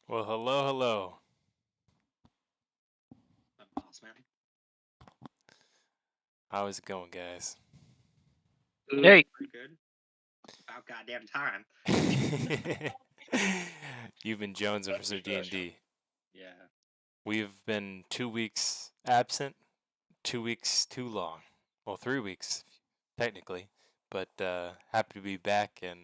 Well, hello, hello. Boss man. How is it going, guys? Hey. Pretty good. About goddamn time. You've been jonesing for some D&D. Yeah. We've been 2 weeks absent, 2 weeks too long. Well, 3 weeks, technically. But happy to be back and,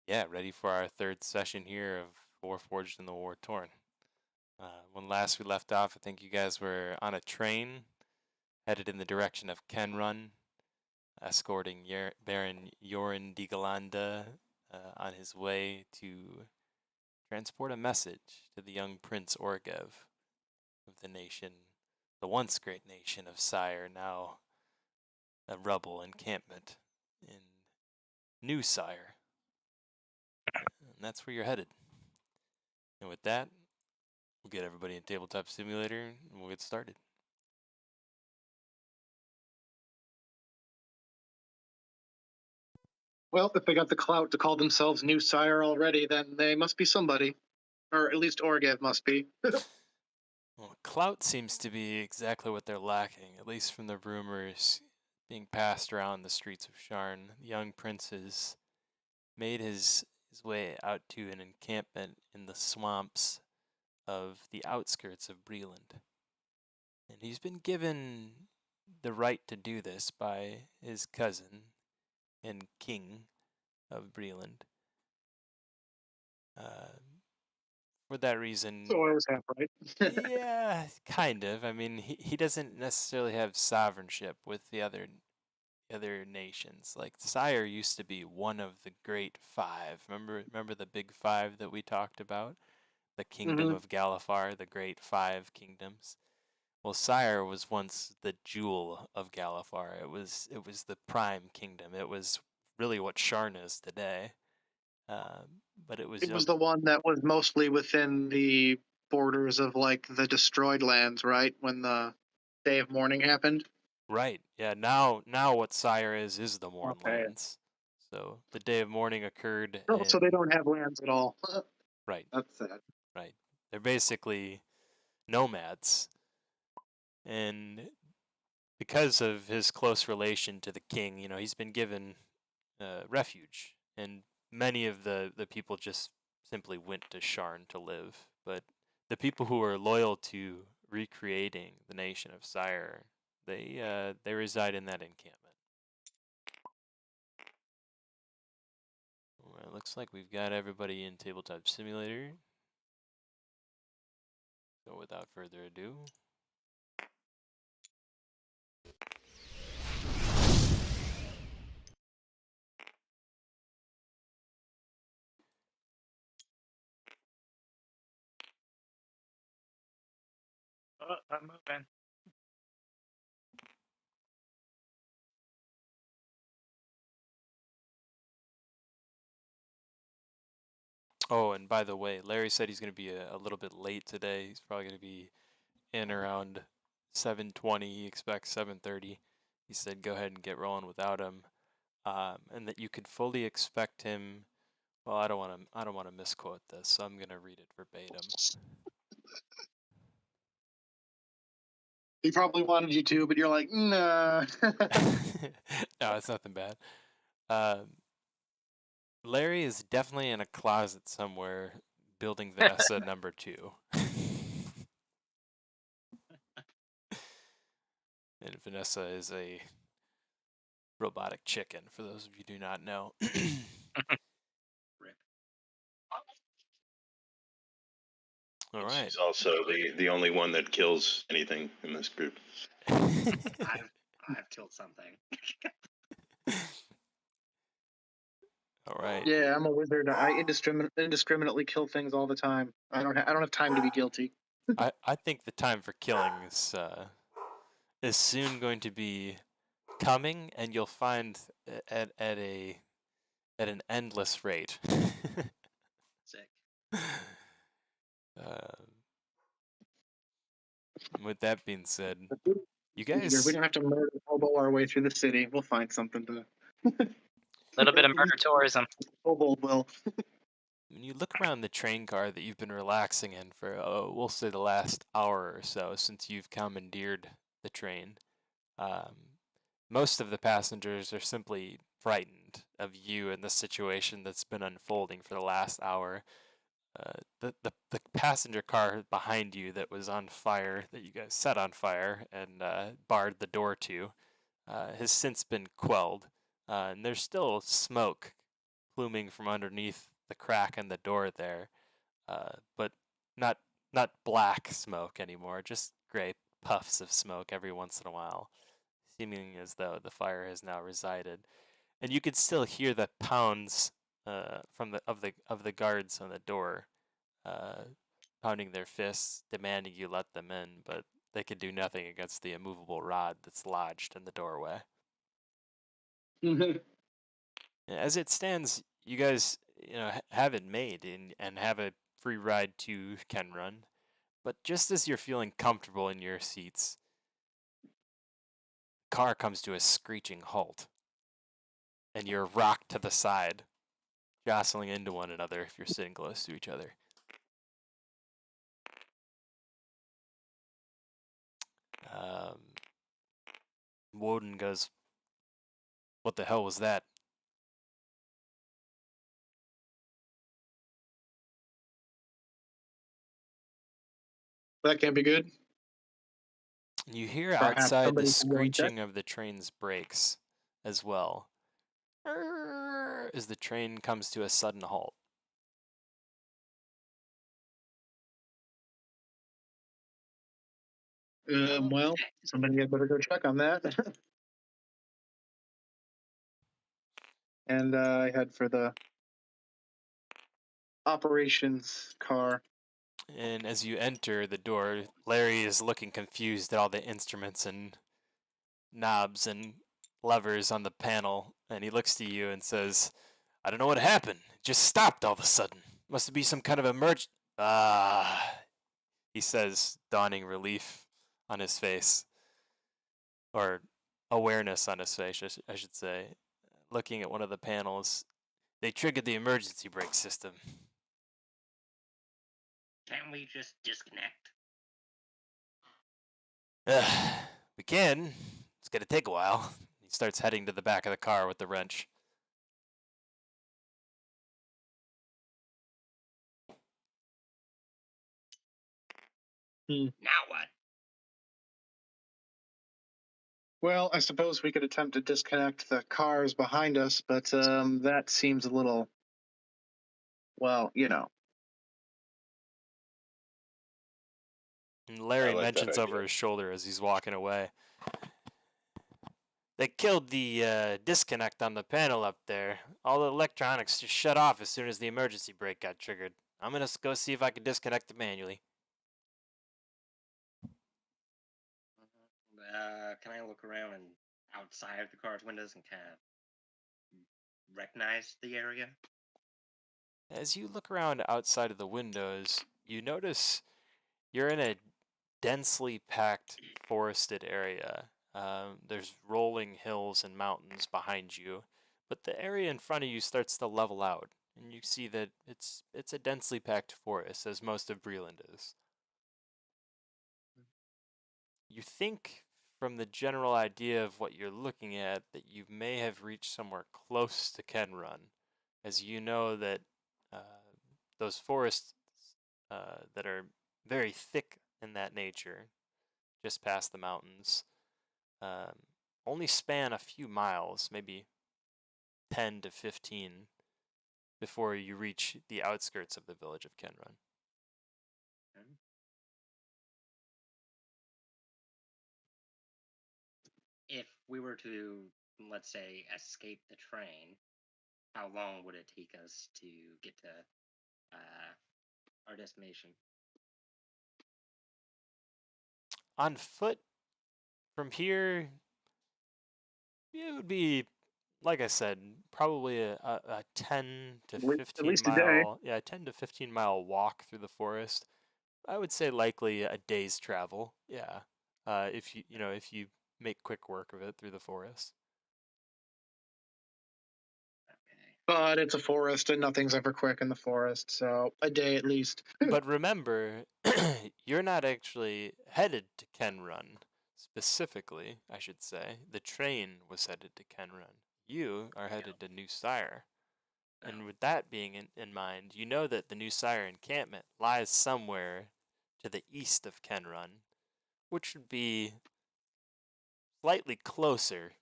yeah, ready for our third session here of Warforged and the War Torn. When last we left off, I think you guys were on a train headed in the direction of Kenrun, escorting Baron Yorin de Galanda on his way to transport a message to the young Prince Orgev of the nation, the once great nation of Sire, now a rubble encampment in New Sire. And that's where you're headed. And with that, we'll get everybody in Tabletop Simulator and we'll get started. Well, if they got the clout to call themselves New Sire already, then they must be somebody. Or at least Orgev must be. Well, clout seems to be exactly what they're lacking, at least from the rumors being passed around the streets of Sharn. The young prince has made his way out to an encampment in the swamps of the outskirts of Breland. And he's been given the right to do this by his cousin and king of Breland. For that reason, So I was half right. yeah, kind of. I mean, he doesn't necessarily have sovereignship with the other nations. Like Sire used to be one of the great five. Remember the big five that we talked about? The kingdom of Galifar, the great five kingdoms. Well, Sire was once the jewel of Galifar. It was the prime kingdom. It was really what Sharn is today. But it was It was the one that was mostly within the borders of like the destroyed lands, right? When the Day of Mourning happened. right. Yeah. Now what Sire is the Mournlands. So the Day of Mourning occurred. Oh, so they don't have lands at all. Right. That's sad. Right. They're basically nomads. And because of his close relation to the king, he's been given refuge. And many of the people just simply went to Sharn to live. But the people who are loyal to recreating the nation of Sire, they reside in that encampment. Well, it looks like we've got everybody in Tabletop Simulator. So without further ado, I'm moving. oh, and by the way, Larry said he's going to be a little bit late today. He's probably going to be in around 7:20. He expects 7:30. He said go ahead and get rolling without him, and that you could fully expect him. Well, I don't want to misquote this, so I'm going to read it verbatim. He probably wanted you to, but you're like, nah. No, it's nothing bad. Larry is definitely in a closet somewhere building Vanessa number 2. And Vanessa is a robotic chicken, for those of you who do not know. All right. She's also the only one that kills anything in this group. I've killed something. All right. Yeah, I'm a wizard. I indiscriminately kill things all the time. I don't have time to be guilty. I think the time for killing is soon going to be coming, and you'll find at an endless rate. Sick. With that being said, you We guys, don't have to murder hobo our way through the city. We'll find something to. Little bit of murder tourism. Hobo will. when you look around the train car that you've been relaxing in for, we'll say the last hour or so since you've commandeered the train, most of the passengers are simply frightened of you and the situation that's been unfolding for the last hour. The passenger car behind you that was on fire, that you guys set on fire and barred the door to, has since been quelled. And there's still smoke pluming from underneath the crack in the door there, but not black smoke anymore, just gray puffs of smoke every once in a while, seeming as though the fire has now resided. And you could still hear the pounds from the guards on the door, pounding their fists, demanding you let them in, but they could do nothing against the immovable rod that's lodged in the doorway. As it stands, you guys, have it made and have a free ride to Kenrun. But just as you're feeling comfortable in your seats, the car comes to a screeching halt, and you're rocked to the side, jostling into one another if you're sitting close to each other. Woden goes, "What the hell was that?" That can't be good. You hear Perhaps outside the somebody can go and check. screeching of the train's brakes as well, as the train comes to a sudden halt. Well, somebody had better go check on that. And I head for the operations car. And as you enter the door, Larry is looking confused at all the instruments and knobs and levers on the panel, and he looks to you and says, "I don't know what happened. It just stopped all of a sudden. Must be some kind of emergency." He says, dawning relief on his face, or awareness on his face, I should say, looking at one of the panels. "They triggered the emergency brake system." Can't we just disconnect? We can. It's gonna take a while. He starts heading to the back of the car with the wrench. Now what? Well, I suppose we could attempt to disconnect the cars behind us, but that seems a little, well, And Larry like that mentions over idea. his shoulder as he's walking away, "They killed the disconnect on the panel up there. All the electronics just shut off as soon as the emergency brake got triggered. I'm gonna go see if I can disconnect it manually." Can I look around and outside of the car's windows and kind of recognize the area? As you look around outside of the windows, you notice you're in a densely packed forested area. There's rolling hills and mountains behind you, but the area in front of you starts to level out, and you see that it's a densely packed forest, as most of Breland is. You think, from the general idea of what you're looking at, that you may have reached somewhere close to Kenrun, as you know that those forests that are very thick in that nature, just past the mountains, only span a few miles, maybe 10 to 15, before you reach the outskirts of the village of Kenrun. If we were to, let's say, escape the train, how long would it take us to get to our destination? On foot, from here, it would be, like I said, probably a 10 to at 15 least a day. mile, 10 to 15 mile walk through the forest. I would say likely a day's travel. Yeah. If you make quick work of it through the forest. Okay. But it's a forest, and nothing's ever quick in the forest, so a day at least. But remember, you're not actually headed to Ken Run. Specifically, I should say, the train was headed to Ken Run. You are headed to New Sire. And with that being in mind, you know that the New Sire encampment lies somewhere to the east of Ken Run, which would be slightly closer.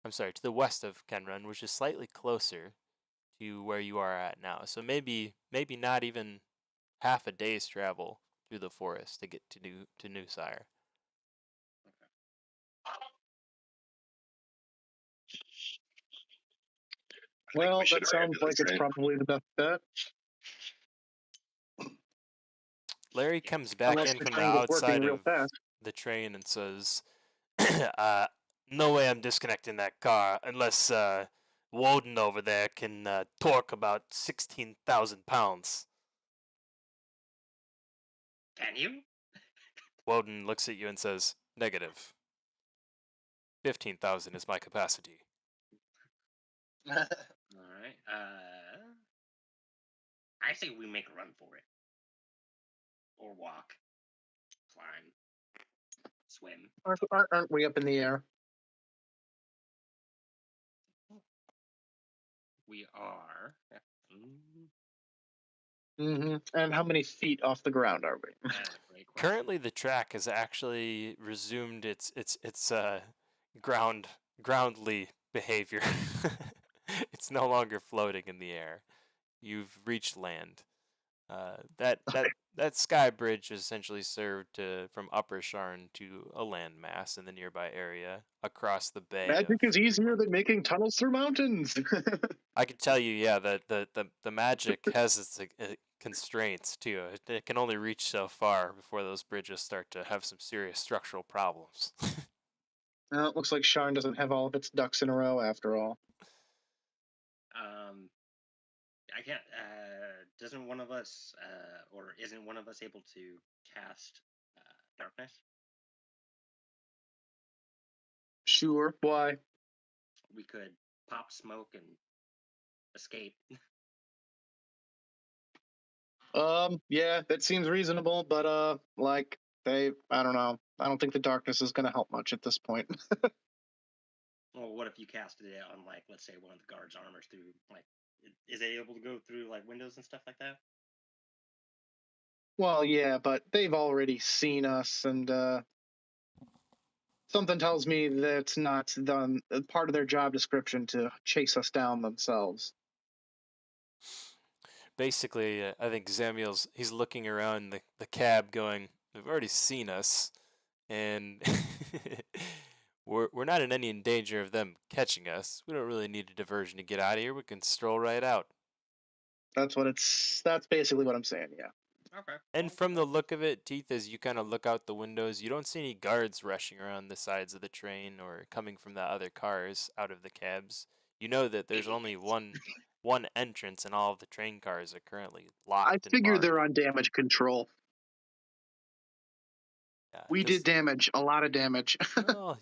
I'm sorry, to the west of Ken Run, which is slightly closer to where you are at now. So maybe not even half a day's travel through the forest to get to New Sire. Well, we should that hurry up sounds to the like it's train. probably the best bet. Larry comes back Unless in the from the train gets working outside real of fast. the train and says, no way I'm disconnecting that car unless Woden over there can torque about 16,000 pounds. Can you? Woden looks at you and says, negative. 15,000 is my capacity. All right. I say we make a run for it, or walk, climb, swim. Aren't we up in the air? We are. And how many feet off the ground are we? That is a great question. Currently, the track has actually resumed its groundly behavior. It's no longer floating in the air. You've reached land. That sky bridge essentially served from Upper Sharn to a landmass in the nearby area across the bay. Magic is easier than making tunnels through mountains. I can tell you, yeah, that the magic has its constraints too. It can only reach so far before those bridges start to have some serious structural problems. Well, it looks like Sharn doesn't have all of its ducks in a row after all. I can't. Doesn't one of us, or isn't one of us able to cast darkness? Sure. Why? We could pop smoke and escape. Yeah, that seems reasonable, but I don't know. I don't think the darkness is going to help much at this point. Well, what if you casted it on, like, let's say one of the guards' armors through, like, is it able to go through, like, windows and stuff like that? Well, yeah, but they've already seen us, and something tells me that it's not done part of their job description to chase us down themselves. Basically, I think he's looking around the cab going, they've already seen us, and we're not in any danger of them catching us. We don't really need a diversion to get out of here. We can stroll right out. That's basically what I'm saying, yeah. Okay. And from the look of it, Teeth, as you kind of look out the windows, you don't see any guards rushing around the sides of the train or coming from the other cars out of the cabs. You know that there's only one entrance, and all of the train cars are currently locked. I and figure barred. they're on damage control. Yeah, We did damage, a lot of damage. Well,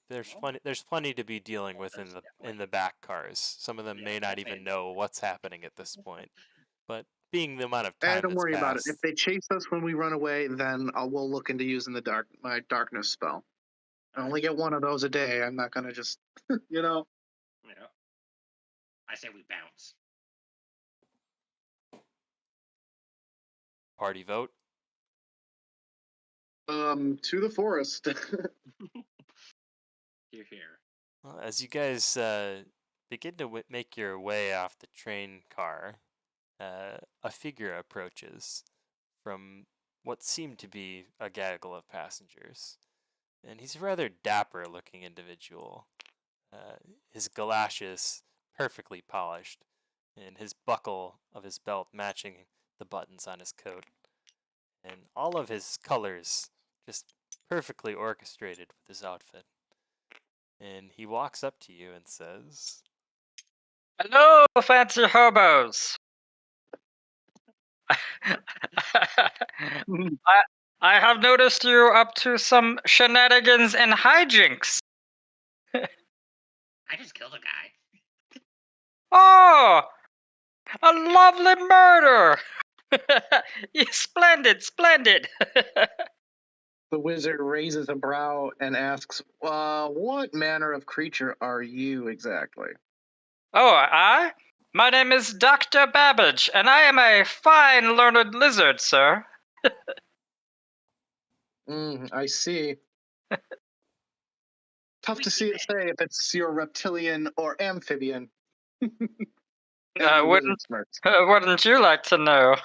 there's plenty to be dealing with in the back cars. Some of them may not even know what's happening at this point. But being the amount of time Don't that's worry about it. passed, If they chase us when we run away, then we'll look into using my darkness spell. I only get one of those a day. I'm not gonna just, Yeah. I say we bounce. party vote. To the forest. Here, here. Well, as you guys begin to make your way off the train car, a figure approaches from what seemed to be a gaggle of passengers. And he's a rather dapper-looking individual. His galoshes perfectly polished, and his buckle of his belt matching the buttons on his coat. And all of his colors just perfectly orchestrated with his outfit. And he walks up to you and says, Hello, fancy hobos. I have noticed you up to some shenanigans and hijinks. I just killed a guy. Oh, a lovely murder! Yeah, splendid, splendid. The wizard raises a brow and asks, what manner of creature are you exactly? Oh, my name is Dr. Babbage, and I am a fine learned lizard, sir. I see. Tough to say if it's your reptilian or amphibian. And the wizard smirks. Wouldn't you like to know?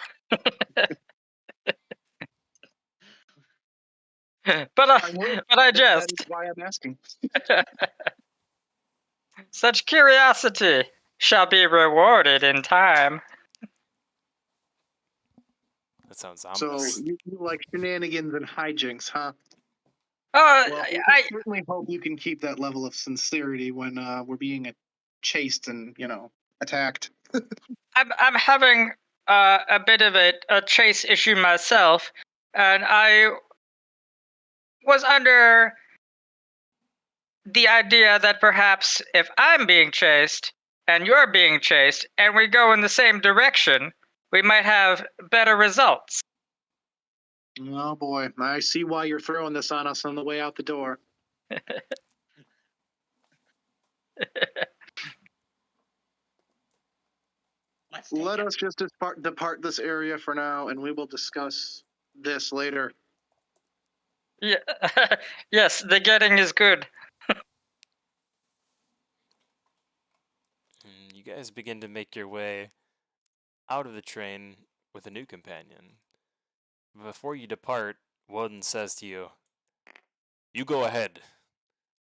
but I would. I That jest. is why I'm asking. Such curiosity shall be rewarded in time. That sounds So ominous. you like shenanigans and hijinks, huh? Oh, Well, we can certainly hope you can keep that level of sincerity when we're being chased and attacked. I'm having a bit of a chase issue myself, and I was under the idea that perhaps if I'm being chased and you're being chased and we go in the same direction, we might have better results. Oh boy, I see why you're throwing this on us on the way out the door. Let us just depart this area for now, and we will discuss this later. Yeah. Yes, the getting is good. And you guys begin to make your way out of the train with a new companion. Before you depart, Woden says to you, "You go ahead.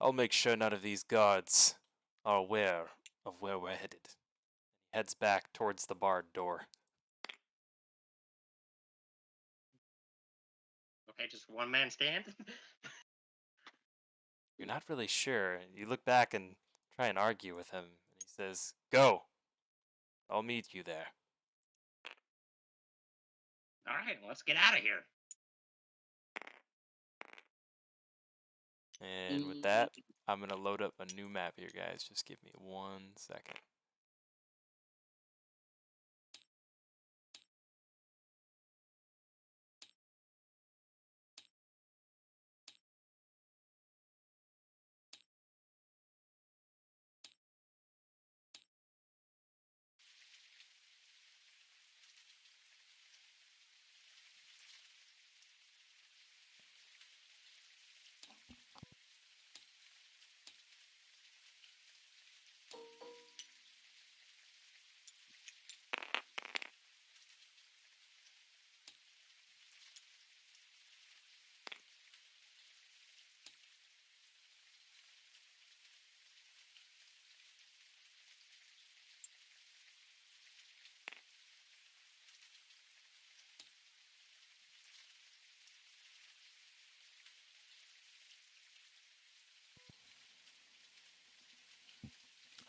I'll make sure none of these guards are aware of where we're headed." He heads back towards the barred door. Okay, just one man stand. You're not really sure. You look back and try and argue with him, and he says, "Go. I'll meet you there." All right, let's get out of here. And with that, I'm going to load up a new map here, guys. Just give me 1 second.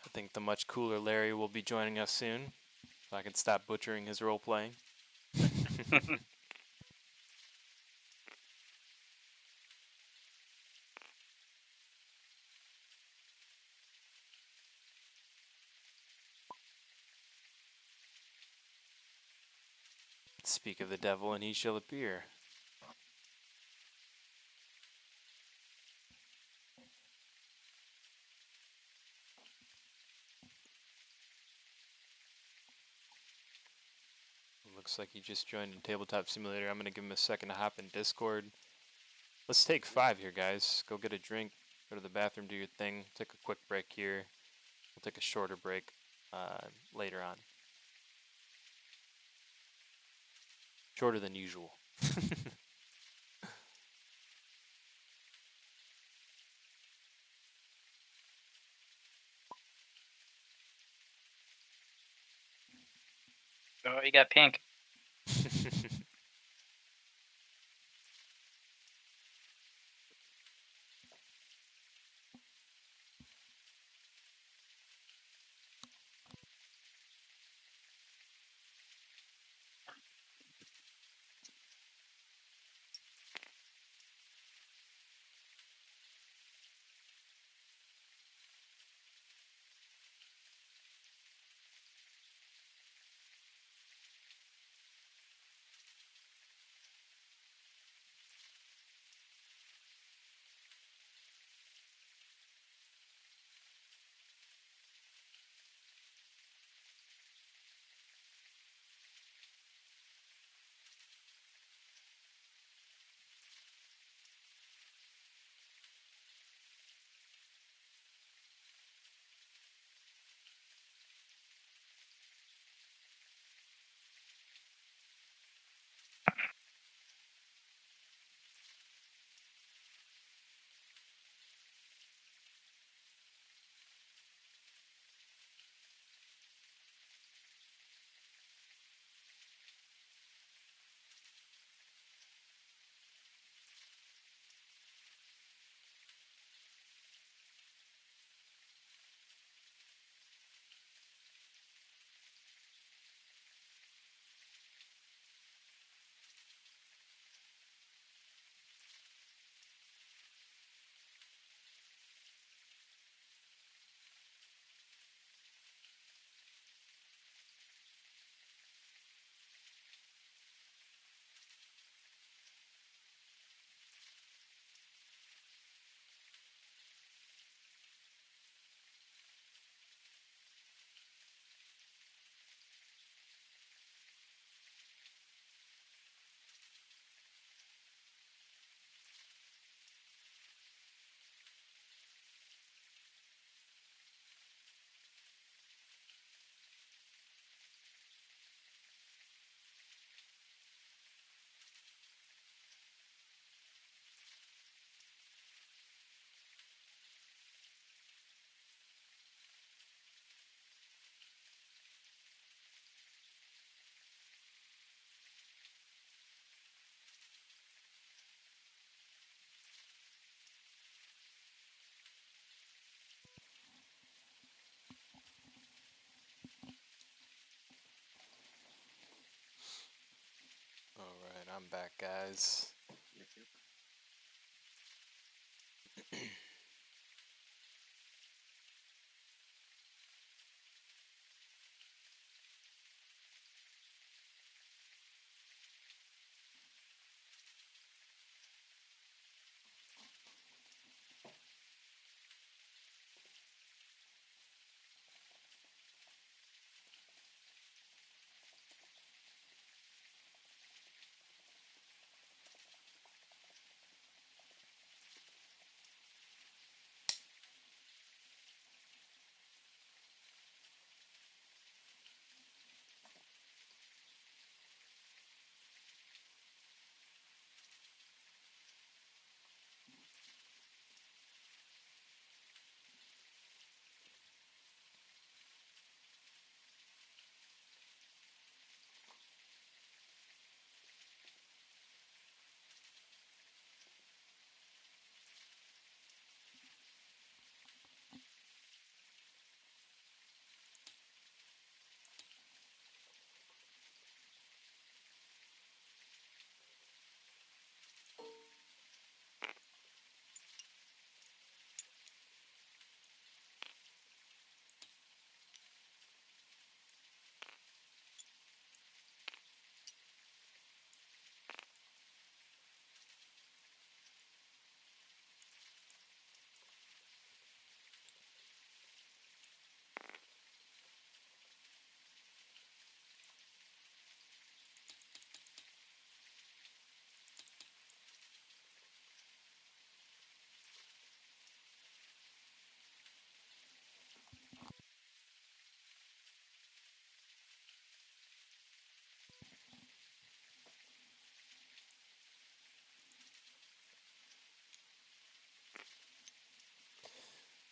I think the much cooler Larry will be joining us soon, so I can stop butchering his role playing. Speak of the devil, and he shall appear. Looks like he just joined in Tabletop Simulator. I'm going to give him a second to hop in Discord. Let's take 5 here, guys. Go get a drink, go to the bathroom, do your thing, take a quick break here. We'll take a shorter break later on. Shorter than usual. Oh, you got pink. I'm back, guys. Yep, yep.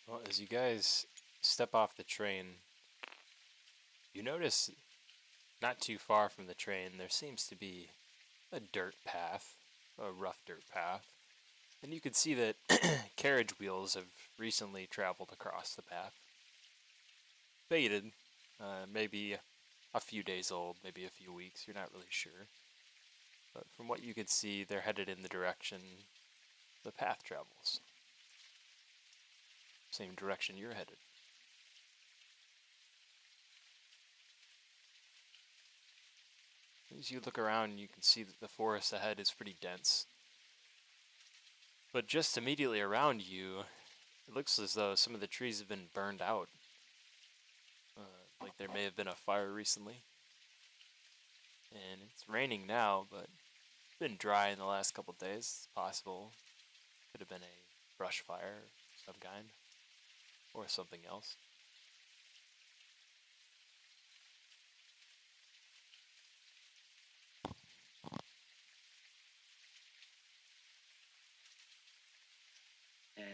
Well, as you guys step off the train, you notice not too far from the train there seems to be a dirt path, a rough dirt path, and you can see that carriage wheels have recently traveled across the path. Faded, maybe a few days old, maybe a few weeks, you're not really sure. But from what you can see, they're headed in the direction the path travels. Same direction you're headed. As you look around, you can see that the forest ahead is pretty dense. But just immediately around you, it looks as though some of the trees have been burned out. Like there may have been a fire recently. And it's raining now, but it's been dry in the last couple days. It's possible. Could have been a brush fire of some kind. Or something else. And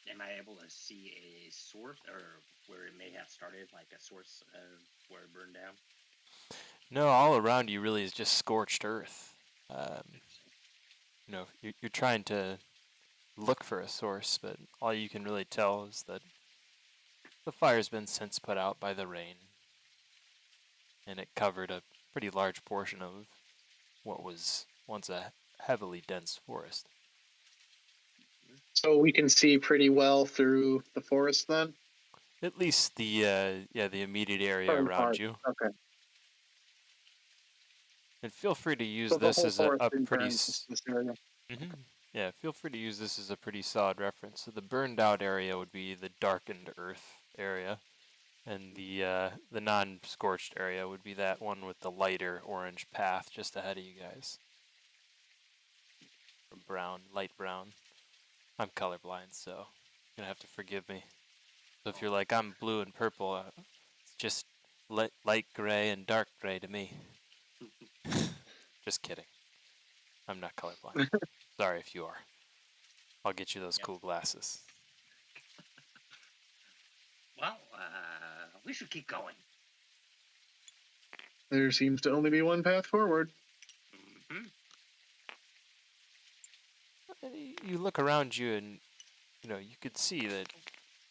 am I able to see a source, or where it may have started, like a source of where it burned down? No, all around you really is just scorched earth. Interesting. You know, you're trying to look for a source, but all you can really tell is that the fire's been since put out by the rain, and it covered a pretty large portion of what was once a heavily dense forest. So we can see pretty well through the forest then? At least the immediate area Certain around parts. you. Okay. And feel free to use So the this whole as forest a didn't pretty burn, just this area. Yeah, feel free to use this as a pretty solid reference. So the burned out area would be the darkened earth area, and the non-scorched area would be that one with the lighter orange path just ahead of you guys. Brown, light brown. I'm colorblind, so you're gonna have to forgive me. So if you're like, I'm blue and purple, it's just light gray and dark gray to me. Just kidding. I'm not colorblind. Sorry if you are. I'll get you those Yep. cool glasses. Well, we should keep going. There seems to only be one path forward. Mm-hmm. You look around you and, you know, you could see that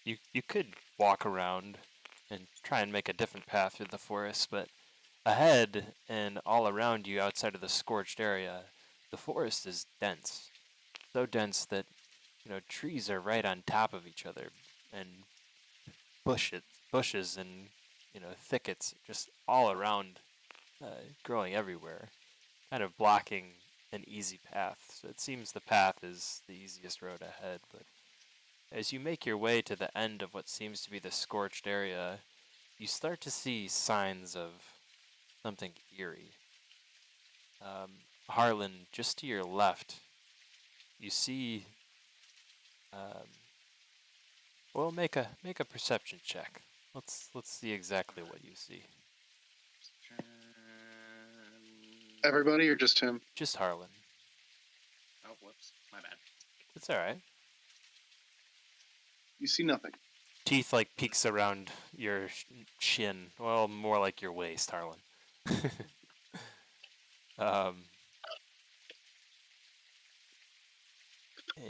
you could walk around and try and make a different path through the forest, but ahead and all around you outside of the scorched area, the forest is dense. So dense that, trees are right on top of each other, and bushes and, thickets just all around, growing everywhere, kind of blocking an easy path. So it seems the path is the easiest road ahead, but as you make your way to the end of what seems to be the scorched area, you start to see signs of something eerie. Harlan, just to your left, you see. Well, make a perception check. Let's see exactly what you see. Everybody or just him? Just Harlan. Oh, whoops. My bad. It's all right. You see nothing. Teeth like peeks around your chin. Well, more like your waist, Harlan.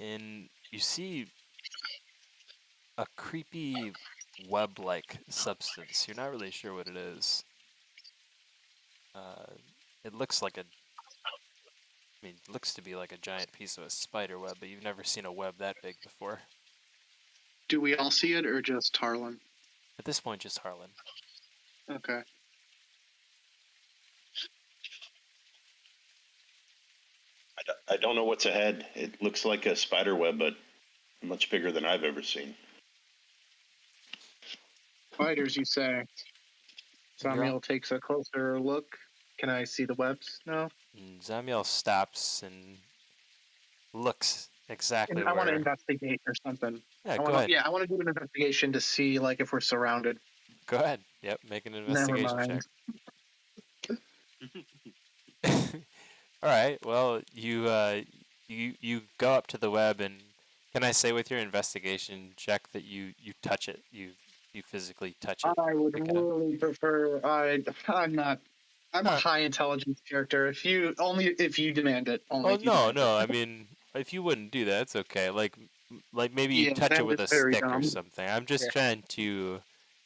And you see a creepy web-like substance. You're not really sure what it is. It looks like it looks to be like a giant piece of a spider web, but you've never seen a web that big before. Do we all see it or just Harlan? At this point, just Harlan. Okay. I don't know what's ahead. It looks like a spider web, but much bigger than I've ever seen. Spiders, you say? Samuel takes a closer look. Can I see the webs now? And Zamiel stops and looks exactly I where. want to investigate or something. Yeah, go ahead. Yeah, I want to do an investigation to see if we're surrounded. Go ahead. Yep, make an investigation Never check. All right. Well, you go up to the web, and can I say with your investigation check that you touch it? You physically touch it. I would really prefer. I'm a Alright. high intelligence character. If you demand it. Only Oh if you no, demand no. it. I mean, if you wouldn't do that, it's okay. Like maybe you Yeah, touch that it with a is very stick or dumb. something. I'm just trying to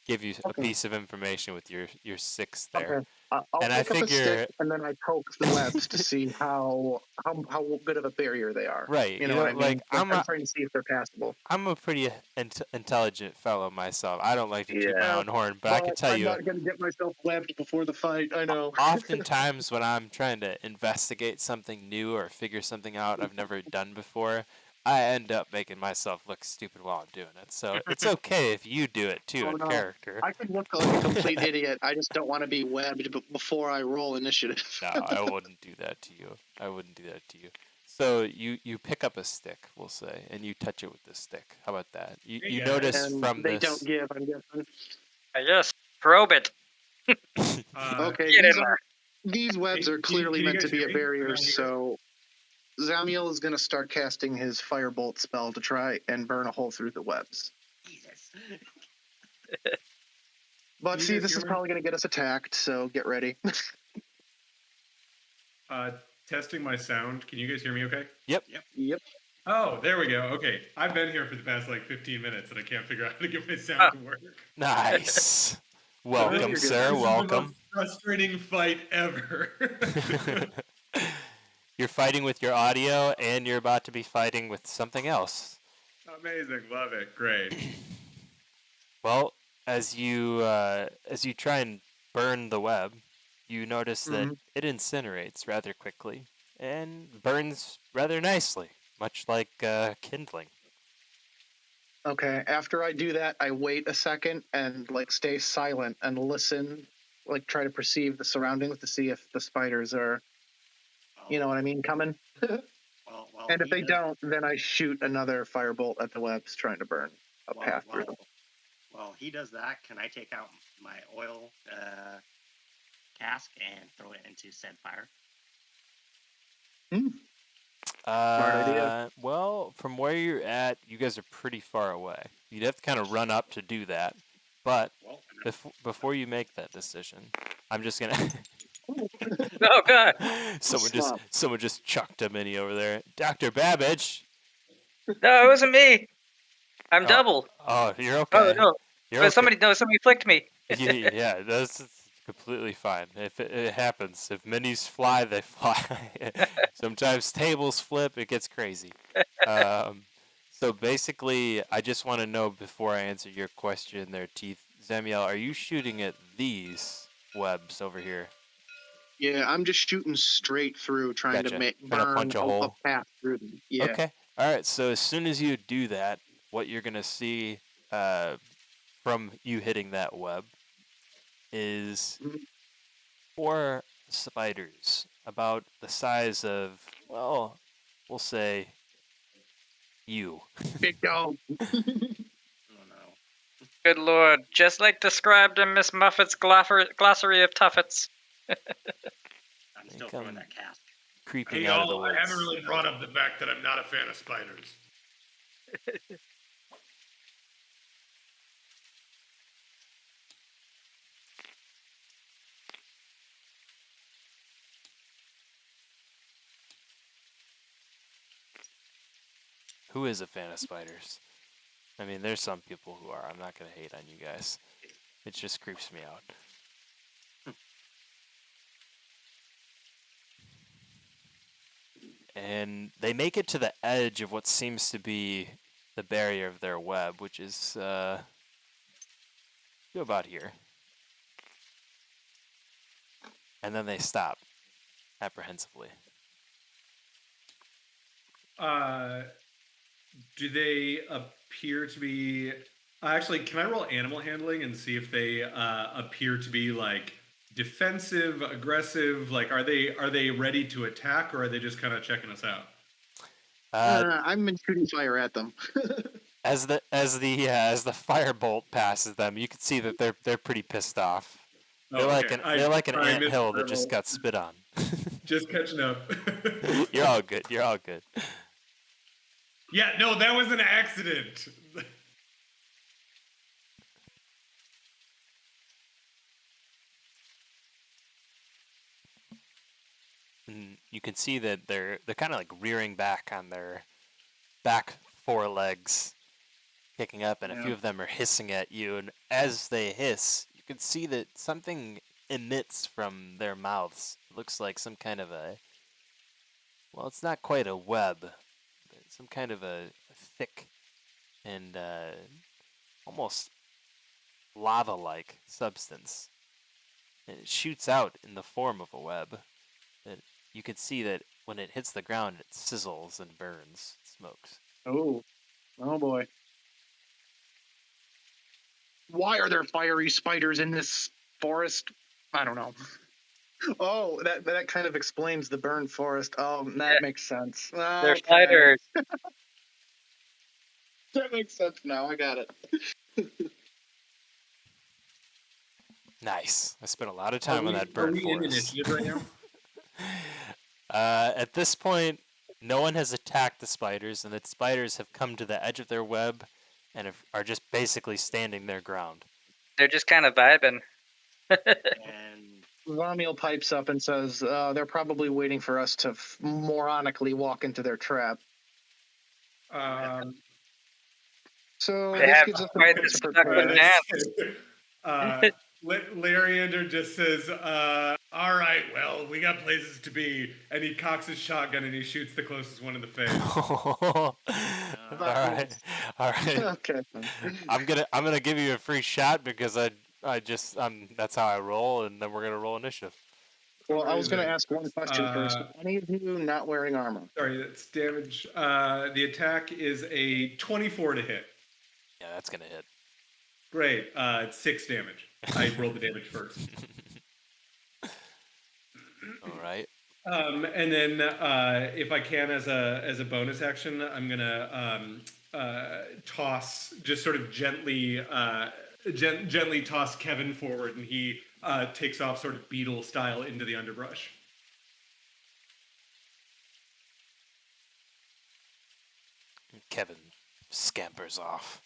give you a Okay. piece of information with your six there. Okay. I'll And I pick up a figure- stick and then I poke the webs to see how good of a barrier they are. Right. You know what I mean? like I'm trying to see if they're passable. I'm a pretty intelligent fellow myself. I don't like to toot my Yeah. own horn, but I can tell I'm you, not going to get myself webbed before the fight. I know. oftentimes when I'm trying to investigate something new or figure something out I've never done before, I end up making myself look stupid while I'm doing it. So it's okay if you do it too in character. I could look like a complete idiot. I just don't want to be webbed before I roll initiative. No, I wouldn't do that to you. So you pick up a stick, we'll say, and you touch it with the stick. How about that? You notice and from they this. don't give, I'm guessing. Yes, probe it. Okay, Get in there. these webs are clearly can you meant to guys be hear a me? barrier, Can I hear? so Zamiel is going to start casting his firebolt spell to try and burn a hole through the webs. Jesus. But Can you see, guys this hear is me? probably going to get us attacked, so get ready. Testing my sound. Can you guys hear me okay? Yep. Oh, there we go. Okay. I've been here for the past 15 minutes and I can't figure out how to get my sound to work. Nice. Welcome, you're good. sir. This is Welcome. the most frustrating fight ever. You're fighting with your audio, and you're about to be fighting with something else. Amazing. Love it. Great. Well, as you try and burn the web, you notice that it incinerates rather quickly and burns rather nicely, much like kindling. Okay, after I do that, I wait a second and stay silent and listen, try to perceive the surroundings to see if the spiders are, you know what I mean, coming. Well, And if they don't, then I shoot another firebolt at the webs trying to burn a path through them. While he does that, can I take out my oil cask and throw it into said fire? Smart idea. Well, from where you're at, you guys are pretty far away. You'd have to kind of run up to do that. But before you make that decision, I'm just gonna. Oh God! Someone just chucked a mini over there. Dr. Babbage. No, it wasn't me. I'm double. Oh, you're okay. Oh no! You're okay. Somebody flicked me. Yeah, that's completely fine. If it happens, if minis fly, they fly. Sometimes tables flip. It gets crazy. So basically, I just want to know before I answer your question, there, Teeth, Zamiel, are you shooting at these webs over here? Yeah, I'm just shooting straight through, trying to Gotcha. make Trying to burn punch a a hole. path through them. Yeah. Okay. All right. So as soon as you do that, what you're gonna see from you hitting that web is Mhm. 4 spiders about the size of, well, we'll say you. Big dog. Oh no. Good lord, just like described in Miss Muffet's glossary of tuffets. I'm still Think throwing I'm that cask. creeping Hey, out of the y'all, I haven't woods. really brought up the fact that I'm not a fan of spiders. Who is a fan of spiders? I mean, there's some people who are. I'm not gonna hate on you guys. It just creeps me out. And they make it to the edge of what seems to be the barrier of their web, which is about here. And then they stop apprehensively. Do they appear to be? Actually, can I roll animal handling and see if they appear to be like defensive, aggressive? Like, are they ready to attack, or are they just kind of checking us out? I'm been shooting fire at them. As the firebolt passes them, you can see that they're pretty pissed off. They're Oh, like okay. they're like an I missed anthill the that just firebolt. got spit on. Just catching up. You're all good. You're all good. Yeah, no, that was an accident. And you can see that they're kind of like rearing back on their back 4 legs, kicking up, and a few Yeah. of them are hissing at you. And as they hiss, you can see that something emits from their mouths. It looks like some kind of a, well, it's not quite a web, but some kind of a thick and almost lava-like substance. And it shoots out in the form of a web. And you can see that when it hits the ground, it sizzles and burns, smokes. Oh boy. Why are there fiery spiders in this forest? I don't know. Oh, that kind of explains the burned forest. Oh, that makes sense. They're Okay. spiders. That makes sense now. I got it. Nice. I spent a lot of time on that Are burnt we in forest. initiative right now? At this point, no one has attacked the spiders, and the spiders have come to the edge of their web and are just basically standing their ground. They're just kind of vibing. And Zarmiel pipes up and says, they're probably waiting for us to moronically walk into their trap. So They this have gives us a quite chance the to Stuckwood prepare. dance. Leander just says, all right, well, we got places to be. And he cocks his shotgun and he shoots the closest one in the face. All right. Okay. I'm gonna give you a free shot because that's how I roll, and then we're gonna roll initiative. Well, I was going to Amazing. ask one question first. Any of you not wearing armor? Sorry, that's damage. The attack is a 24 to hit. Yeah, that's gonna hit. Great. It's 6 damage. I rolled the damage first. All right. And then, if I can, as a bonus action, I'm gonna toss, just sort of gently toss Kevin forward, and he takes off sort of beetle style into the underbrush. Kevin scampers off.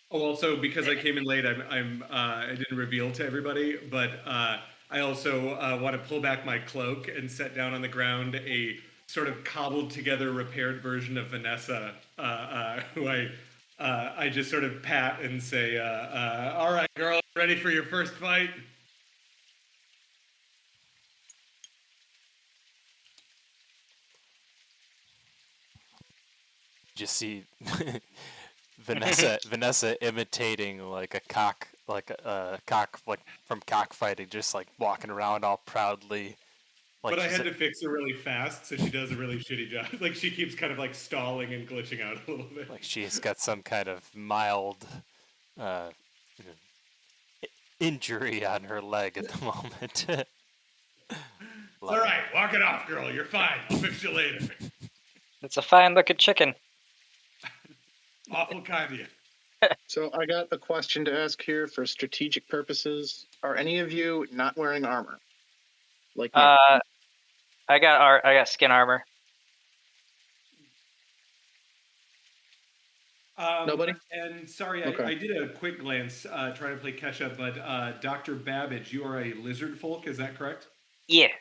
Oh, also because I came in late, I didn't reveal to everybody, but I also want to pull back my cloak and set down on the ground a sort of cobbled together, repaired version of Vanessa, who I I just sort of pat and say, "All right, girl, ready for your first fight?" Just see Vanessa imitating like a cock, like a cock, like from cockfighting, just like walking around all proudly. Like But I she's had to fix her really fast, so she does a really shitty job. Like she keeps kind of like stalling and glitching out a little bit. like she's got some kind of mild uh, injury on her leg at the moment. All right, walk it off, girl. You're fine. I'll fix you later. It's a fine looking chicken. Awful kind of you. So I got a question to ask here for strategic purposes. Are any of you not wearing armor? Like me? I got skin armor. Nobody? And sorry, Okay. I did a quick glance trying to play catch up, but Dr. Babbage, you are a lizard folk, is that correct? Yeah.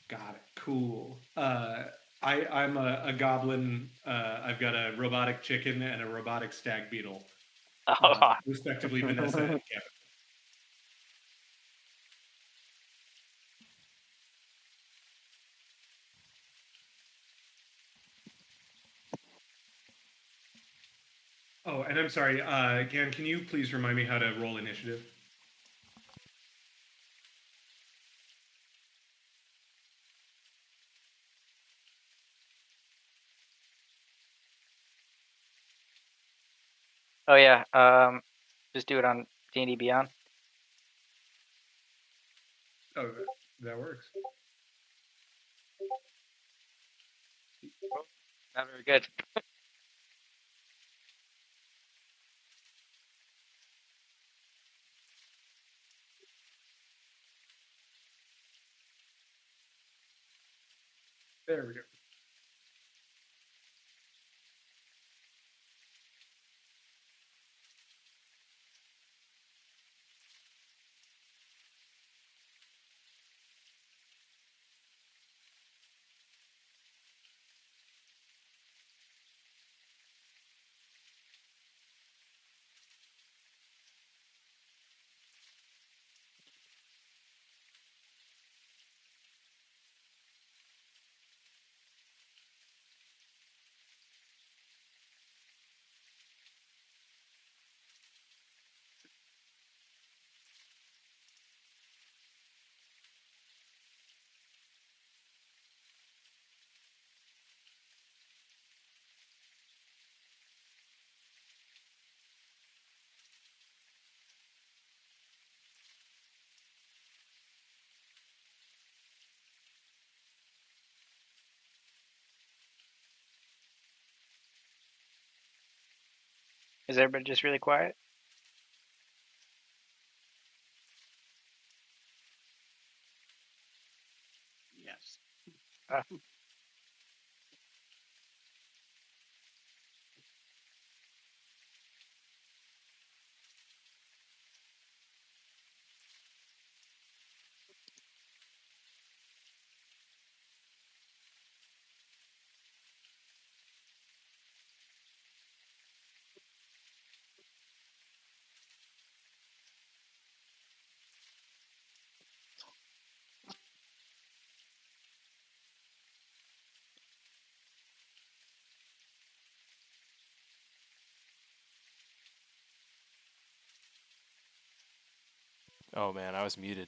Got it. Cool. I'm a goblin. I've got a robotic chicken and a robotic stag beetle, respectively, Vanessa and Kevin. Oh, and I'm sorry, Gan, can you please remind me how to roll initiative? Oh yeah. Just do it on D&D Beyond. Oh, that works. Not very good. There we go. Is everybody just really quiet? Yes. Oh man, I was muted.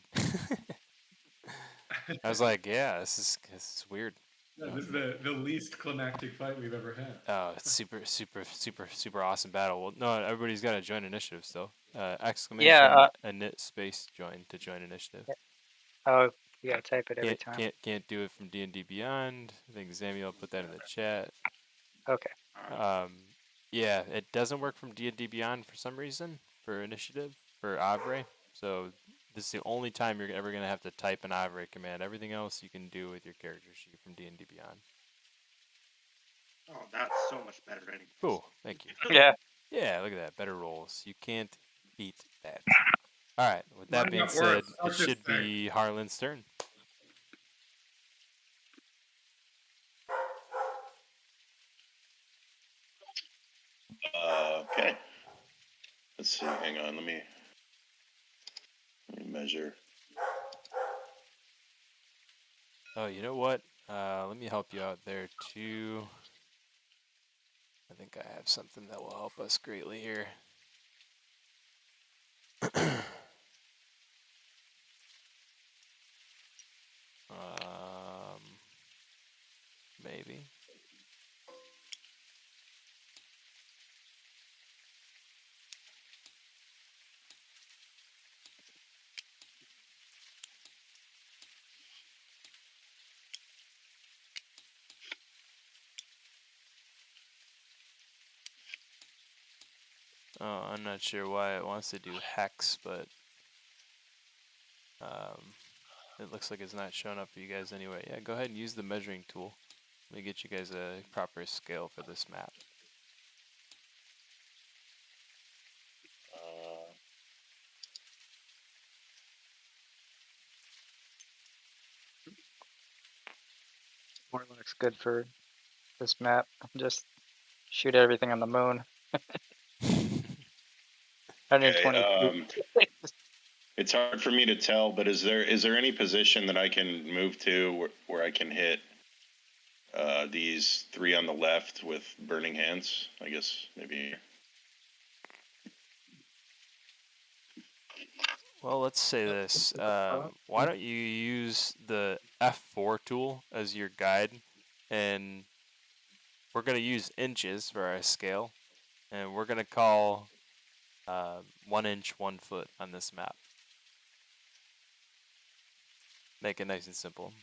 I was like, yeah, this is weird. No, this is the least climactic fight we've ever had. Oh, it's super awesome battle. Well, no, everybody's got to join initiative still. Exclamation init space join to join initiative. Oh, you gotta type it every time. Can't do it from D&D Beyond. I think Samuel put that in the chat. Okay. Yeah, it doesn't work from D&D Beyond for some reason for initiative for Avre. So this is the only time you're ever gonna have to type an Avre command. Everything else you can do with your character sheet from D&D Beyond. Oh, that's so much better anyway. Cool, thank you. Yeah. Yeah, look at that. Better rolls. You can't beat that. All right. With that Mine being got said, worse. I'll it just should say. be Harlan's turn. Okay. Let's see. Hang on. Let me measure. Oh, you know what? Let me help you out there too. I think I have something that will help us greatly here. Maybe. Oh, I'm not sure why it wants to do hex, but it looks like it's not showing up for you guys anyway. Yeah, go ahead and use the measuring tool. Let me get you guys a proper scale for this map. More looks good for this map. Just shoot everything on the moon. 120 Okay. feet. It's hard for me to tell, but is there any position that I can move to where I can hit these three on the left with burning hands? I guess maybe. Well, let's say this. Why don't you use the F4 tool as your guide, and we're going to use inches for our scale, and we're going to call 1 inch 1 foot on this map. Make it nice and simple.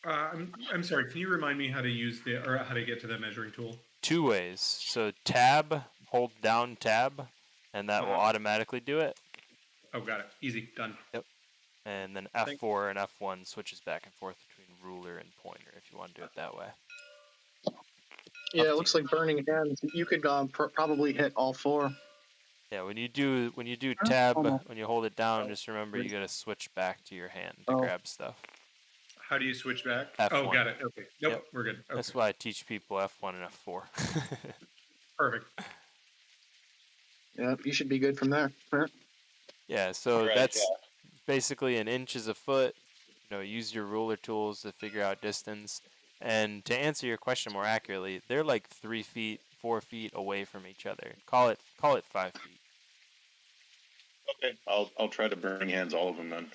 I'm sorry. Can you remind me how to use how to get to the measuring tool? 2 ways. So tab, hold down tab, and that will automatically do it. Oh, got it. Easy. Done. Yep. And then F4 and F1 switches back and forth between ruler and pointer if you want to do it that way. Yeah, it looks like burning hands. You could probably hit all four. Yeah, when you do tab, when you hold it down, just remember you gotta switch back to your hand to grab stuff. How do you switch back? F1. Oh, got it. Okay. Nope, Yep. we're good. Okay. That's why I teach people F1 and F4. Perfect. Yeah, you should be good from there. Yeah, so Right, that's basically an inch is a foot. You know, use your ruler tools to figure out distance. And to answer your question more accurately, they're like 3 feet, 4 feet away from each other. Call it 5 feet. Okay, I'll try to burning hands all of them then.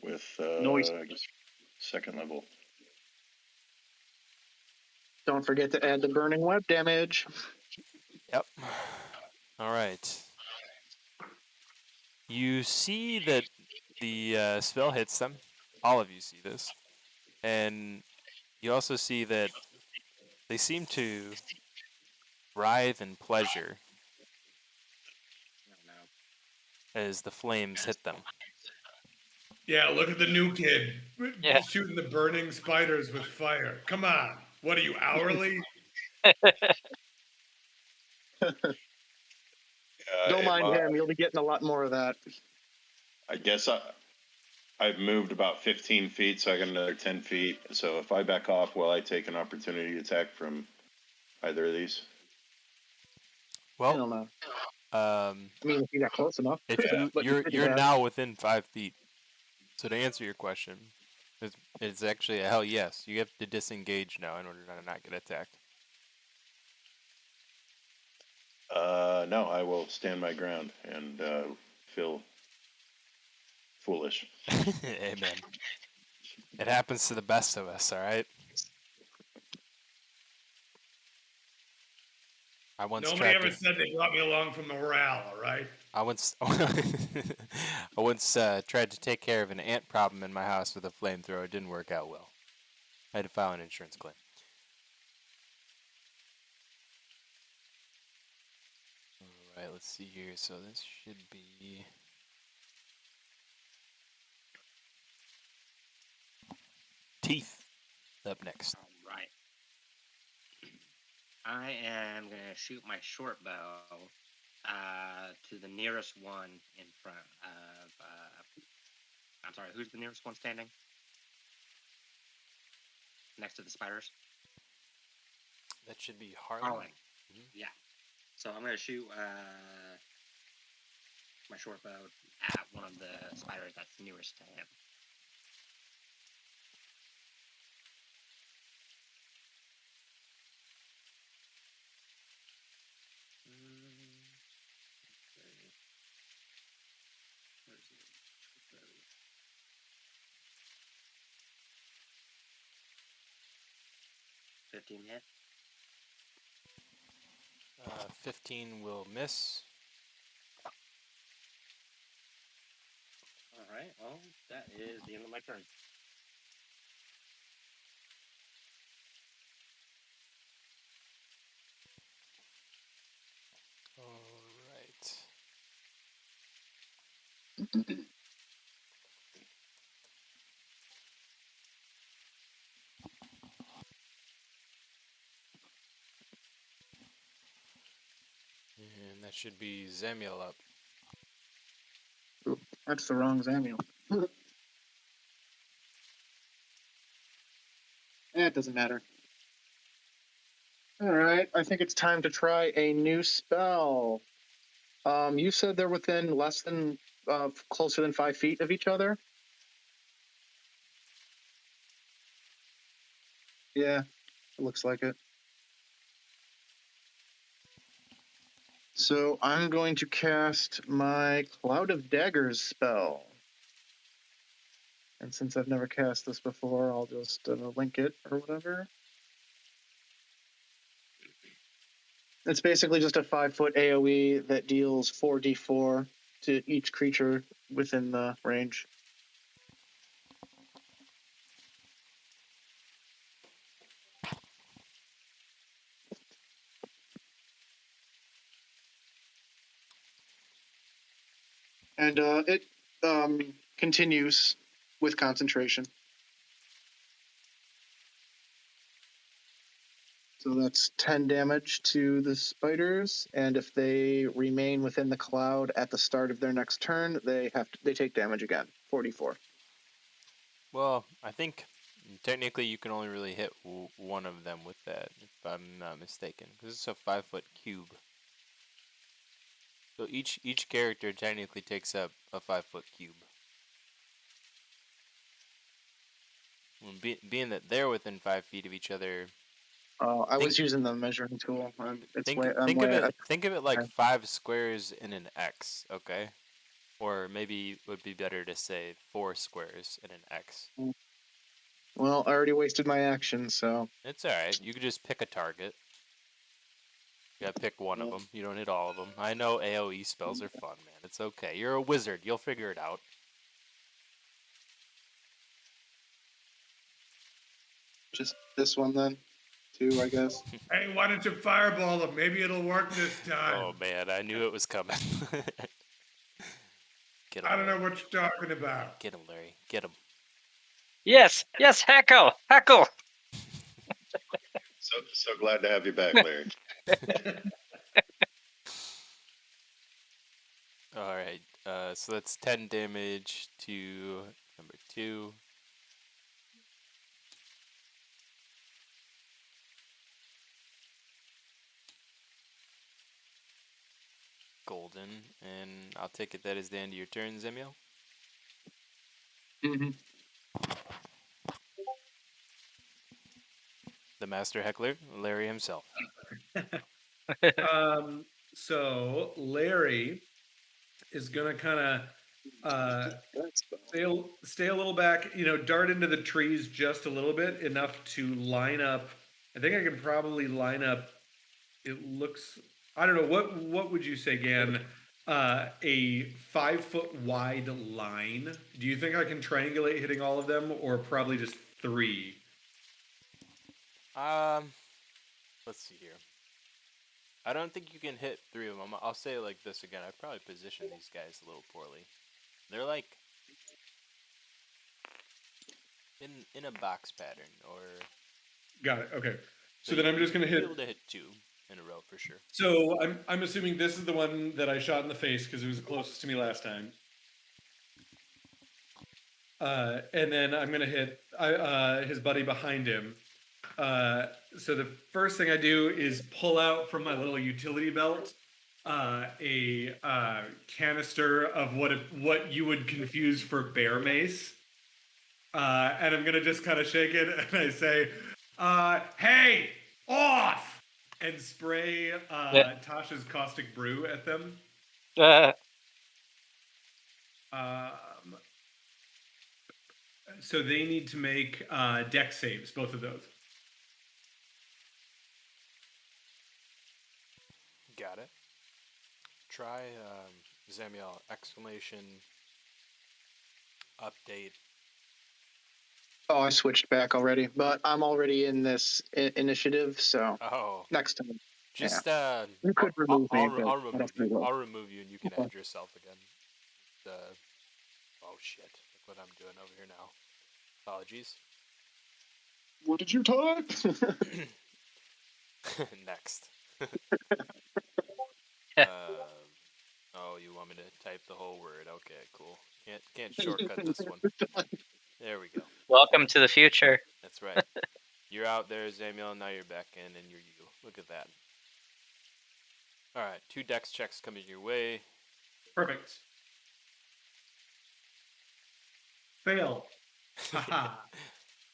With Noise. I guess second level. Don't forget to add the burning web damage. Yep. All right. You see that the spell hits them. All of you see this. And you also see that they seem to writhe in pleasure as the flames hit them. Yeah, look at the new kid Yeah. shooting the burning spiders with fire. Come on. What are you, hourly? Don't mind him. You'll be getting a lot more of that. I guess I've moved about 15 feet, so I got another 10 feet. So if I back off, will I take an opportunity attack from either of these? I don't know. I mean, if you got close enough. If you're now within 5 feet. So to answer your question, it's actually a hell yes. You have to disengage now in order to not get attacked. No, I will stand my ground and feel foolish. Amen. It happens to the best of us, all right? Nobody ever said they brought me along for morale, all right? I once tried to take care of an ant problem in my house with a flamethrower. It didn't work out well. I had to file an insurance claim. All right, let's see here. So this should be teeth up next. All right. I am going to shoot my short bow to the nearest one in front of. I'm sorry, who's the nearest one standing? Next to the spiders? That should be Harlan. Yeah. So I'm gonna shoot my short bow at one of the spiders that's nearest to him. Where's the short bow? 15 hit. 15 will miss. All right. Well, that is the end of my turn. All right. And that should be Zamiel up. Oop, that's the wrong Samuel. It doesn't matter. All right, I think it's time to try a new spell. You said they're within less than, closer than 5 feet of each other? Yeah, it looks like it. So I'm going to cast my Cloud of Daggers spell. And since I've never cast this before, I'll just link it or whatever. It's basically just a 5-foot AoE that deals 4d4 to each creature within the range. And it continues with concentration. So that's 10 damage to the spiders, and if they remain within the cloud at the start of their next turn, they take damage again, 44. Well, I think technically you can only really hit one of them with that, if I'm not mistaken, because it's a 5-foot cube. So each character technically takes up a 5-foot cube. Well, being that they're within 5 feet of each other, I was using the measuring tool. think of it like 5 squares in an X, okay? Or maybe it would be better to say 4 squares in an X. Well, I already wasted my action, so It's alright. You could just pick a target. You gotta pick one of them. You don't hit all of them. I know AoE spells are fun, man. It's okay. You're a wizard. You'll figure it out. just this one then. 2, I guess. Hey, why don't you fireball him? Maybe it'll work this time. Oh man, I knew it was coming. Get him, I don't know Larry. what you're talking about. Get him, Larry. Get him. Yes, heckle. So glad to have you back, Larry. Alright, so that's 10 damage to number 2. Golden, and I'll take it that is the end of your turn, Zemiel. Mm-hmm. The master heckler, Larry himself. So Larry is gonna kind of stay a little back, dart into the trees just a little bit, enough to line up. I think I can probably line up. It looks. I don't know what would you say, Gan? A 5-foot wide line. Do you think I can triangulate hitting all of them, or probably just 3? Let's see here. I don't think you can hit 3 of them. I'll say it like this again. I probably positioned these guys a little poorly. They're like in a box pattern, or. Got it. Okay. So you- then I'm just gonna you'll hit. be able to hit 2 in a row for sure. So I'm assuming this is the one that I shot in the face because it was the closest to me last time. And then I'm gonna hit his buddy behind him. So the first thing I do is pull out from my little utility belt a canister of what you would confuse for bear mace, and I'm gonna just kind of shake it, and I say, "Hey, off!" and spray Tasha's caustic brew at them. So they need to make dex saves, both of those. Got it. Try Zamiel exclamation update. Oh, I switched back already, but I'm already in this initiative, so Oh, next time. just You could remove me, but I'll I don't remove think you. I will. I'll remove you, and you can Okay. add yourself again. Oh shit! Look what I'm doing over here now. Apologies. What did you type? Next. Oh, you want me to type the whole word? Okay, cool. Can't shortcut this one. There we go. Welcome to the future. That's right. You're out there, Zamiel. Now you're back in, and you're you. Look at that. All right, 2 dex checks coming your way. Perfect. Fail. Haha.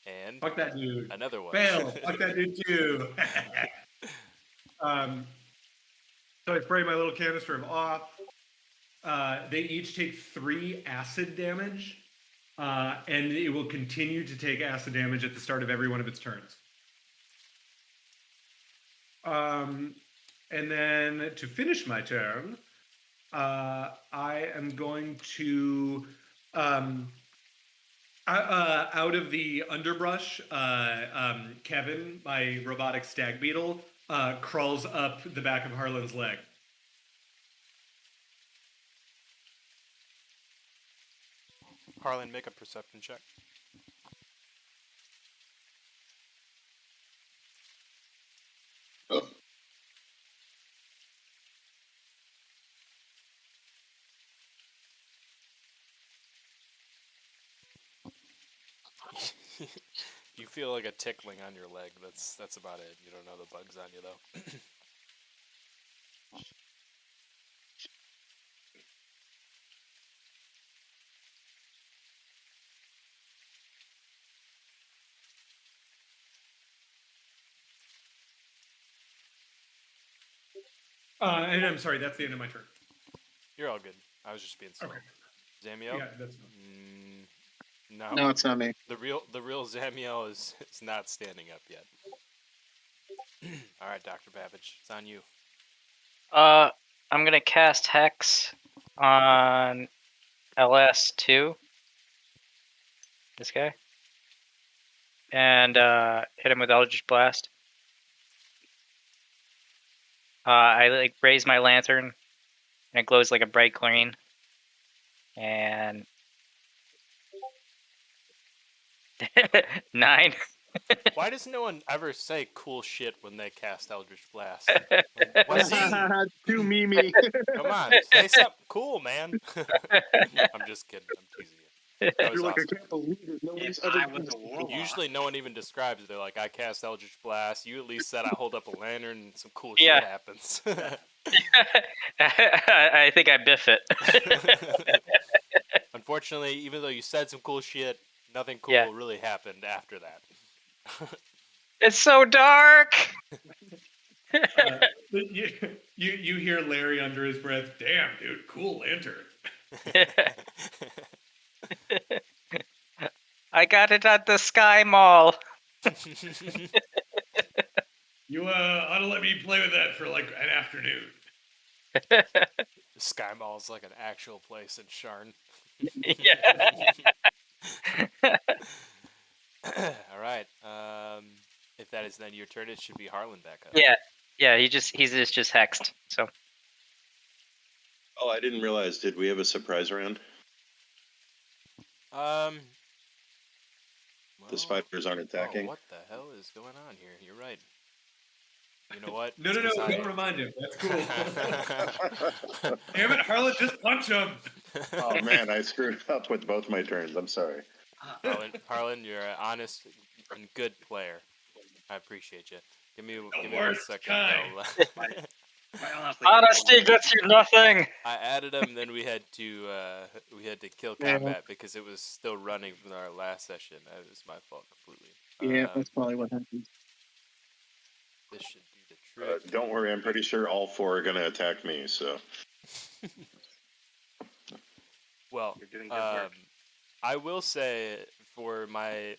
And Fuck that dude. another one. Fail. Fuck that dude too. So I spray my little canister of off. They each take 3 acid damage, and it will continue to take acid damage at the start of every one of its turns. And then to finish my turn, I am going to, out of the underbrush, Kevin, my robotic stag beetle, crawls up the back of Harlan's leg. Harlan, make a perception check. Oh. You feel like a tickling on your leg. That's about it. You don't know the bugs on you though. And I'm sorry, that's the end of my turn. You're all good. I was just being slow. Okay. Zamiel? Yeah, that's No. No, it's not me. The real Zamiel is not standing up yet. All right, Dr. Babbage, it's on you. I'm gonna cast Hex on LS2. This guy. And hit him with Eldritch Blast. I raise my lantern, and it glows like a bright green. And 9. Why does no one ever say cool shit when they cast Eldritch Blast? Like, what's Too Mimi. Come on, say something cool, man. I'm just kidding. I'm teasing you. That was You're like, awesome. I can't believe it. Nobody's If ever I done was this a before. warlock, Usually no one even describes it. They're like, I cast Eldritch Blast. You at least said I hold up a lantern and some cool Yeah. shit happens. I think I biff it. Unfortunately, even though you said some cool shit, nothing cool Yeah. really happened after that. It's so dark. You hear Larry under his breath, damn, dude, cool lantern. I got it at the Sky Mall. You ought to let me play with that for like an afternoon. Sky Mall is like an actual place in Sharn. Yeah. All right. If that is then your turn, it should be Harlan back up. Yeah. He's just hexed. So. Oh, I didn't realize. Did we have a surprise round? Well, The spiders aren't attacking. Oh, what the hell is going on here? You're right. You know what? No, It's 'cause I- don't remind him. That's cool. Damn it, Harlan, just punch him. Oh man, I screwed up with both my turns. I'm sorry. Harlan, you're an honest and good player. I appreciate you. Give me The 1 worst second. kind. I honestly Honesty gets you nothing. I added them, then we had to kill Yeah. combat because it was still running from our last session. That was my fault completely. Yeah, that's probably what happened. This should do the trick. Don't worry, I'm pretty sure all 4 are going to attack me, so. Well, You're doing good work. I will say for my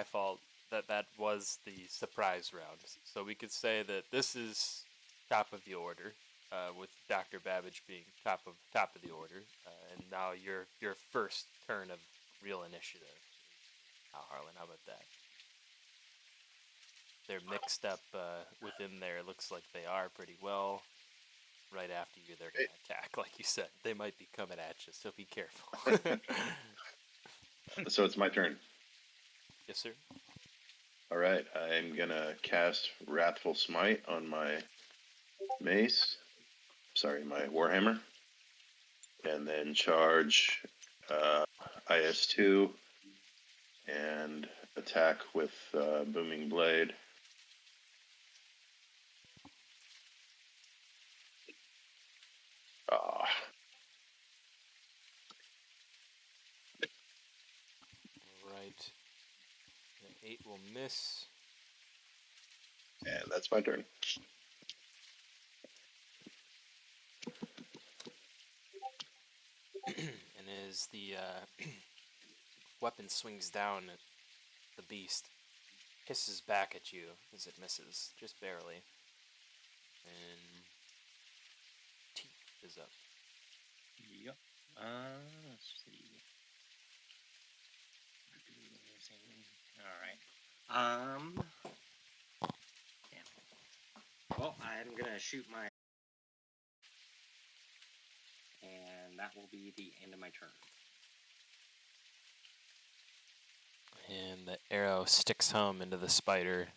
fault that was the surprise round. So we could say that this is top of the order, with Dr. Babbage being top of the order, and now your first turn of real initiative. Now, Harlan, how about that? They're mixed up within there. It looks like they are pretty well. Right after you, they're going to attack, like you said. They might be coming at you, so be careful. So it's my turn. Yes, sir. All right, I'm going to cast Wrathful Smite on my mace. Sorry, my Warhammer. And then charge IS2 and attack with Booming Blade. Right. An 8 will miss. And that's my turn. And as the weapon swings down at the beast, hisses back at you as it misses, just barely. And teeth is up. Yep. Let's see. All right. Damn. Well, I'm gonna shoot my, and that will be the end of my turn. And the arrow sticks home into the spider.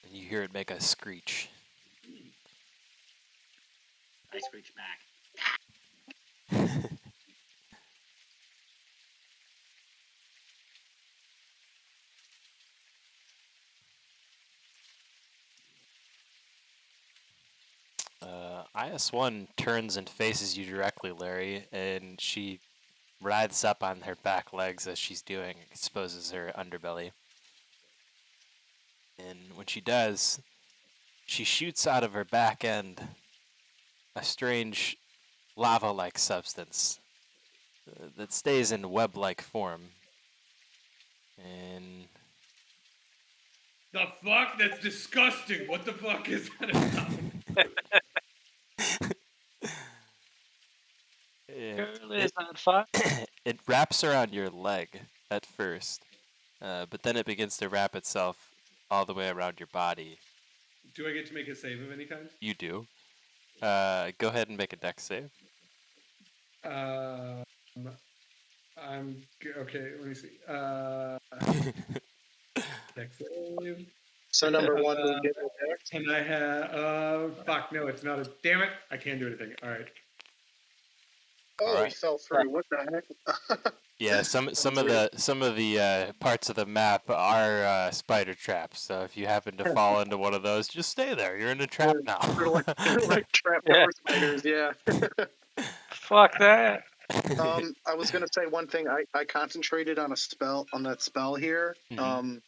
And you hear it make a screech. I screech back. IS-1 turns and faces you directly, Larry, and she writhes up on her back legs as she's doing, exposes her underbelly. And when she does, she shoots out of her back end a strange lava-like substance that stays in web-like form. And The fuck? That's disgusting. What the fuck is that about? Girl is on fire. it wraps around your leg at first, but then it begins to wrap itself all the way around your body. Do I get to make a save of any kind? You do. Go ahead and make a dex save. Okay. Let me see. Dex save. So number one, we get the deck. And I have. Fuck no, it's not a. Damn it! I can't do anything. All right. Oh, All we right. fell through. What the heck? Yeah, some of the parts of the map are spider traps. So if you happen to fall into one of those, just stay there. You're in a trap now. They're like trapdoor spiders, yeah. Fuck that. I was gonna say one thing. I concentrated on that spell here. Mhm.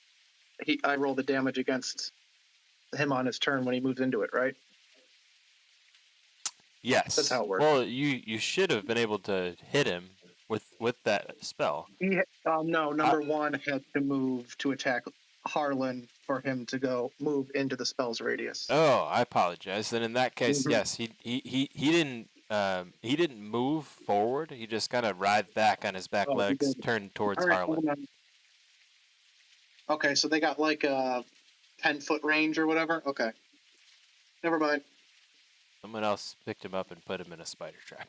I rolled the damage against him on his turn when he moves into it, right? Yes. That's how it works. Well, you should have been able to hit him with that spell. No, number one had to move to attack Harlan for him to move into the spell's radius. Oh, I apologize. Then in that case, Mhm. yes, he didn't move forward. He just kind of writhed back on his back Oh, he legs, did. turned towards All right, Harlan. hold on. Okay, so they got like a 10-foot range or whatever. Okay, never mind. Someone else picked him up and put him in a spider trap.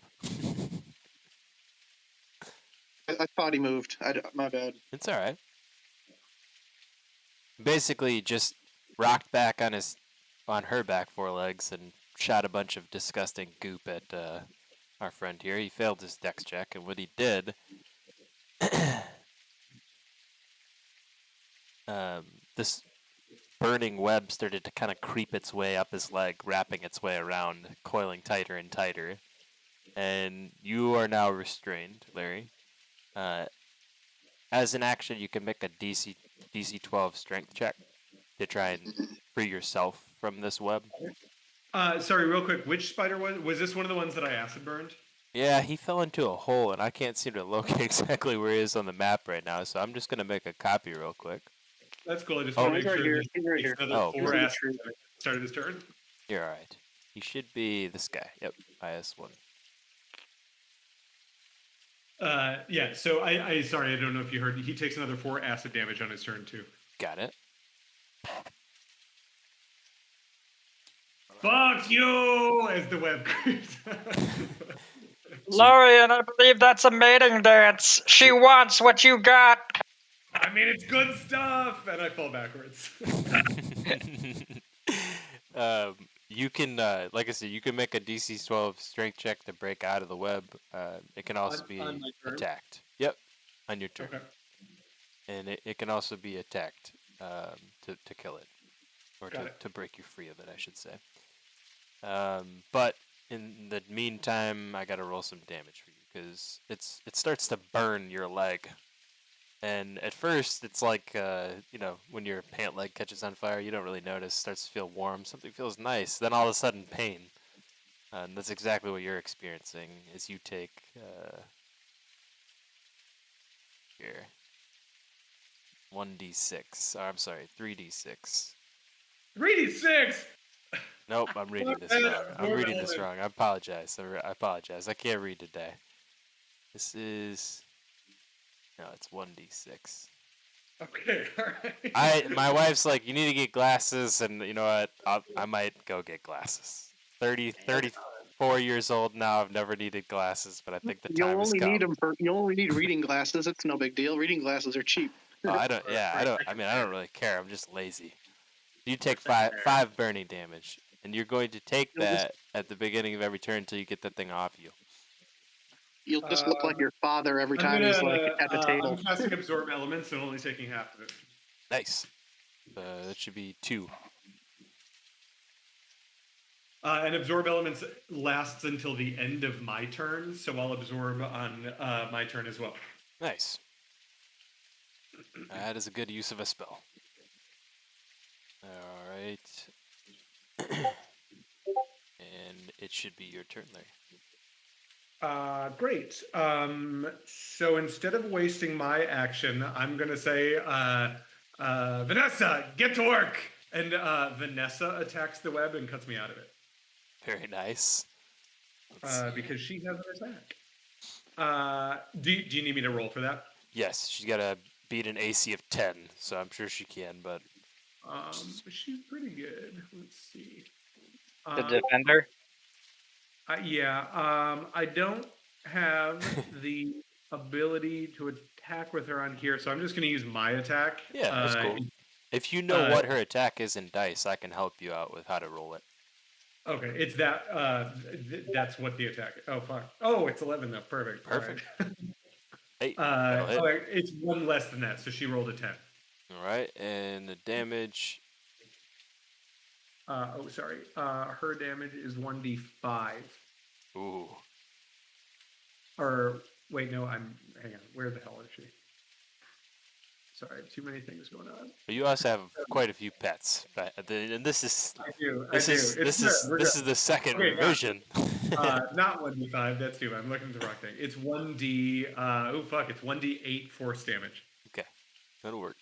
I thought he moved. My bad. It's all right. Basically, just rocked back on her back forelegs and shot a bunch of disgusting goop at our friend here. He failed his dex check, and what he did this burning web started to kind of creep its way up his leg, wrapping its way around, coiling tighter and tighter. And you are now restrained, Larry. As an action, you can make a DC 12 strength check to try and free yourself from this web. Sorry, real quick. Which spider was this? One of the ones that I acid burned? Yeah, he fell into a hole, and I can't seem to locate exactly where he is on the map right now. So I'm just gonna make a copy real quick. That's cool. I just Oh, want to he's make right sure here. that He's right he here. takes another Oh, 4 perfect. acid at the start of his turn. You're alright. He should be this guy. Yep, IS1. Yeah. So I sorry, I don't know if you heard. He takes another 4 acid damage on his turn too. Got it. Fuck you! As the web creeps. Lorian, I believe that's a mating dance. She wants what you got. I mean, it's good stuff, and I fall backwards. You can, like I said, you can make a DC 12 strength check to break out of the web. It can also be on my turn? attacked. Yep, on your turn. Okay. And it can also be attacked to kill it. Or Got it. to break you free of it, I should say. But in the meantime, I gotta roll some damage for you, because it starts to burn your leg. And at first, it's like, when your pant leg catches on fire, you don't really notice. Starts to feel warm. Something feels nice. Then all of a sudden, pain. And that's exactly what you're experiencing as you take, here, 1d6. I'm sorry, 3d6. 3d6! Nope, I'm reading this wrong. I'm reading this wrong. I apologize. I apologize. I can't read today. This is... No, it's 1d6. Okay, alright. My wife's like, you need to get glasses, and you know what? I might go get glasses. 34 years old now. I've never needed glasses, but I think the time has come. You only need reading glasses. It's no big deal. Reading glasses are cheap. Oh, I don't really care. I'm just lazy. You take five burning damage, and you're going to take that at the beginning of every turn until you get that thing off you. You'll just look like your father every time he's like at the table. I'm casting Absorb Elements and only taking half of it. Nice. That should be 2. And Absorb Elements lasts until the end of my turn, so I'll absorb on my turn as well. Nice. That is a good use of a spell. Alright. And it should be your turn, Larry. Great. So instead of wasting my action, I'm going to say, Vanessa, get to work! And Vanessa attacks the web and cuts me out of it. Very nice. Because she has an attack. Do you need me to roll for that? Yes, she's got to beat an AC of 10, so I'm sure she can, but... She's pretty good. Let's see. The defender? I don't have the ability to attack with her on here, so I'm just going to use my attack. Yeah, that's cool. If you know what her attack is in dice, I can help you out with how to roll it. Okay, it's that. That's what the attack. Oh fuck. Oh, it's 11 though. Perfect. Perfect. Hey, it's 1 less than that, so she rolled a 10. All right, and the damage. Sorry. Her damage is 1d5. Ooh. Or wait, no. Hang on. Where the hell is she? Sorry, I have too many things going on. But you also have quite a few pets, and this is. I do. This is the second revision. Not 1d5. That's too. I'm looking at the wrong thing. It's 1d. It's 1d8 force damage. Okay, that'll work.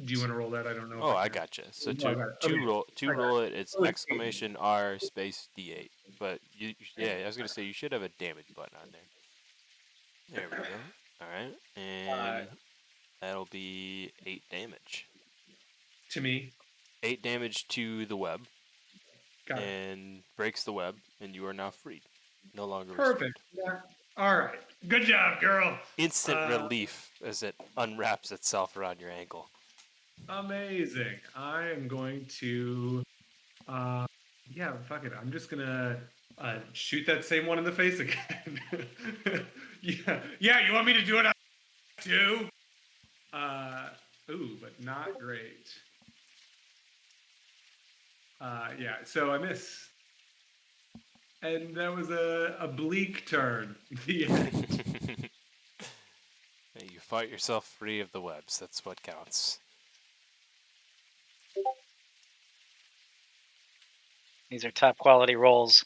Do you want to roll that? I don't know. Oh, I gotcha. So roll it. It's exclamation R space D8. But I was gonna say you should have a damage button on there. There we go. All right, and that'll be 8 damage. To me. 8 damage to the web. Got it. And breaks the web, and you are now freed. No longer perfect. Yeah. All right. Good job, girl. Instant relief as it unwraps itself around your ankle. Amazing. I am going to. Fuck it. I'm just gonna Shoot that same one in the face again. Yeah. You want me to do it too? Ooh, but not great. Yeah. So I miss, and that was a bleak turn. The end. You fight yourself free of the webs. That's what counts. These are top quality rolls.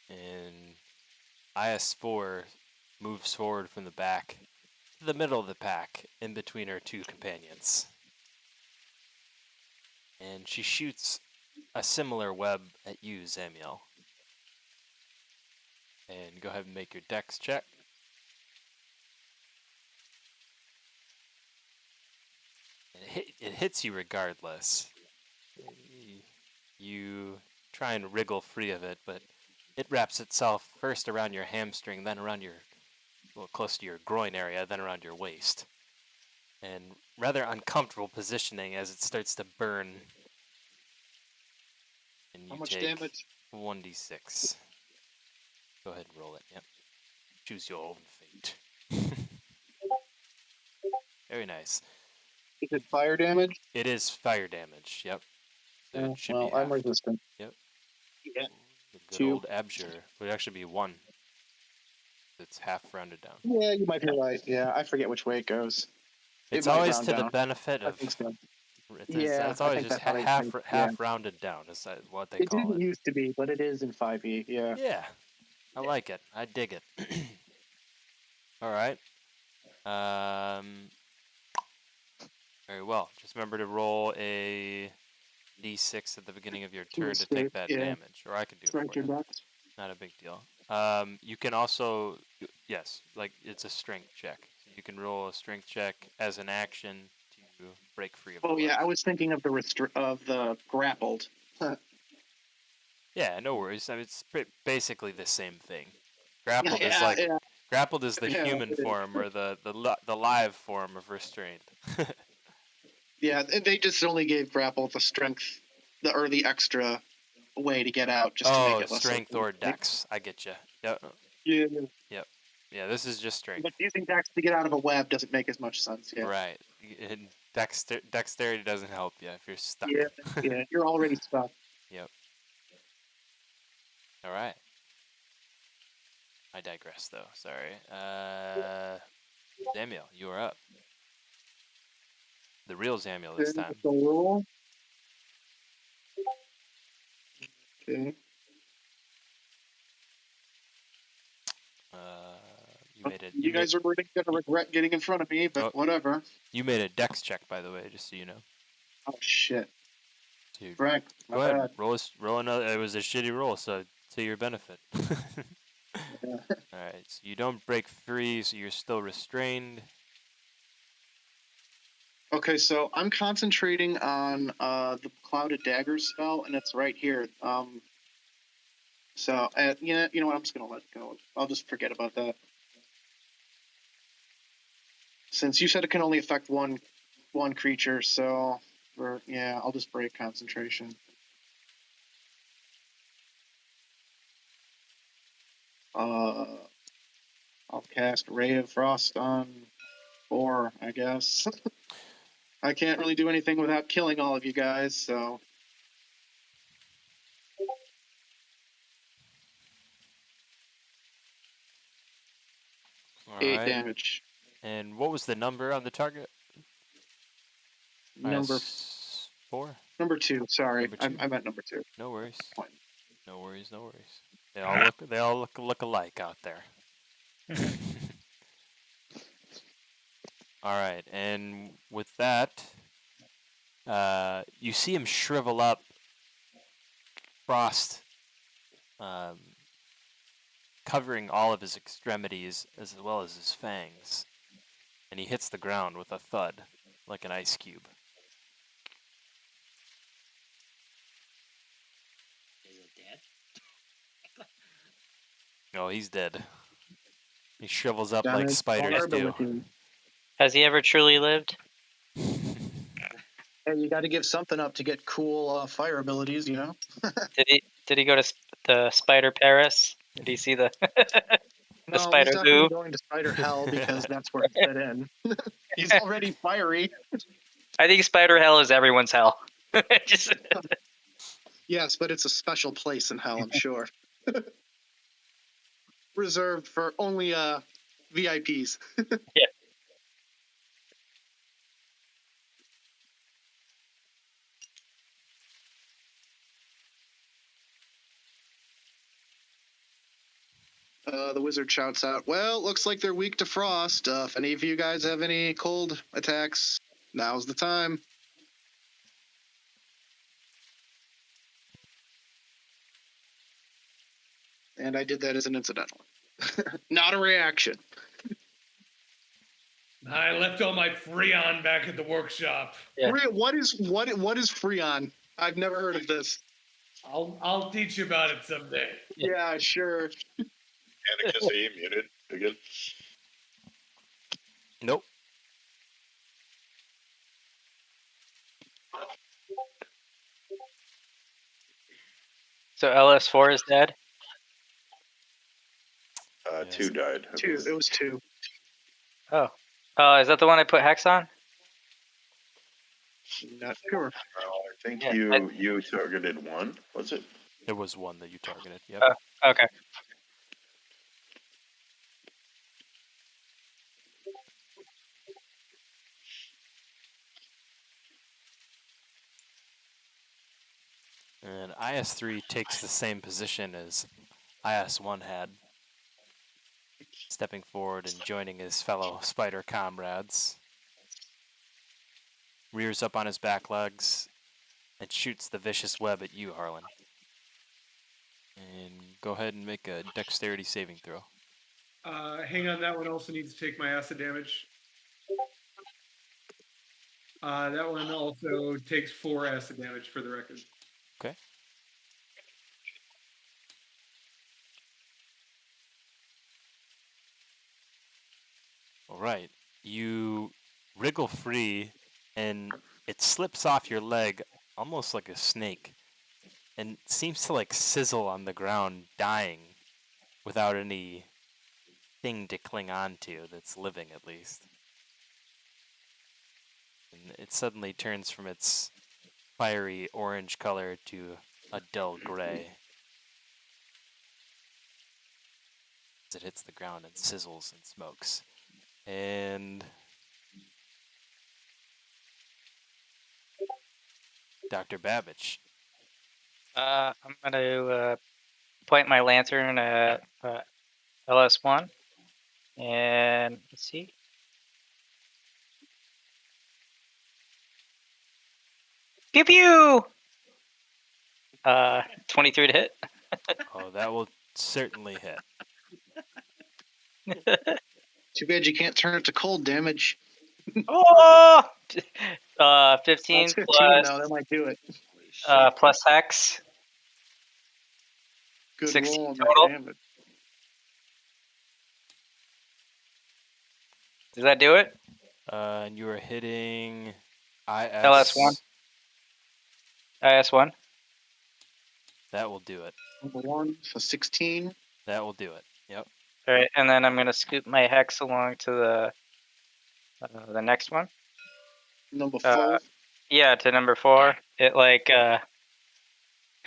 And IS-4 moves forward from the back to the middle of the pack, in between her two companions. And she shoots a similar web at you, Zamiel. And go ahead and make your dex check. And it hits you regardless. You try and wriggle free of it, but it wraps itself first around your hamstring, then around your, well, close to your groin area, then around your waist. And rather uncomfortable positioning as it starts to burn. And you How much take damage? 1d6. Go ahead and roll it. Yep. Choose your own fate. Very nice. Is it fire damage? It is fire damage. Yep. So it should Well, be I'm halved. resistant. Yep. Yeah. The good 2. old Abjure would actually be 1. It's half rounded down. Yeah, you might be right. Yeah, I forget which way it goes. It's It might always round to the down. benefit I of. think so. It's I always think just that's how they half yeah. rounded down. Is what they It call didn't it. used to be, but it is in 5e. Yeah. Yeah, I like it. I dig it. All right. Very well. Just remember to roll a d6 at the beginning of your turn to take escape, that yeah. damage, or I can do it Right for your you. box. Not a big deal. You can also, yes, like it's a strength check. You can roll a strength check as an action to break free of. Oh the yeah, web. I was thinking of the grappled. Yeah, no worries. I mean, it's basically the same thing. Grappled is Yeah, like yeah. grappled is the Yeah, human it is. form or the live form of restrained. Yeah, they just only gave grapple the strength, the extra way to get out, just to make it less strength or likely. dex. I get you. Yep. Yeah. Yep. Yeah, this is just strength. But using dex to get out of a web doesn't make as much sense. Yeah. Right. And dexterity doesn't help you if you're stuck. Yeah. Yeah. You're already stuck. Yep. All right. I digress, though. Sorry. Zamiel, you are up. The real Zamiel this time. So roll. Okay. You made it. You guys are really gonna regret getting in front of me, but whatever. You made a dex check, by the way, just so you know. Oh shit. Dude, Frank, go ahead. Roll another. It was a shitty roll, so to your benefit. Yeah. All right. So you don't break free, so you're still restrained. Okay, so I'm concentrating on the Clouded Dagger spell, and it's right here. So you know what? I'm just gonna let it go. I'll just forget about that. Since you said it can only affect one creature, so I'll just break concentration. I'll cast Ray of Frost on 4, I guess. I can't really do anything without killing all of you guys, so. All 8 right. damage. And what was the number on the target? Number 4. Number 2. Sorry, Number 2. I meant number 2. No worries. No worries. No worries. They all look alike out there. All right, and with that, you see him shrivel up, frost covering all of his extremities as well as his fangs, and he hits the ground with a thud, like an ice cube. Is it dead? Oh, he's dead. He shrivels up like spiders do. Has he ever truly lived? And you got to give something up to get cool fire abilities, you know? Did he go to the Spider Paris? Did he see the the No, he's Spider definitely Who? going to Spider Hell because that's where he fit in. He's already fiery. I think Spider Hell is everyone's hell. Just Yes, but it's a special place in hell, I'm sure. Reserved for only VIPs. yeah. The wizard shouts out, well, looks like they're weak to frost. If any of you guys have any cold attacks, now's the time. And I did that as an incidental. Not a reaction. I left all my Freon back at the workshop. Yeah. What is Freon? I've never heard of this. I'll teach you about it someday. Yeah, sure. Atticus, are you muted again? Nope. So LS4 is dead. Yes. 2 died. I Two. believe. It was 2. Oh. Is that the one I put Hex on? Not sure. I think Yeah, you targeted 1. Was it? There was one that you targeted. Yep. Okay. And IS3 takes the same position as IS1 had, stepping forward and joining his fellow spider comrades. Rears up on his back legs and shoots the vicious web at you, Harlan. And go ahead and make a dexterity saving throw. Hang on, that one also needs to take my acid damage. That one also takes 4 acid damage for the record. Okay. All right. You wriggle free and it slips off your leg almost like a snake and seems to like sizzle on the ground, dying without any thing to cling on to that's living, at least. And it suddenly turns from its fiery orange color to a dull gray as it hits the ground and sizzles and smokes. And Dr. Babbage. I'm gonna point my lantern at LS1, and let's see. Pew pew. 23 to hit. Oh, that will certainly hit. Too bad you can't turn it to cold damage. Oh! 15 That's 15 plus though. That might do it. plus Hex. Good 16 roll on that total. damage. Does that do it? And you are hitting IS. LS1. IS1. That will do it. Number 1, so 16. That will do it. Yep. All right, and then I'm gonna scoop my Hex along to the next one. Number 4. Yeah, to number 4. It like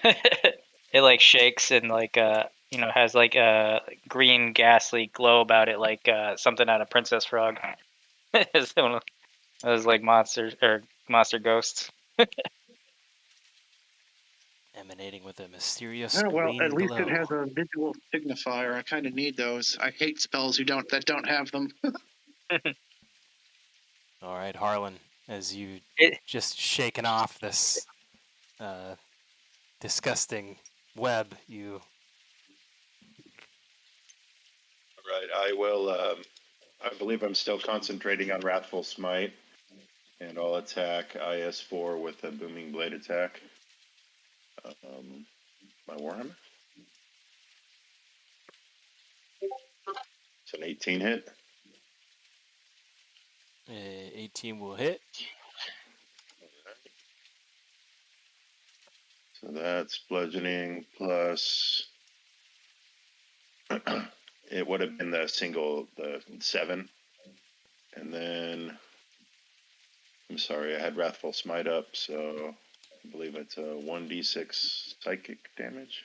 it like shakes and like has like a green ghastly glow about it, like something out of Princess Frog. It's one of those like monsters or monster ghosts. Emanating with a mysterious Oh, well, green at least glow. it has a visual signifier. I kind of need those. I hate spells that don't have them. All right, Harlan, as you It- just shaken off this disgusting web, you Right. I will. I believe I'm still concentrating on Wrathful Smite, and I'll attack IS4 with a Booming Blade attack. My Warhammer. It's an 18 hit. 18 will hit. So that's bludgeoning plus. It would have been the 7. And then, I'm sorry, I had Wrathful Smite up, so I believe it's a 1d6 psychic damage.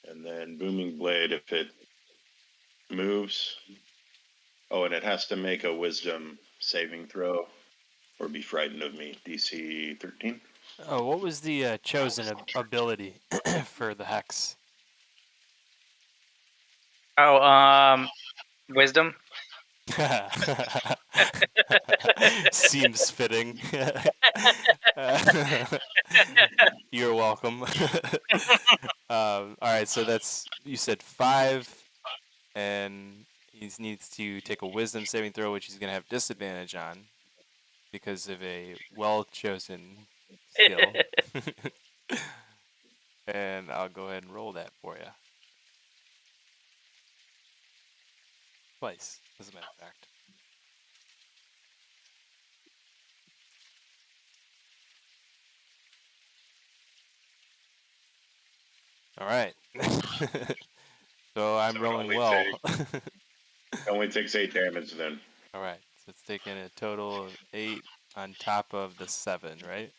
And then Booming Blade, if it moves. Oh, and it has to make a Wisdom saving throw or be frightened of me. DC 13. Oh, what was the chosen ability for the hex? Oh, wisdom. Seems fitting. You're welcome. All right, so that's, you said 5, and he needs to take a Wisdom saving throw, which he's going to have disadvantage on because of a well-chosen skill. And I'll go ahead and roll that for you. Twice, as a matter of fact. All right. So I'm rolling well. Only takes 8 damage then. All right. So it's taking a total of 8 on top of the 7, right?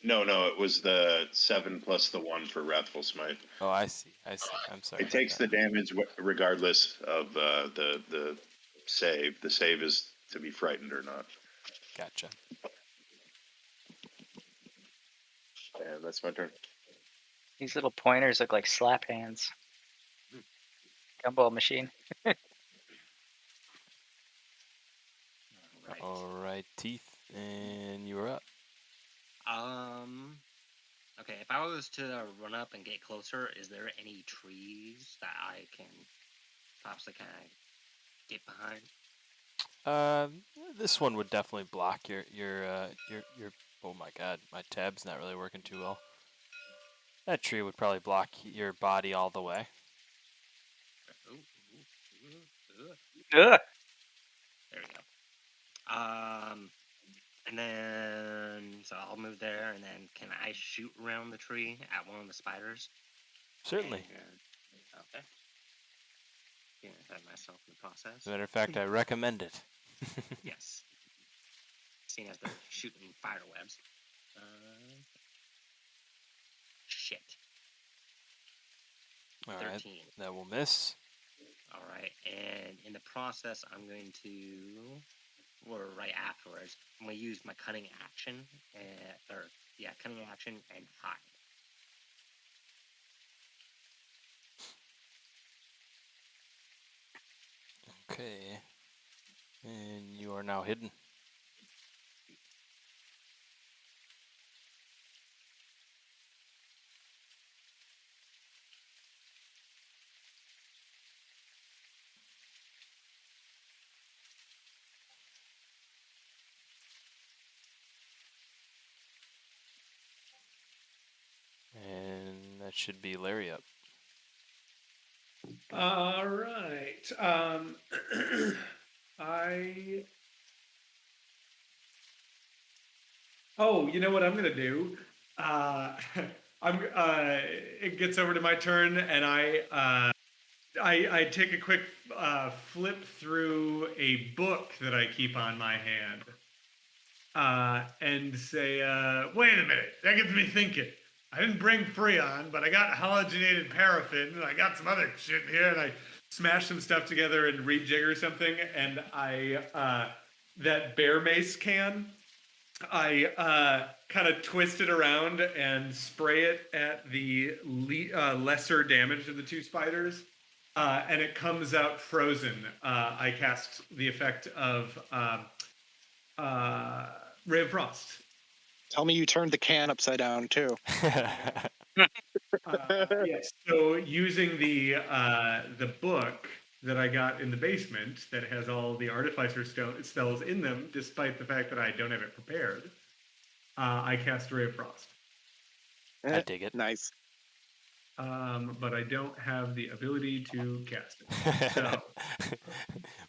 No, it was the 7 plus the 1 for Wrathful Smite. Oh, I see. I'm sorry. It takes the damage regardless of the save. The save is to be frightened or not. Gotcha. And that's my turn. These little pointers look like slap hands. Gumball machine. Right. All right, Teeth, and you're up. Okay, if I was to run up and get closer, is there any trees that I can possibly kind of get behind? This one would definitely block your. Oh my God, my tab's not really working too well. That tree would probably block your body all the way. Ugh. There we go. And then so I'll move there, and then can I shoot around the tree at one of the spiders? Certainly. Okay. Gonna add myself in the process. As a matter of fact, I recommend it. Yes. Seeing as they're shooting fire webs. Shit. All 13. right, that will miss. All right, and in the process, I'm going to, or right afterwards, I'm going to use my cunning action, cunning action and hide. Okay. And you are now hidden. And that should be Larry up. All right. Oh, you know what I'm gonna do? It gets over to my turn, and I take a quick flip through a book that I keep on my hand, and say, "Wait a minute, that gets me thinking. I didn't bring Freon, but I got halogenated paraffin, and I got some other shit in here, and I smash some stuff together and rejigger something, and that bear mace can, I kind of twist it around and spray it at the lesser damage of the 2 spiders, and it comes out frozen. I cast the effect of Ray of Frost. Tell me you turned the can upside down too. Yes. So using the book that I got in the basement that has all the artificer spells in them, despite the fact that I don't have it prepared, I cast Ray of Frost. I dig it. Nice. but I don't have the ability to cast it. So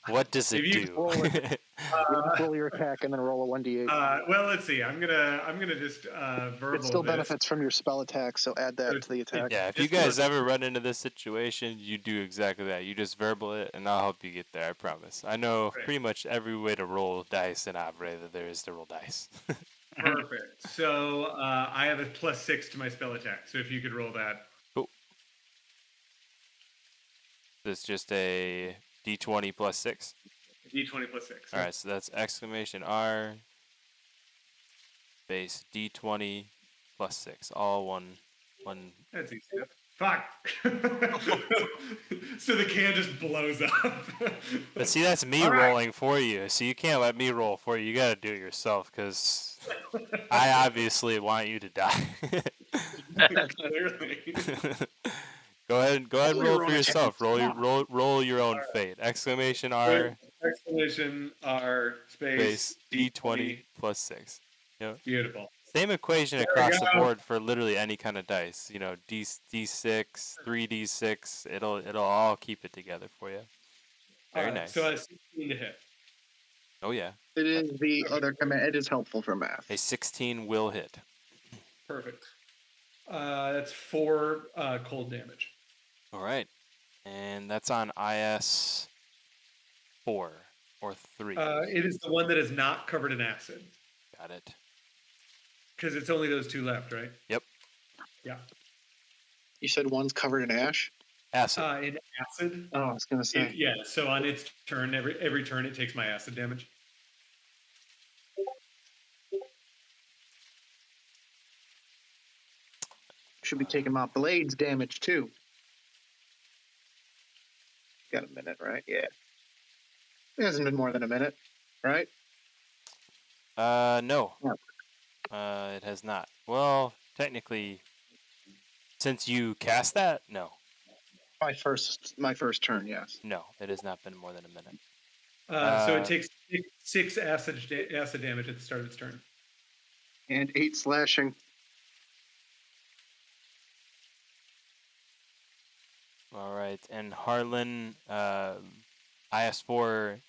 What does it if you do? roll it. You just roll your attack and then roll a 1d8. well, let's see. I'm gonna just verbal It still this. benefits from your spell attack, so add that to the attack. Yeah, if you Just guys verbal. ever run into this situation, you do exactly that. You just verbal it, and I'll help you get there. I promise. I know Great. pretty much every way to roll dice in Avre that there is to roll dice. Perfect. So I have a +6 to my spell attack. So if you could roll that. Cool. It's just a D20 plus 6. D20 +6. All right, so that's exclamation R space D20 plus 6. All one. That's easy. Fuck. So the can just blows up. But see, that's me All right. rolling for you. So you can't let me roll for you. You got to do it yourself because I obviously want you to die. Clearly. Go ahead and roll You're for rolling yourself. against Roll your own fate. Exclamation R Exclamation R space space D20 plus 6. Yep. Beautiful. Same equation we across the go. board for literally any kind of dice. You know, D6, 3D6. It'll all keep it together for you. Very All right, nice. So a 16 to hit. Oh yeah, It is the other command. It is helpful for math. a 16 will hit. Perfect. That's 4 cold damage. All right, and that's on IS 4 or 3. It is the one that is not covered in acid. Got it. Because it's only those 2 left, right? Yep. Yeah. You said one's covered in ash? Acid. In acid. Oh, I was going to say. Yeah, so on its turn, every turn it takes my acid damage. Should be taking my blades damage too. Got a minute, right? Yeah. It hasn't been more than a minute, right? No. No. It has not. Well, technically, since you cast that, no. My first turn, yes. No, it has not been more than a minute. So it takes 6 acid damage at the start of its turn. And 8 slashing. All right, and Harlan, IS4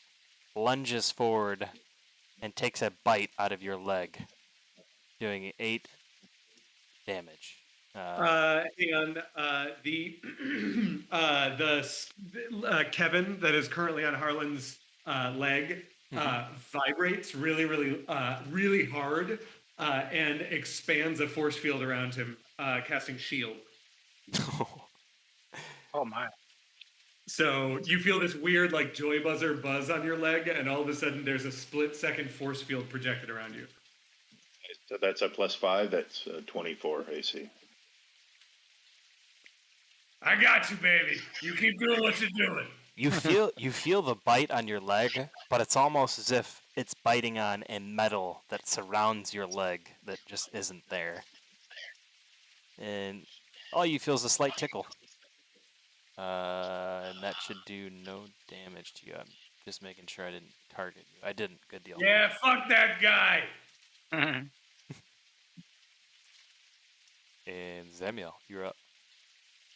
lunges forward and takes a bite out of your leg, doing 8 damage. Hang on. Kevin that is currently on Harlan's leg vibrates really hard and expands a force field around him, casting shield. Oh my. So you feel this weird like joy buzzer buzz on your leg, and all of a sudden there's a split-second force field projected around you. So that's a +5. That's 24 AC. I got you, baby. You keep doing what you're doing. You feel the bite on your leg, but it's almost as if it's biting on a metal that surrounds your leg that just isn't there. And all you feel is a slight tickle. And that should do no damage to you. I'm just making sure I didn't target you. I didn't. Good deal. Yeah, fuck that guy. And Zemiel, you're up.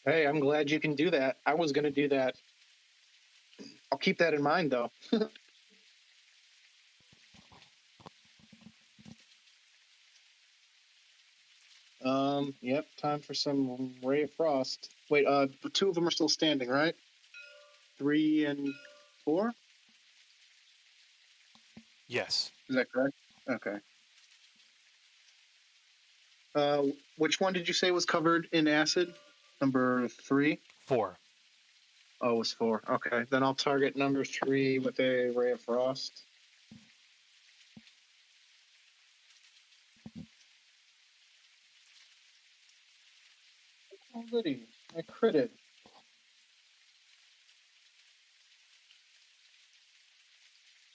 Hey, I'm glad you can do that. I was going to do that. I'll keep that in mind, though. Yep, time for some Ray of Frost. Wait, 2 of them are still standing, right? 3 and 4? Yes. Is that correct? Okay. Which one did you say was covered in acid? Number 3? 4. Oh, it was 4. Okay, then I'll target number 3 with a Ray of Frost. Oh, goody. I critted.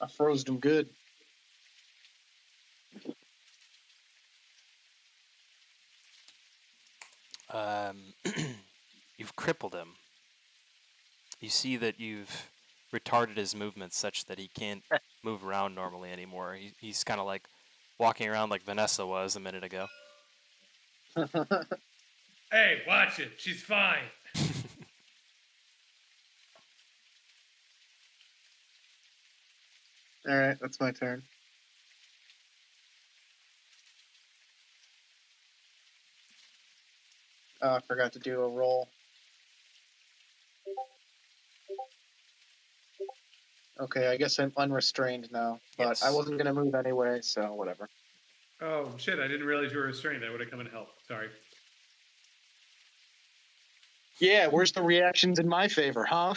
I froze them good. You've crippled him. You see that you've retarded his movements such that he can't move around normally anymore. He's kind of like walking around like Vanessa was a minute ago. Hey, watch it. She's fine. All right, that's my turn. Oh, I forgot to do a roll. Okay, I guess I'm unrestrained now, but I Yes. wasn't gonna move anyway, so whatever. Oh, shit. I didn't realize you were restrained. I would have come and helped. Sorry. Yeah, where's the reactions in my favor, huh?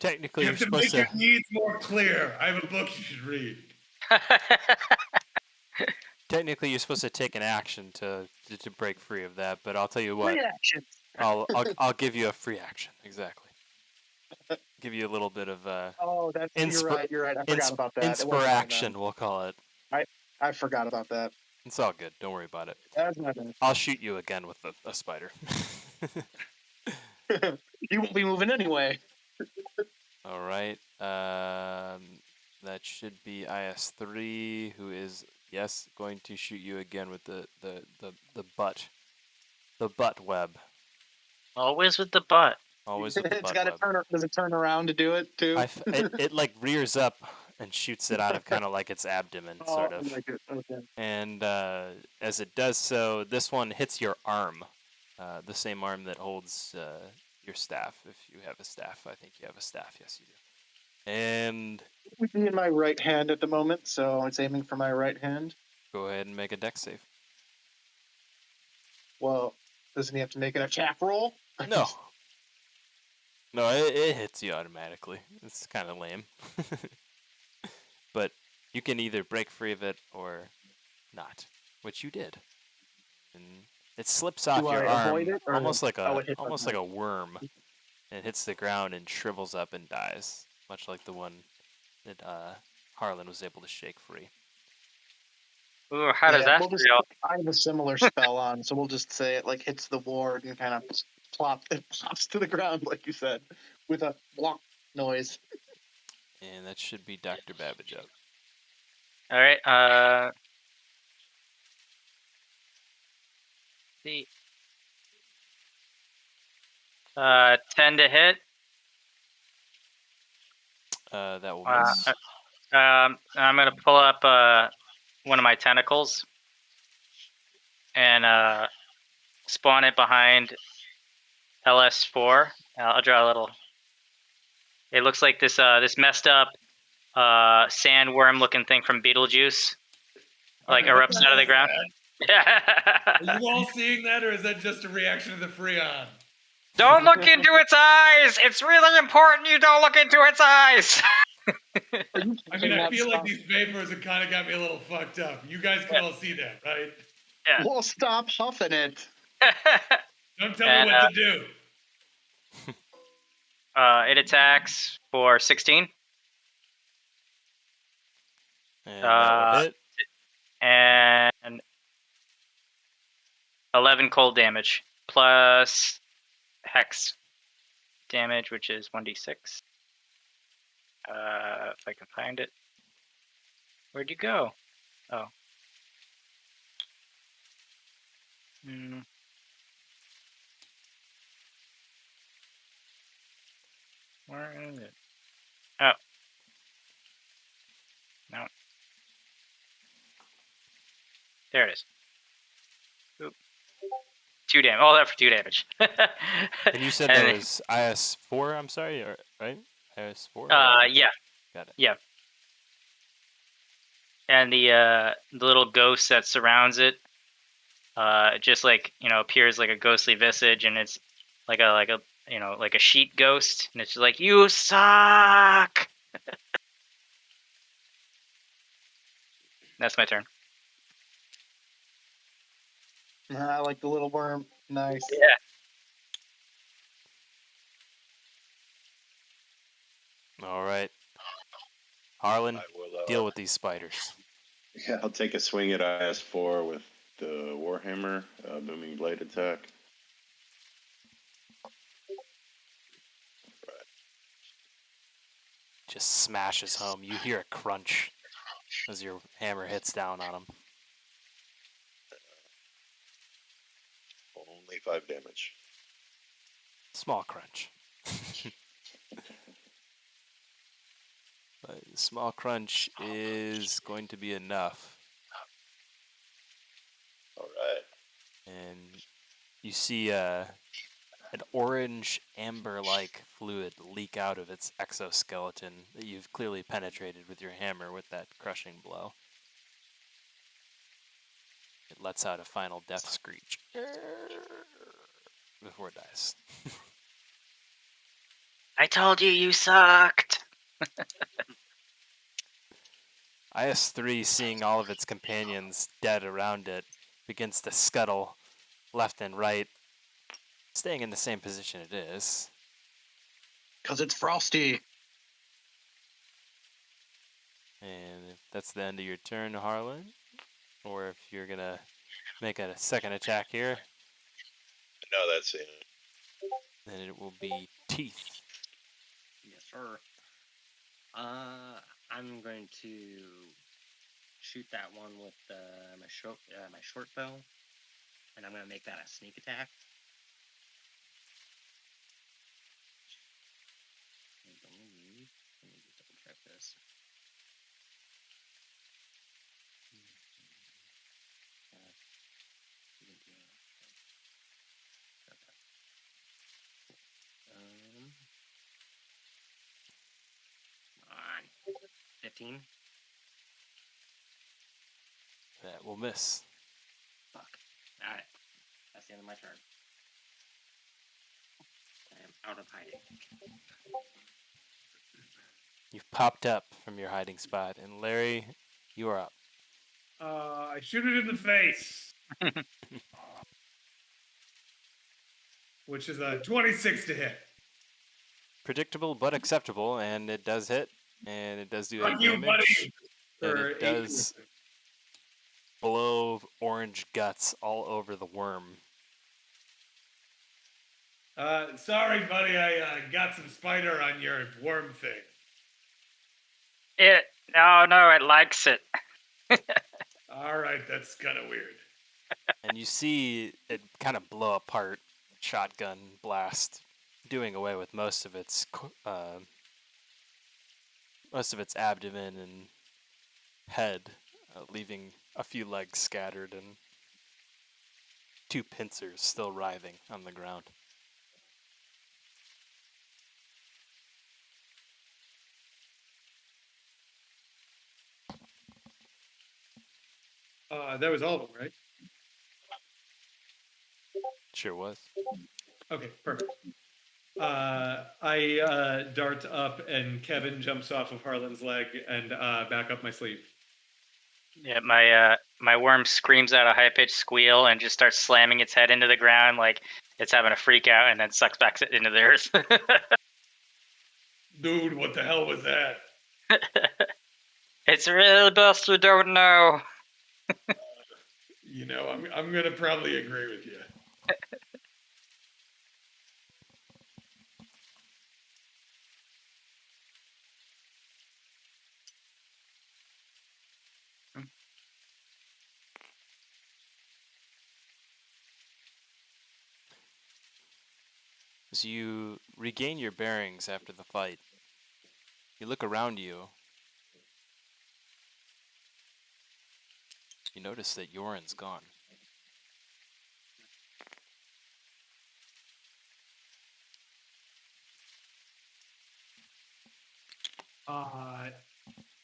Technically, You you're have to supposed make to. your needs more clear. I have a book you should read. Technically, you're supposed to take an action to break free of that. But I'll tell you what. Reactions. I'll give you a free action. Exactly. Give you a little bit of Oh, you're right. You're right. I forgot about that. It wasn't on inspiration. them. We'll call it. I forgot about that. It's all good. Don't worry about it. That's my bad. I'll shoot you again with a spider. You won't be moving anyway. All right. That should be IS3, who is going to shoot you again with the butt web. Always with the butt. Always with the It's butt got to web. turn. Does it turn around to do it too? It like rears up and shoots it out of kind of like its abdomen, sort of. Like it. Okay. And as it does so, this one hits your arm, the same arm that holds your staff. If you have a staff, I think you have a staff. Yes, you do. And It would be in my right hand at the moment, so it's aiming for my right hand. go ahead and make a dex save. Well, doesn't he have to make an attack roll? No. No, it hits you automatically. It's kind of lame. But you can either break free of it or not, which you did. And it slips off Do your I arm avoid it, or almost like it hits almost my like a worm. And it hits the ground and shrivels up and dies, much like the one that Harlan was able to shake free. Ooh, how does that we'll just, feel? I have a similar spell on, so we'll just say it like hits the ward and kind of it plops to the ground, like you said, with a wonk noise. And that should be Dr. Babbage up. All right. See. 10 to hit. That will miss. I'm gonna pull up one of my tentacles and spawn it behind LS4. I'll draw a little. It looks like this messed up sandworm looking thing from Beetlejuice, like erupts out of the ground. Are you all seeing that, or is that just a reaction to the Freon? Don't look into its eyes. It's really important you don't look into its eyes. I mean, I feel like these vapors have kind of got me a little fucked up. You guys can all see that, right? Yeah. Well, stop huffing it. Don't tell me what to do. It attacks for 16. And that will hit. And 11 cold damage plus hex damage, which is 1d6. If I can find it. Where'd you go? Oh. Where is it? Oh. No. There it is. Oop. 2 damage. All that for 2 damage. And you said that was IS4, I'm sorry, right? IS4? Yeah. Got it. Yeah. And the little ghost that surrounds it, just like appears like a ghostly visage, and it's like a sheet ghost, and it's just like, you suck. That's my turn. I like the little worm. Nice. Yeah. All right. Harlan, I will, deal with these spiders. Yeah, I'll take a swing at IS4 with the Warhammer booming blade attack. Just smashes home. You hear a crunch as your hammer hits down on him. 25 damage. Small crunch. But small crunch is going to be enough. All right. And you see an orange amber-like fluid leak out of its exoskeleton that you've clearly penetrated with your hammer with that crushing blow. It lets out a final death screech before it dies. I told you you sucked. IS-3, seeing all of its companions dead around it, begins to scuttle left and right, staying in the same position it is. Because it's frosty. And if that's the end of your turn, Harlan, or if you're going to make a second attack here, No, that's it. then it will be Teeth. Yes, sir. I'm going to shoot that one with my short bow, and I'm going to make that a sneak attack. I believe. Let me just double check this. Come on. 15. That will miss. Fuck. Alright. That's the end of my turn. I am out of hiding. You've popped up from your hiding spot, and Larry, you are up. I shoot it in the face, which is a 26 to hit. Predictable but acceptable, and it does hit, and it does do Fuck 8 you, damage, buddy. and Or it 8 does blow orange guts all over the worm. Sorry, buddy. I got some spider on your worm thing. No, it likes it. All right, that's kind of weird. And you see it kind of blow apart, shotgun blast, doing away with most of its abdomen and head, leaving a few legs scattered and 2 pincers still writhing on the ground. That was all of them, right? Sure was. Okay, perfect. I dart up, and Kevin jumps off of Harlan's leg and back up my sleeve. Yeah, my worm screams out a high-pitched squeal and just starts slamming its head into the ground like it's having a freak out, and then sucks back into the earth. Dude, what the hell was that? It's really best you don't know. You know, I'm gonna probably agree with you. As you regain your bearings after the fight, you look around you. You notice that Yoren's gone.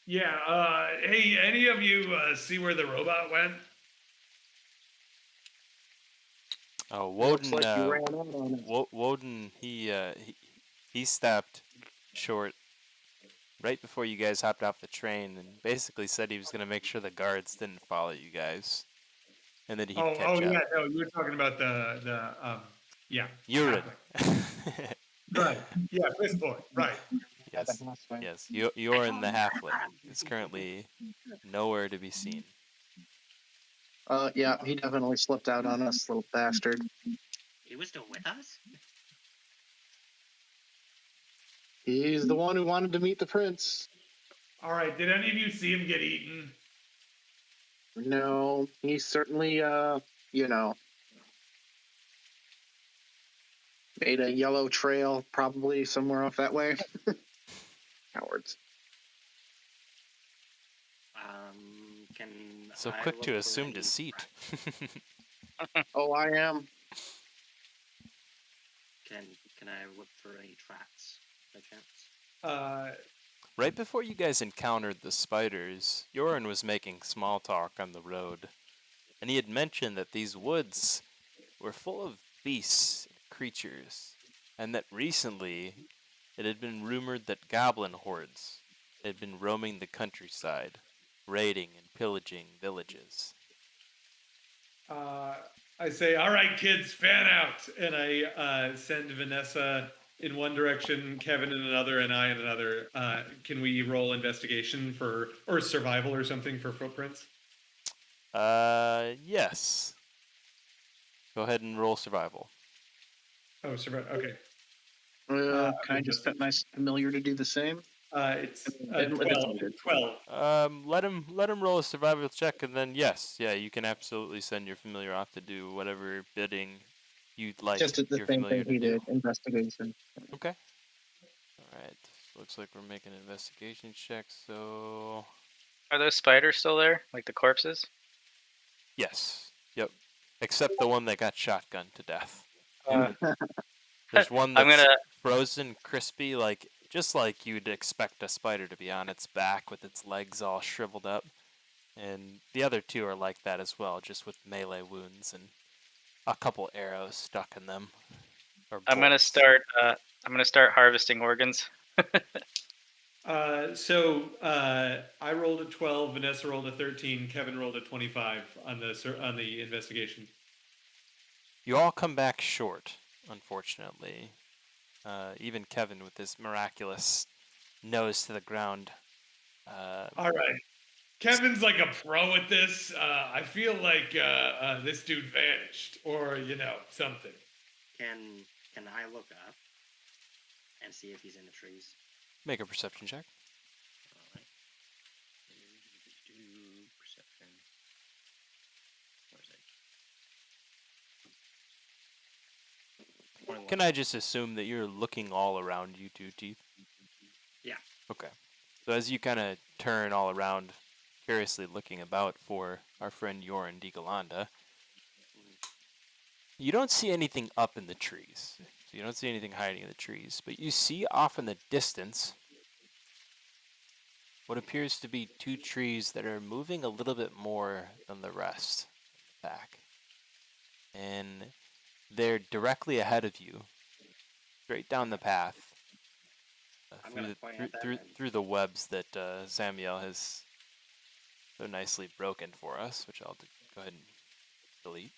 Yeah. Hey, any of you see where the robot went? Oh, Looks Woden. like you ran out on it. Woden. He stopped short right before you guys hopped off the train, and basically said he was going to make sure the guards didn't follow you guys, and then he'd catch up. Yeah, no, you were talking about yeah. Urid. Right. Yeah, this boy. Right. Yes. Yes. Yoren the halfling is currently nowhere to be seen. Yeah, he definitely slipped out on us, little bastard. He was still with us? He's the one who wanted to meet the prince. All right. Did any of you see him get eaten? No, he's certainly, you know. Made a yellow trail, probably somewhere off that way. Cowards. Can So I quick look to for assume any deceit. tracks? Oh, I am. Can I look for any tracks by chance? Right before you guys encountered the spiders, Yoren was making small talk on the road, and he had mentioned that these woods were full of beasts and creatures, and that recently it had been rumored that goblin hordes had been roaming the countryside, raiding and pillaging villages. I say, all right, kids, fan out. And I send Vanessa in one direction, Kevin in another, and I in another. Can we roll investigation or survival or something for footprints? Yes. Go ahead and roll survival. Oh, survival. Okay. Can I just set my familiar to do the same? It's If it's needed. 12. Let him roll a survival check, and then yes, yeah, you can absolutely send your familiar off to do whatever bidding you'd like Just the your same familiar thing to he do. did, investigation. Okay. All right. Looks like we're making an investigation check. So Are those spiders still there? Like the corpses? yes, yep. Except the one that got shotgunned to death. Uh, There's one I'm that's gonna. frozen, crispy, just like you'd expect a spider to be on its back with its legs all shriveled up. And the other two are like that as well, just with melee wounds and a couple arrows stuck in them. Or I'm gonna bolts. start. I'm gonna start harvesting organs. I rolled a 12, Vanessa rolled a 13, Kevin rolled a 25 on the investigation. You all come back short, unfortunately. Even Kevin with his miraculous nose to the ground. All right. Kevin's like a pro at this. I feel like this dude vanished, or something. Can I look up and see if he's in the trees? Make a perception check. Alright. Perception. Where is it? 21. Can I just assume that you're looking all around you two, Teeth? Yeah. Okay. So as you kind of turn all around, curiously looking about for our friend Yoren Digalanda, you don't see anything up in the trees. So you don't see anything hiding in the trees, but you see off in the distance what appears to be two trees that are moving a little bit more than the rest of the pack. And they're directly ahead of you, straight down the path, through the webs that Samuel has so nicely broken for us, which I'll go ahead and delete.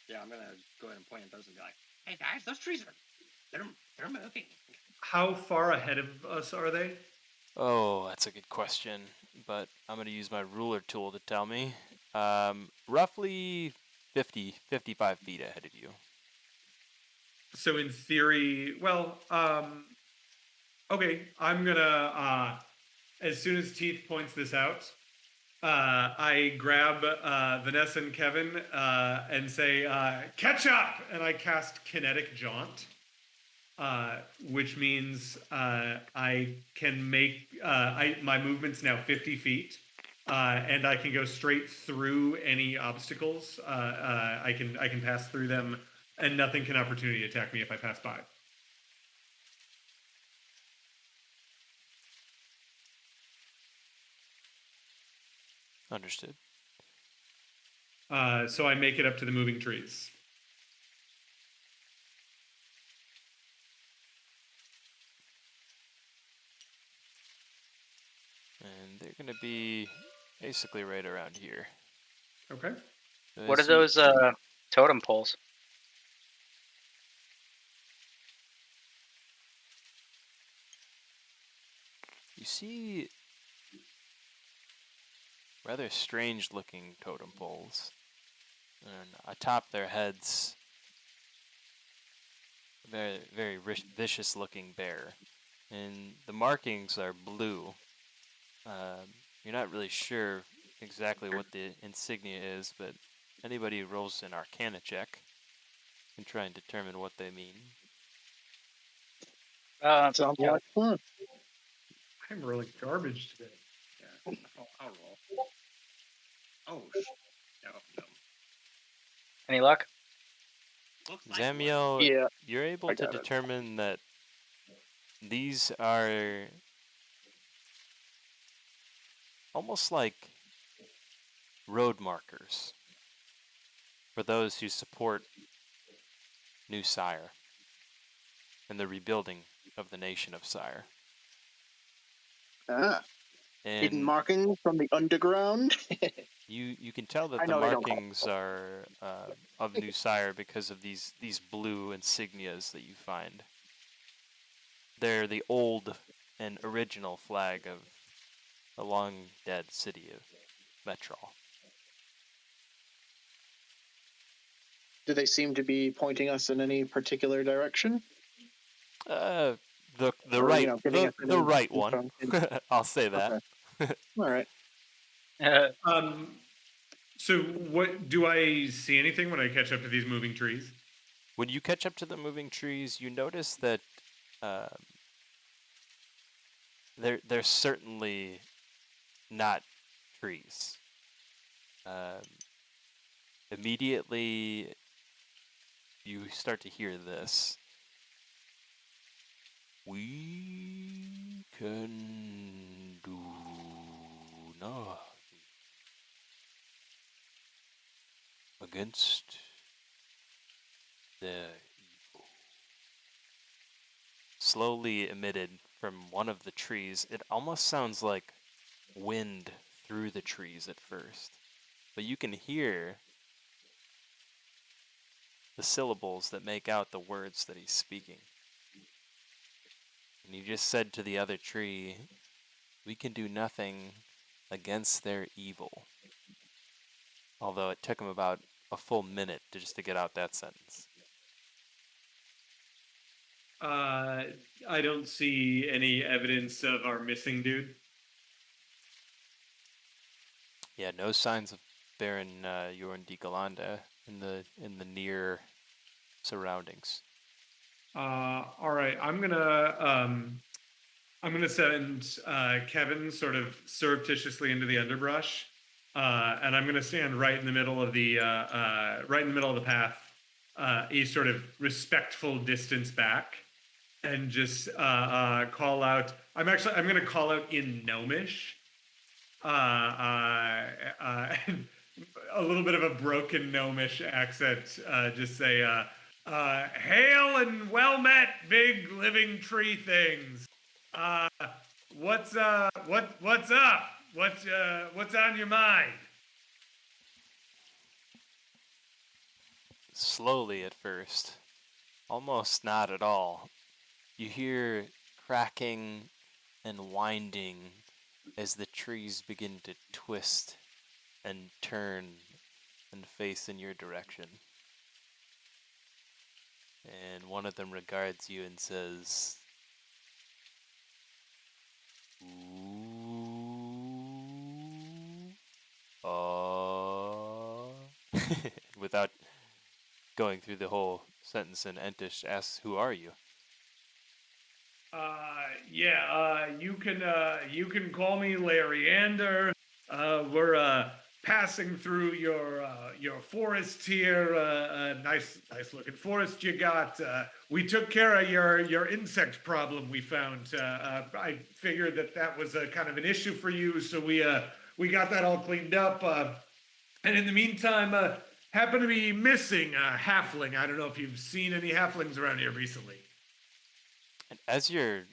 Yeah, I'm gonna go ahead and point at those and be like, "Hey guys, those trees they're moving." How far ahead of us are they? Oh, that's a good question, but I'm going to use my ruler tool to tell me. Roughly 55 feet ahead of you. So in theory, okay, I'm gonna, as soon as Teeth points this out, I grab Vanessa and Kevin and say, catch up! And I cast Kinetic Jaunt, which means I can make, my movement's now 50 feet, and I can go straight through any obstacles. I can pass through them, and nothing can opportunity attack me if I pass by. Understood. So I make it up to the moving trees. And they're going to be basically right around here. Okay. So What are as you- those totem poles? You see rather strange looking totem poles. And atop their heads, a very, very vicious looking bear. And the markings are blue. You're not really sure exactly what the insignia is, but anybody who rolls an Arcana check. and try and determine what they mean. Sounds Yeah. like fun. I'm rolling garbage today. Yeah, I'll roll. Oh, no. Any luck? Looks like Zamiel, Yeah, you're able I to got it. determine that these are almost like road markers for those who support New Sire and the rebuilding of the nation of Sire. Hidden And markings from the underground. you can tell that I the know they don't call markings are of New Sire because of these blue insignias that you find. They're the old and original flag of the long dead city of Metral. Do they seem to be pointing us in any particular direction? The Or, right giving us the any right one. info? I'll say that. Okay. All right. So what do I see anything when I catch up to these moving trees? When you catch up to the moving trees, you notice that they're certainly not trees. Immediately, you start to hear this. We can do nothing against their evil. Slowly emitted from one of the trees, it almost sounds like wind through the trees at first, but you can hear the syllables that make out the words that he's speaking. And he just said to the other tree, we can do nothing against their evil. Although it took him about a full minute just to get out that sentence. I don't see any evidence of our missing dude. Yeah, no signs of Baron Jorn de Galanda in the near surroundings. All right, I'm gonna send Kevin sort of surreptitiously into the underbrush, and I'm gonna stand right in the middle of the path, a sort of respectful distance back, and just call out. I'm gonna call out in Gnomish, a little bit of a broken Gnomish accent. Just say, "Hail and well met, big living tree things. What's up? What's on your mind?" Slowly at first, almost not at all. You hear cracking and winding as the trees begin to twist and turn and face in your direction. And one of them regards you and says, without going through the whole sentence in Entish, asks, who are you? You can call me Larry Ander. We're passing through your forest here. Nice looking forest you got. We took care of your insect problem we found. I figured that was a kind of an issue for you, so we got that all cleaned up. And in the meantime, happen to be missing a halfling. I don't know if you've seen any halflings around here recently. And as you're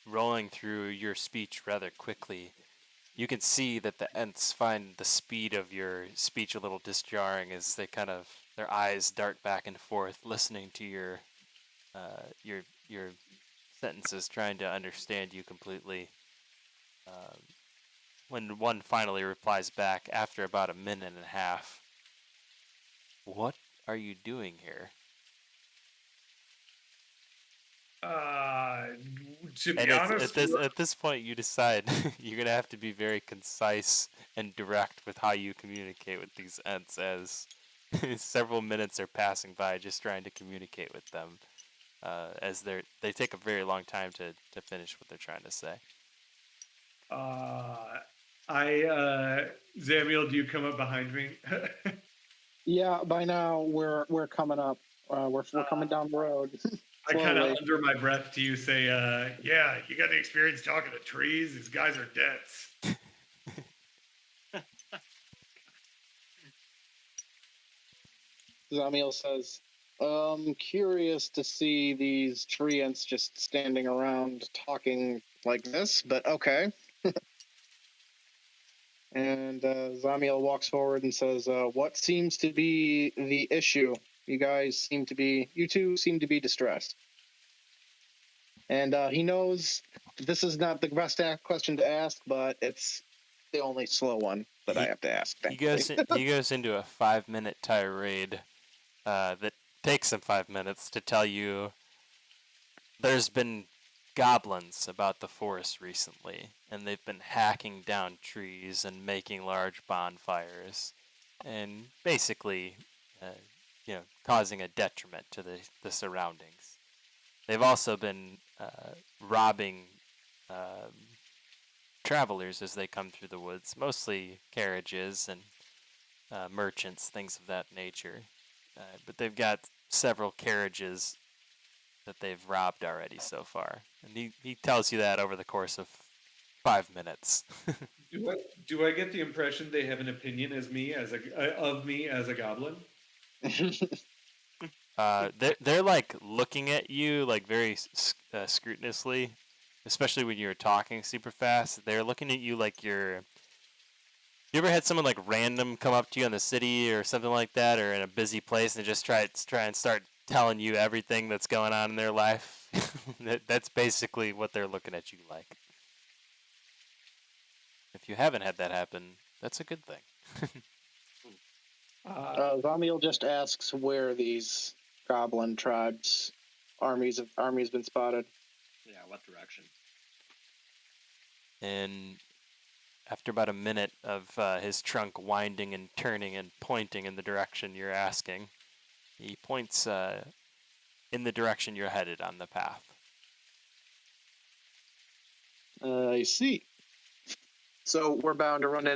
rolling through your speech rather quickly, you can see that the Ents find the speed of your speech a little disjarring as they their eyes dart back and forth, listening to your sentences, trying to understand you completely. When one finally replies back after about a minute and a half, "What are you doing here?" To be And honest, at this point, you decide you're gonna have to be very concise and direct with how you communicate with these Ents, as several minutes are passing by just trying to communicate with them, as they take a very long time to finish what they're trying to say. Zamiel, do you come up behind me? Yeah, by now we're coming up. We're coming down the road. I kind of slowly. under my breath to you say, yeah, you got any experience talking to trees? These guys are dense. Zamiel says, curious to see these treants just standing around talking like this, but okay. And Zamiel walks forward and says, what seems to be the issue? You two seem to be distressed. And he knows this is not the best question to ask, but it's the only slow one that I have to ask. He goes into a 5-minute tirade that takes him 5 minutes to tell you there's been goblins about the forest recently, and they've been hacking down trees and making large bonfires, and basically, causing a detriment to the surroundings. They've also been robbing travelers as they come through the woods, mostly carriages and merchants, things of that nature. But they've got several carriages that they've robbed already so far. And he tells you that over the course of 5 minutes. Do I get the impression they have an opinion of me as a goblin? They're like looking at you like very scrupulously, especially when you're talking super fast. They're looking at you like you're. You ever had someone like random come up to you in the city or something like that, or in a busy place, and just try and start telling you everything that's going on in their life? That's basically what they're looking at you like. If you haven't had that happen, that's a good thing. Zamiel just asks where these goblin tribes armies been spotted. Yeah, what direction? And after about a minute of his trunk winding and turning and pointing in the direction you're asking, he points in the direction you're headed on the path. I see. So we're bound to run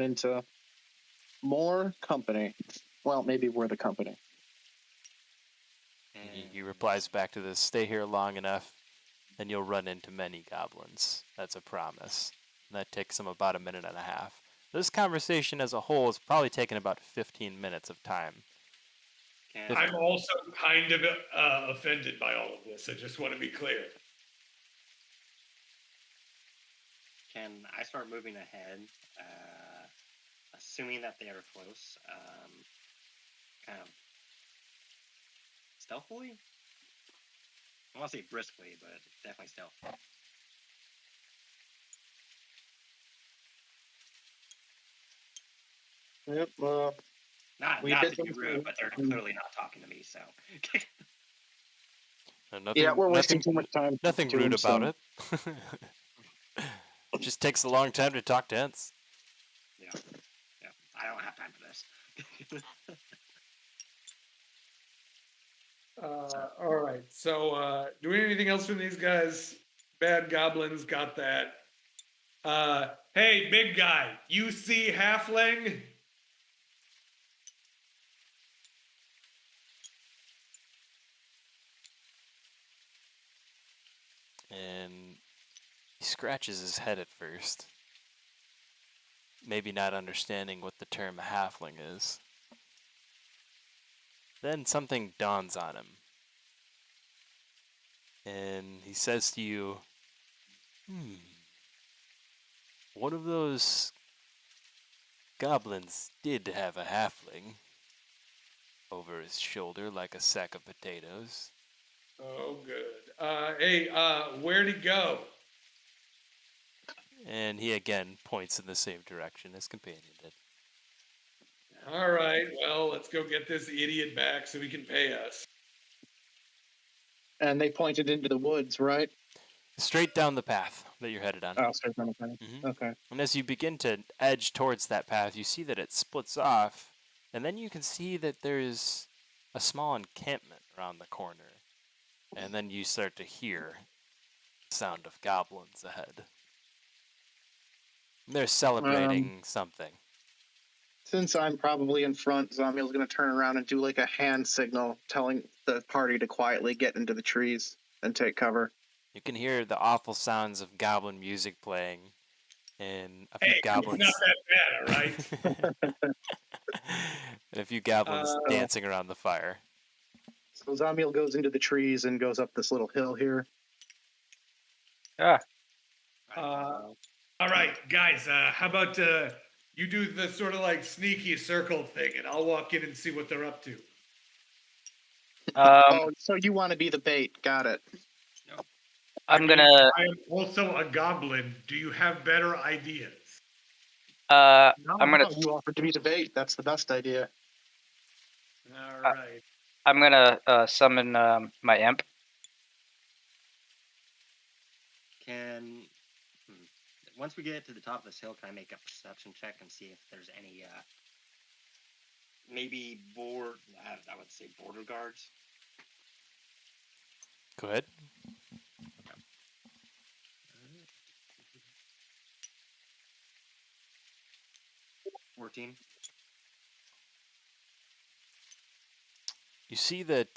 into more company. Well, maybe we're the company. He replies back to this, stay here long enough, and you'll run into many goblins. That's a promise. And that takes him about a minute and a half. This conversation as a whole has probably taken about 15 minutes of time. I'm also kind of offended by all of this. I just want to be clear. Can I start moving ahead, assuming that they are close, kind of stealthily? I want to say briskly, but definitely stealthily. Yep. Not to be rude, but they're clearly not talking to me, so. We're wasting too much time. Nothing rude about it. It just takes a long time to talk to Ents. Yeah. I don't have time for this. All right. So, do we need anything else from these guys? Bad goblins, got that. Hey, big guy, you see halfling? And he scratches his head at first, maybe not understanding what the term halfling is. Then something dawns on him, and he says to you, one of those goblins did have a halfling over his shoulder like a sack of potatoes. Oh, good. Hey, where'd he go? And he again points in the same direction his companion did. All right, well, let's go get this idiot back so he can pay us. And they pointed into the woods, right? Straight down the path that you're headed on. Oh, straight down the path. Mm-hmm. Okay. And as you begin to edge towards that path, you see that it splits off And then you can see that there's a small encampment around the corner. And then you start to hear the sound of goblins ahead. They're celebrating something. Since I'm probably in front, Zamiel's going to turn around and do like a hand signal telling the party to quietly get into the trees and take cover. You can hear the awful sounds of goblin music playing, and a few Hey, goblins. it's not that bad, all right? And a few goblins dancing around the fire. So Zamiel goes into the trees and goes up this little hill here. Ah, All right, guys. How about you do the sort of like sneaky circle thing, and I'll walk in and see what they're up to. Oh, so you want to be the bait? Got it. I'm gonna. I am also a goblin. Do you have better ideas? I'm gonna. No, you offered to be the bait. That's the best idea. All right. I'm gonna summon my imp. Once we get to the top of this hill, can I make a perception check and see if there's any maybe I would say border guards? Go ahead. 14. You see that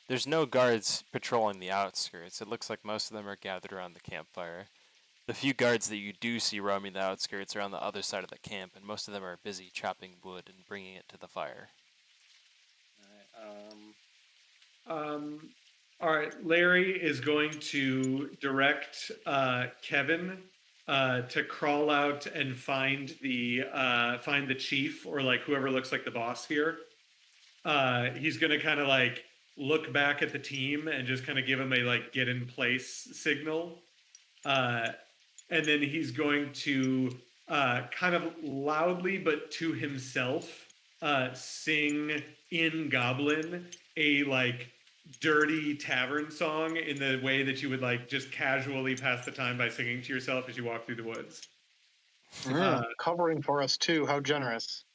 there's no guards patrolling the outskirts. It looks like most of them are gathered around the campfire. The few guards that you do see roaming the outskirts are on the other side of the camp, and most of them are busy chopping wood and bringing it to the fire. All right. Larry is going to direct Kevin to crawl out and find the chief, or like whoever looks like the boss here. He's going to kind of like look back at the team and just kind of give him a like get in place signal. And then he's going to kind of loudly but to himself sing in Goblin a like dirty tavern song in the way that you would like just casually pass the time by singing to yourself as you walk through the woods. Covering for us too. How generous.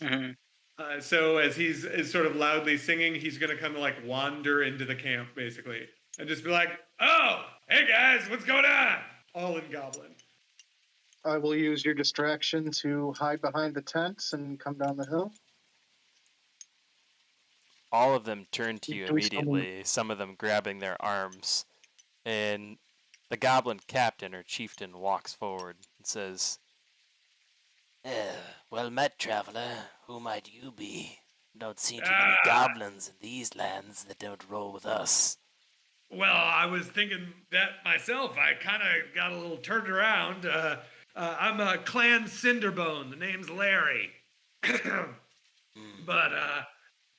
Mm-hmm. So as he's sort of loudly singing, he's going to kind of like wander into the camp basically and just be like, "Oh, hey guys, what's going on?" All in Goblin. I will use your distraction to hide behind the tents and come down the hill. All of them turn to you Do we still immediately, some of them grabbing their arms. And the goblin captain or chieftain walks forward and says, well met, traveler. Who might you be? Don't see too many goblins in these lands that don't roll with us. Well, I was thinking that myself. I kind of got a little turned around. I'm a Clan Cinderbone. The name's Larry.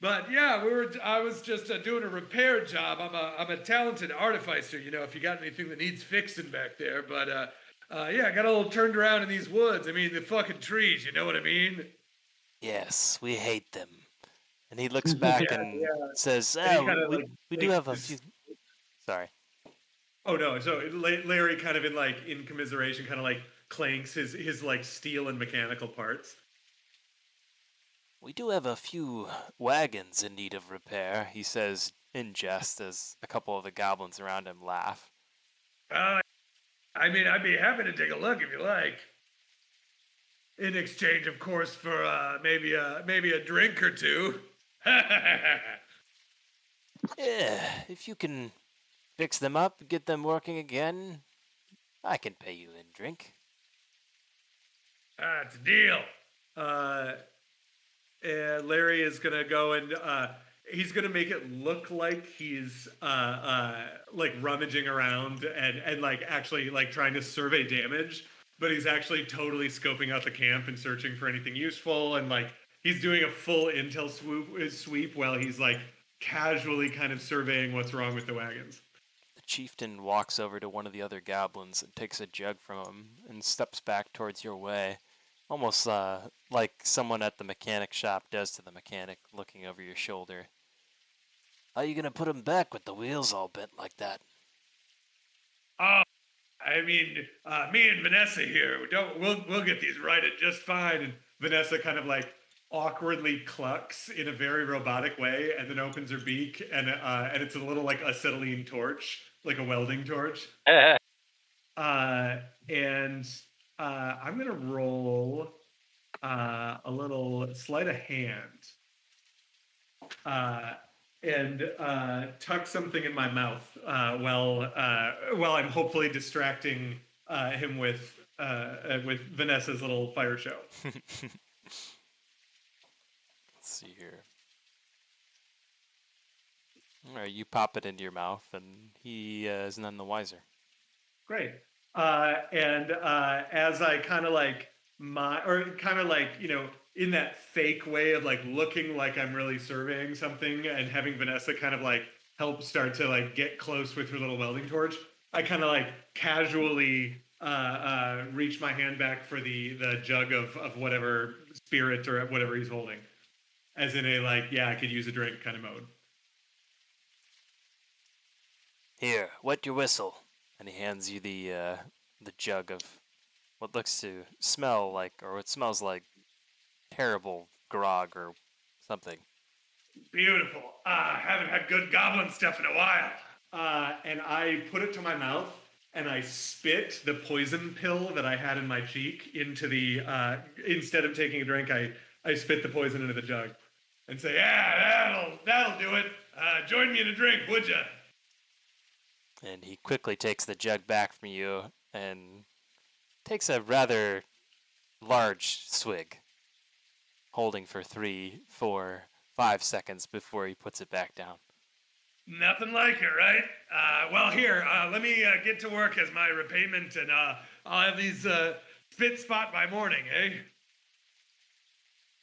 But yeah, I was just doing a repair job. I'm a talented artificer. You know, if you got anything that needs fixing back there. But yeah, I got a little turned around in these woods. I mean, the fucking trees. You know what I mean? Yes, we hate them. And he looks back and says, we do have a few. Sorry. Oh no! So Larry kind of in commiseration, kind of like clanks his like steel and mechanical parts. We do have a few wagons in need of repair, he says in jest as a couple of the goblins around him laugh. I mean, I'd be happy to take a look if you like. In exchange, of course, for maybe a drink or two. Yeah, if you can fix them up, get them working again, I can pay you in drink. It's a deal. Larry is gonna go and he's gonna make it look like he's like rummaging around and like actually like trying to survey damage, but he's actually totally scoping out the camp and searching for anything useful, and like he's doing a full intel sweep while he's like casually kind of surveying what's wrong with the wagons. The chieftain walks over to one of the other goblins and takes a jug from him and steps back towards your way. Almost like someone at the mechanic shop does to the mechanic, looking over your shoulder. How are you gonna put him back with the wheels all bent like that? Oh, I mean, me and Vanessa here, we'll get these righted just fine. And Vanessa kind of like awkwardly clucks in a very robotic way, and then opens her beak, and it's a little like acetylene torch, like a welding torch. And I'm gonna roll a little sleight of hand, and tuck something in my mouth while I'm hopefully distracting him with Vanessa's little fire show. Let's see here. All right, you pop it into your mouth, and he is none the wiser. Great. And as I kind of like in that fake way of like looking like I'm really surveying something and having Vanessa kind of like help start to like get close with her little welding torch, I kind of like casually reach my hand back for the jug of whatever spirit or whatever he's holding, as in a like, yeah, I could use a drink kind of mode. Here, wet your whistle. And he hands you the jug of what looks to smell like, or what smells like terrible grog or something. Beautiful. Haven't had good goblin stuff in a while. And I put it to my mouth, and I spit the poison pill that I had in my cheek into the. Instead of taking a drink, I spit the poison into the jug, and say, "Yeah, that'll do it. Join me in a drink, would ya?" And he quickly takes the jug back from you and takes a rather large swig, holding for 3, 4, 5 seconds before he puts it back down. Nothing like it, right? Well, here, let me get to work as my repayment, and I'll have these spit spot by morning, eh?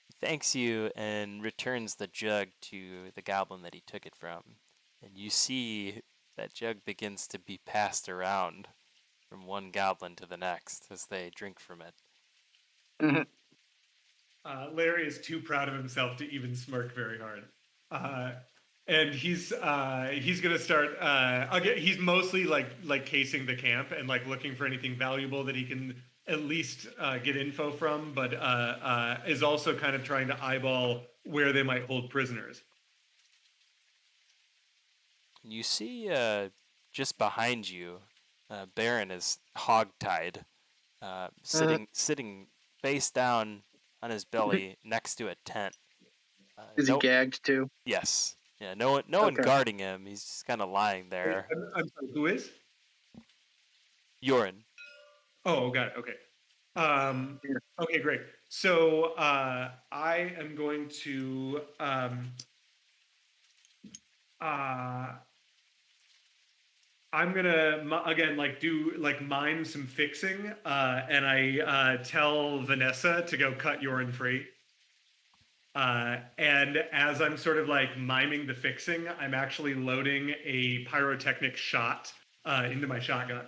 He thanks you and returns the jug to the goblin that he took it from. And you see that jug begins to be passed around from one goblin to the next as they drink from it. Larry is too proud of himself to even smirk very hard. And he's gonna start. He's mostly like casing the camp and like looking for anything valuable that he can at least get info from, but is also kind of trying to eyeball where they might hold prisoners. You see just behind you, Baron is hogtied, sitting face down on his belly next to a tent. Is he gagged too? Yes. Yeah. No one guarding him. He's just kind of lying there. I'm sorry, who is? Yorin. Oh, got it. Okay. Okay, great. So I am going to I'm gonna again like do like mime some fixing, and I tell Vanessa to go cut Yorin free. And as I'm sort of like miming the fixing, I'm actually loading a pyrotechnic shot into my shotgun.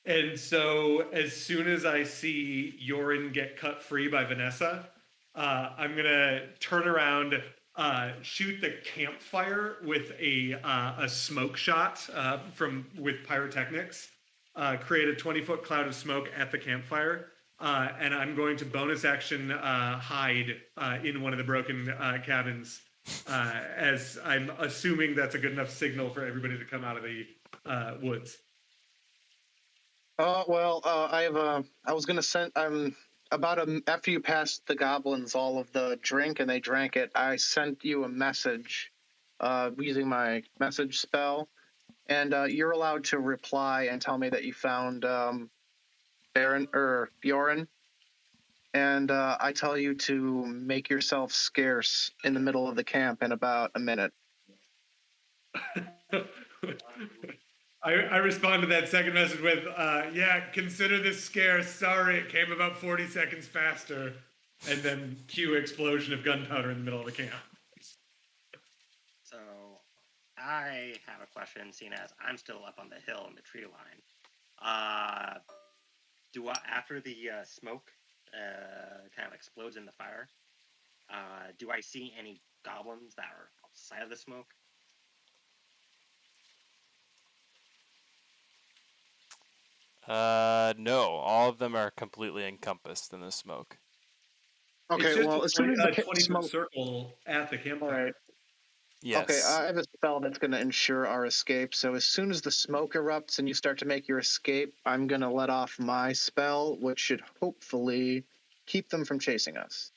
And so as soon as I see Yorin get cut free by Vanessa, I'm gonna turn around, shoot the campfire with a smoke shot with pyrotechnics, create a 20-foot cloud of smoke at the campfire, and I'm going to bonus action hide in one of the broken cabins, as I'm assuming that's a good enough signal for everybody to come out of the woods. I was gonna send. After you passed the goblins all of the drink and they drank it, I sent you a message, using my message spell, and you're allowed to reply and tell me that you found Baron or Bjorn, and I tell you to make yourself scarce in the middle of the camp in about a minute. I respond to that second message with, yeah, consider this scarce. Sorry, it came about 40 seconds faster. And then cue explosion of gunpowder in the middle of the camp. So I have a question, seeing as I'm still up on the hill in the tree line. After the smoke kind of explodes in the fire, do I see any goblins that are outside of the smoke? No, all of them are completely encompassed in the smoke. Okay, It's just well, as soon as the a 20-foot smoke. circle at the All campfire. right. Yes. Okay, I have a spell that's going to ensure our escape. So as soon as the smoke erupts and you start to make your escape, I'm going to let off my spell, which should hopefully keep them from chasing us.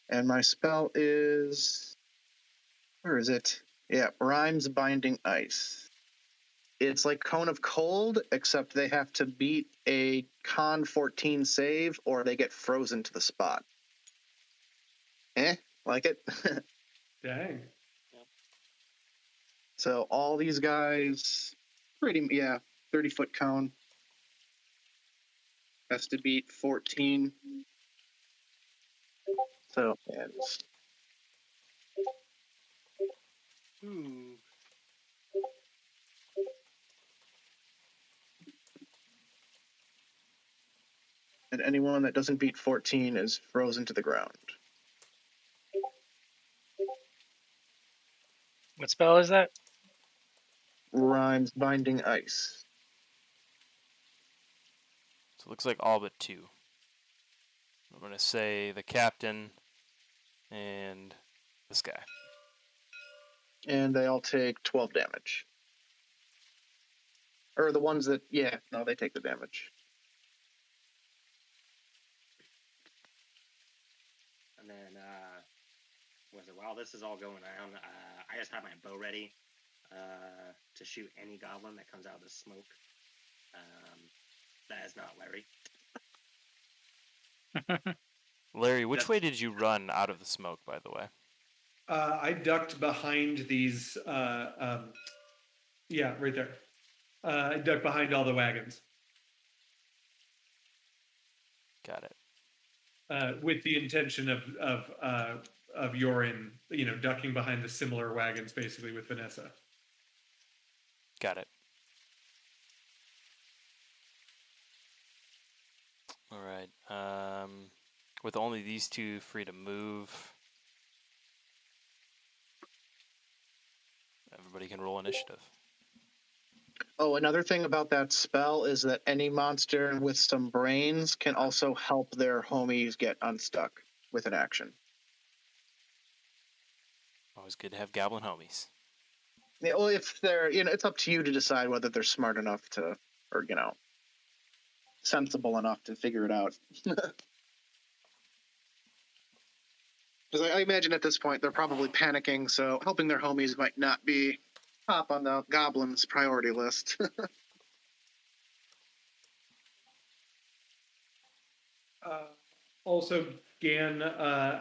And my spell is... Where is it? Yeah, Rhymes Binding Ice. It's like Cone of Cold, except they have to beat a Con 14 save or they get frozen to the spot. Like it? Dang. So all these guys, 30-foot cone. Has to beat 14. So, and anyone that doesn't beat 14 is frozen to the ground. What spell is that? Rhymes Binding Ice. So it looks like all but 2. I'm going to say the captain and this guy. And they all take 12 damage. Or the ones that, they take the damage. And then, while this is all going on, I just have my bow ready to shoot any goblin that comes out of the smoke. That is not Larry. Larry, which way did you run out of the smoke, by the way? I ducked behind these. Right there. I ducked behind all the wagons. Got it. With the intention of Yorin, ducking behind the similar wagons, basically with Vanessa. Got it. All right. With only these 2 free to move, everybody can roll initiative. Oh, another thing about that spell is that any monster with some brains can also help their homies get unstuck with an action. Always good to have goblin homies. Yeah, well, if they're, it's up to you to decide whether they're smart enough to, or, sensible enough to figure it out. Because I imagine at this point they're probably panicking, so helping their homies might not be top on the goblins' priority list. Also, Gan,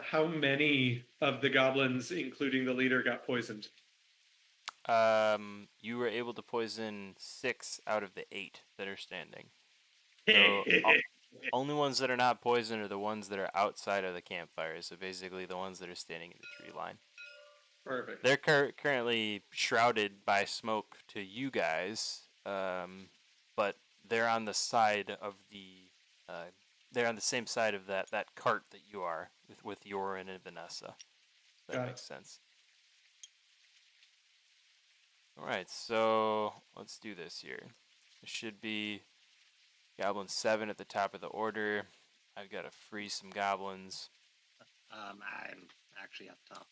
how many of the goblins, including the leader, got poisoned? You were able to poison 6 out of the 8 that are standing. So only ones that are not poisoned are the ones that are outside of the campfire. So basically, the ones that are standing in the tree line. Perfect. They're currently shrouded by smoke to you guys, but they're on the side of the. They're on the same side of that cart that you are with Yorin and Vanessa. That makes sense. All right, so let's do this here. It should be Goblin 7 at the top of the order. I've got to free some goblins. I'm actually up top.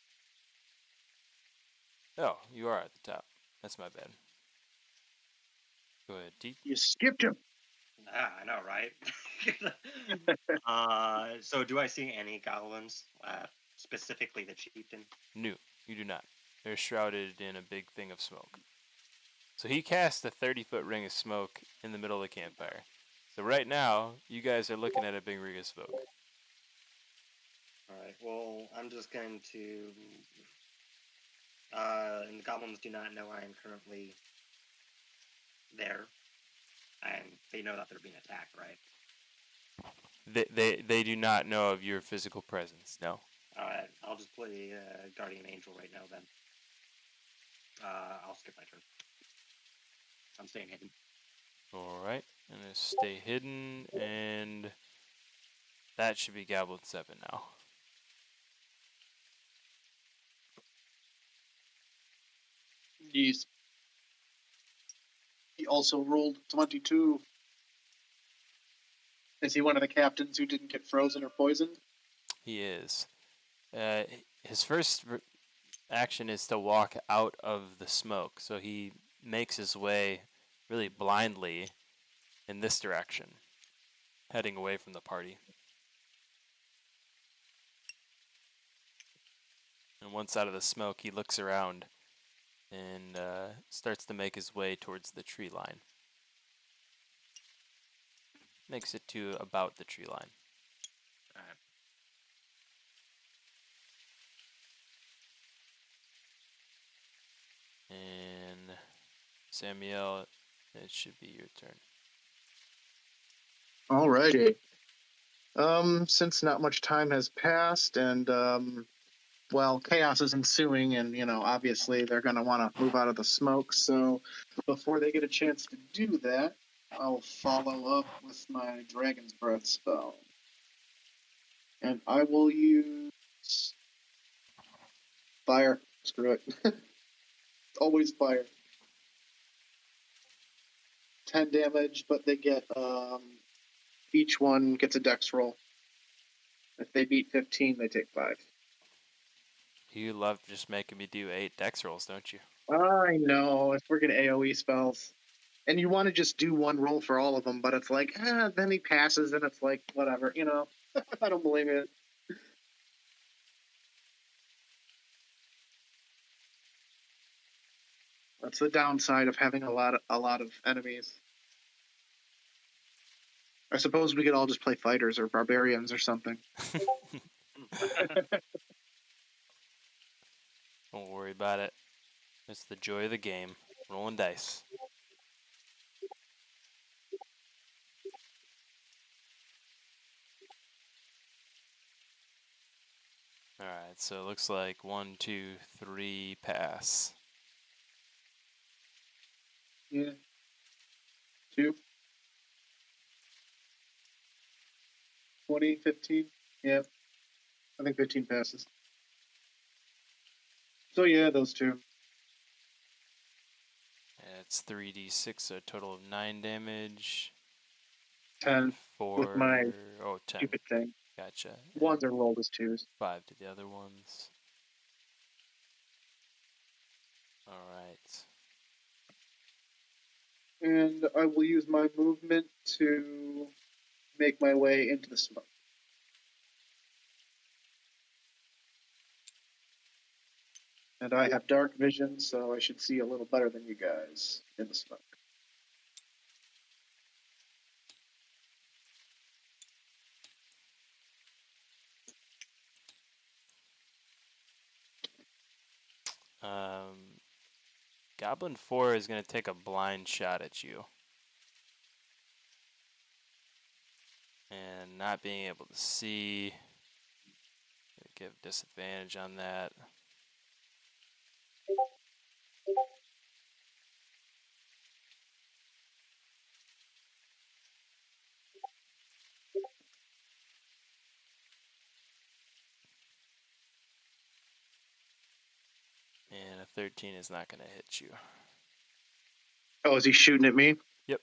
Oh, you are at the top. That's my bad. Go ahead, Deep. You skipped him. I know, right? So do I see any goblins, specifically the chieftain? No, you do not. They're shrouded in a big thing of smoke. So he cast a 30-foot ring of smoke in the middle of the campfire. So right now, you guys are looking at a big ring of smoke. Alright, well, I'm just going to... and the goblins do not know I am currently there. And they know that they're being attacked, right? They do not know of your physical presence, no. Alright, I'll just play Guardian Angel right now then. I'll skip my turn. I'm staying hidden. Alright, I'm going to stay hidden, and that should be Goblin 7 now. He also rolled 22. Is he one of the captains who didn't get frozen or poisoned? He is. His first action is to walk out of the smoke, so he makes his way really blindly in this direction, heading away from the party. And once out of the smoke, he looks around and starts to make his way towards the tree line. Makes it to about the tree line. Alright. And Samuel, it should be your turn. Alrighty. Since not much time has passed and well, chaos is ensuing, and obviously they're gonna want to move out of the smoke. So before they get a chance to do that, I'll follow up with my Dragon's Breath spell, and I will use fire. Screw it. Always fire. 10 damage, but they get each one gets a dex roll. If they beat 15, they take 5. You love just making me do 8 dex rolls, don't you? I know, if we're getting AoE spells. And you want to just do one roll for all of them, but it's like, then he passes, and it's like, whatever, I don't believe it. That's the downside of having a lot of enemies. I suppose we could all just play fighters or barbarians or something. Don't worry about it. It's the joy of the game. Rolling dice. Alright, so it looks like 1, 2, 3 pass. Yeah. 2. 20, 15. Yeah. I think 15 passes. So yeah, those 2. It's 3d6, so a total of 9 damage. 10 4, with my 10. stupid thing. Gotcha. Ones are rolled as 2s. 5 to the other ones. Alright. And I will use my movement to make my way into the smoke. And I have dark vision, so I should see a little better than you guys in the smoke. Goblin 4 is going to take a blind shot at you. And not being able to see, give disadvantage on that. And a 13 is not going to hit you. Oh, is he shooting at me? Yep.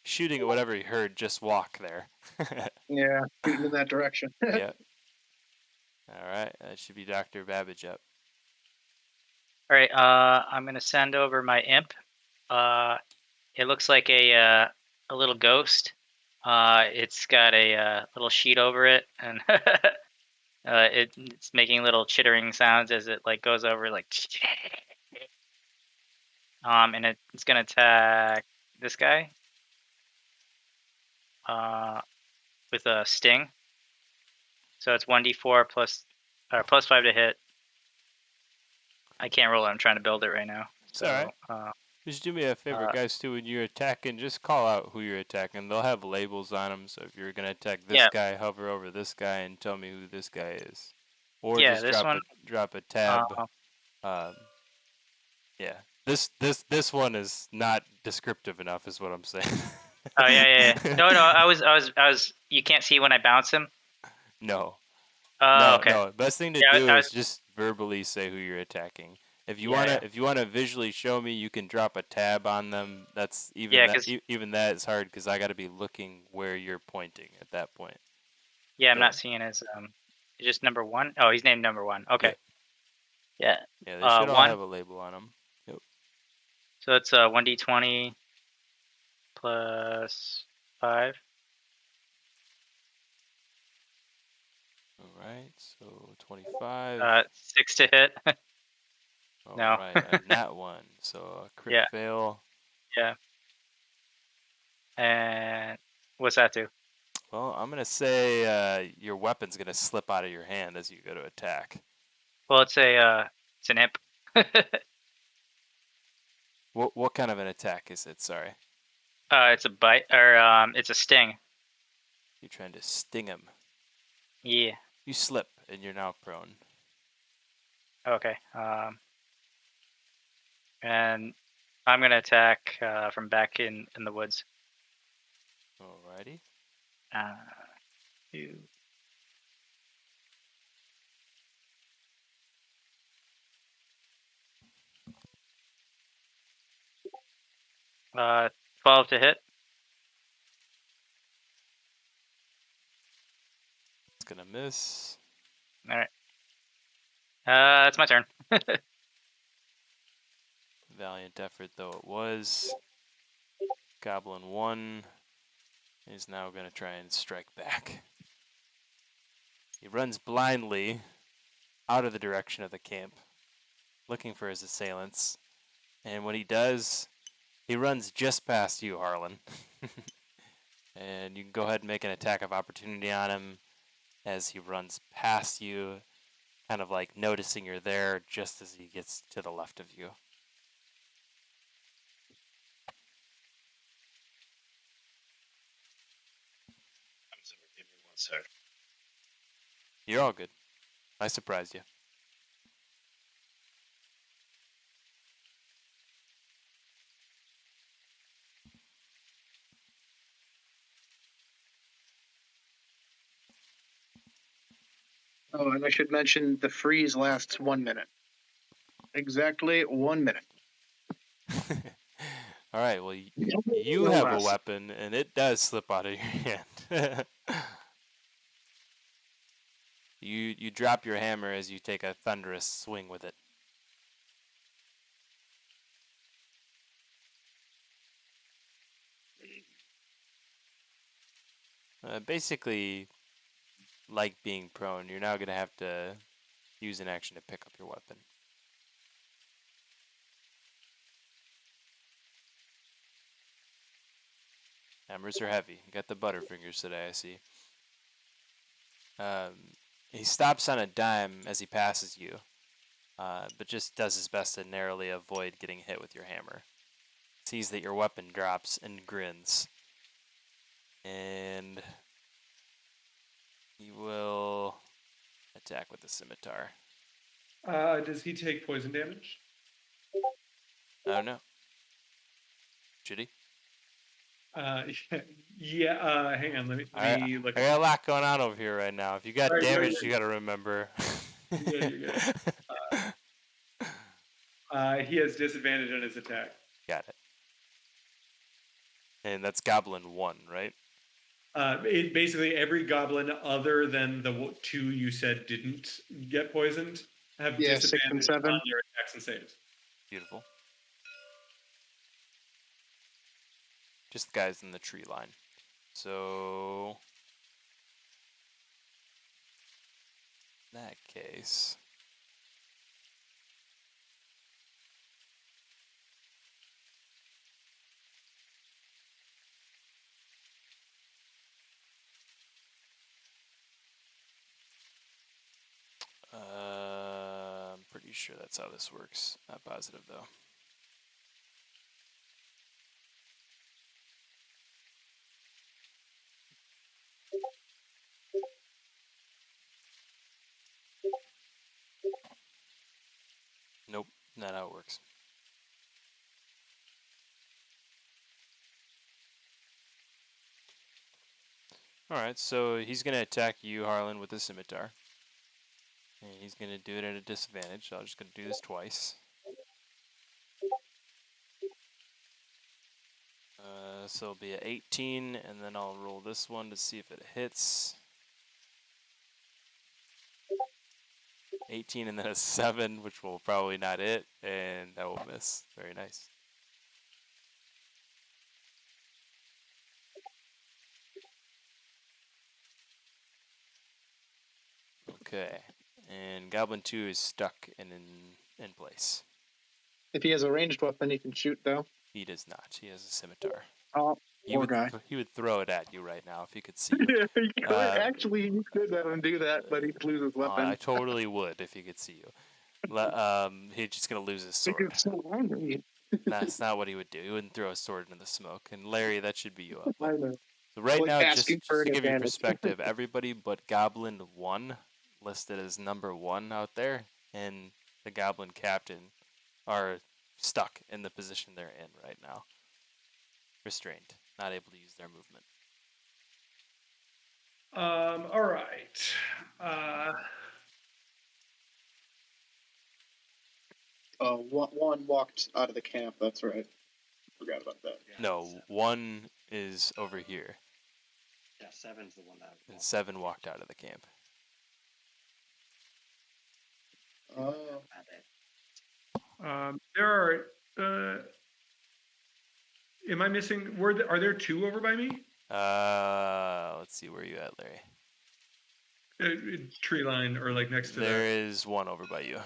Shooting at whatever he heard, just walk there. Yeah, shooting in that direction. Yep. Alright, that should be Dr. Babbage up. All right, I'm gonna send over my imp. It looks like a little ghost. It's got a little sheet over it, and it's making little chittering sounds as it like goes over like. And it's gonna attack this guy. With a sting. So it's 1d4 plus 5 to hit. I can't roll it. I'm trying to build it right now. So, alright. Just do me a favor, guys, too. When you're attacking, just call out who you're attacking. They'll have labels on them, so if you're going to attack this guy, hover over this guy and tell me who this guy is. Or just drop a tab. Yeah. This one is not descriptive enough, is what I'm saying. Oh yeah. No. I was. You can't see when I bounce him. No. Oh, okay. No. Best thing to do is just verbally say who you're attacking. If you wanna visually show me, you can drop a tab on them. That's even that is hard because I got to be looking where you're pointing at that point. Yeah, I'm So- not seeing his just number 1. Oh, he's named number 1. Okay. Yeah. Yeah, they should all 1. have a label on them. Yep. So it's 1d20 plus 5. All right, so 25. 6 to hit. All No. right, a nat 1. So a crit Yeah. fail. Yeah. And what's that do? Well, I'm gonna say your weapon's gonna slip out of your hand as you go to attack. Well, it's an imp. What kind of an attack is it? Sorry, It's a bite, or it's a sting. you're trying to sting him. Yeah. You slip and you're now prone. Okay. And I'm gonna attack from back in the woods. Alrighty. You. 12 to hit. It's gonna miss. All right. It's my turn. Valiant effort though it was. Goblin 1 is now gonna try and strike back. He runs blindly out of the direction of the camp, looking for his assailants. And when he does, he runs just past you, Harlan. And you can go ahead and make an attack of opportunity on him as he runs past you, kind of like noticing you're there just as he gets to the left of you. I'm sorry, give me 1 sec. You're all good. I surprised you. Oh, and I should mention the freeze lasts 1 minute. Exactly 1 minute. All right, well, you No have a less. weapon, and it does slip out of your hand. You drop your hammer as you take a thunderous swing with it. Basically, like being prone, you're now going to have to use an action to pick up your weapon. Hammers are heavy. You got the butterfingers today, I see. He stops on a dime as he passes you, but just does his best to narrowly avoid getting hit with your hammer. Sees that your weapon drops and grins. And he will attack with the scimitar. Does he take poison damage? I don't know. Should he? Yeah. Hang on. Let me look. I got a lot going on over here right now. If you got Right, damage, right. you got to remember. Yeah, you're good. He has disadvantage on his attack. Got it. And that's Goblin 1, right? Basically, every goblin other than the 2 you said didn't get poisoned have 6 and disadvantage 7. on their attacks and saves. Beautiful. Just the guys in the tree line. So, in that case, I'm pretty sure that's how this works. Not positive though. Nope, not how it works. Alright, so he's going to attack you, Harlan, with the scimitar. And he's going to do it at a disadvantage, so I'm just going to do this twice. So it'll be an 18, and then I'll roll this one to see if it hits. 18 and then a 7, which will probably not hit, and that will miss. Very nice. Okay, and Goblin 2 is stuck in place. If he has a ranged weapon, he can shoot though. He does not. He has a scimitar. Oh, poor guy. He would throw it at you right now if he could see you. Yeah, he could actually. He could let him do that, but he'd lose his weapon. I totally would if he could see you. He's just gonna lose his sword. He's so angry. That's not what he would do. He wouldn't throw a sword into the smoke. And Larry, that should be you up. I know. So right Like now, just asking to for an give you advantage. perspective, everybody but Goblin 1 listed as number 1 out there, and the Goblin Captain are stuck in the position they're in right now. Restrained, not able to use their movement. All right. One walked out of the camp. That's right. Forgot about that. No, 1 is over here, Yeah, 7's the one that. and 7 walked out of the camp. There are. Am I missing? Are there 2 over by me? Let's see, where are you at, Larry? Tree line or like next to There is 1 over by you.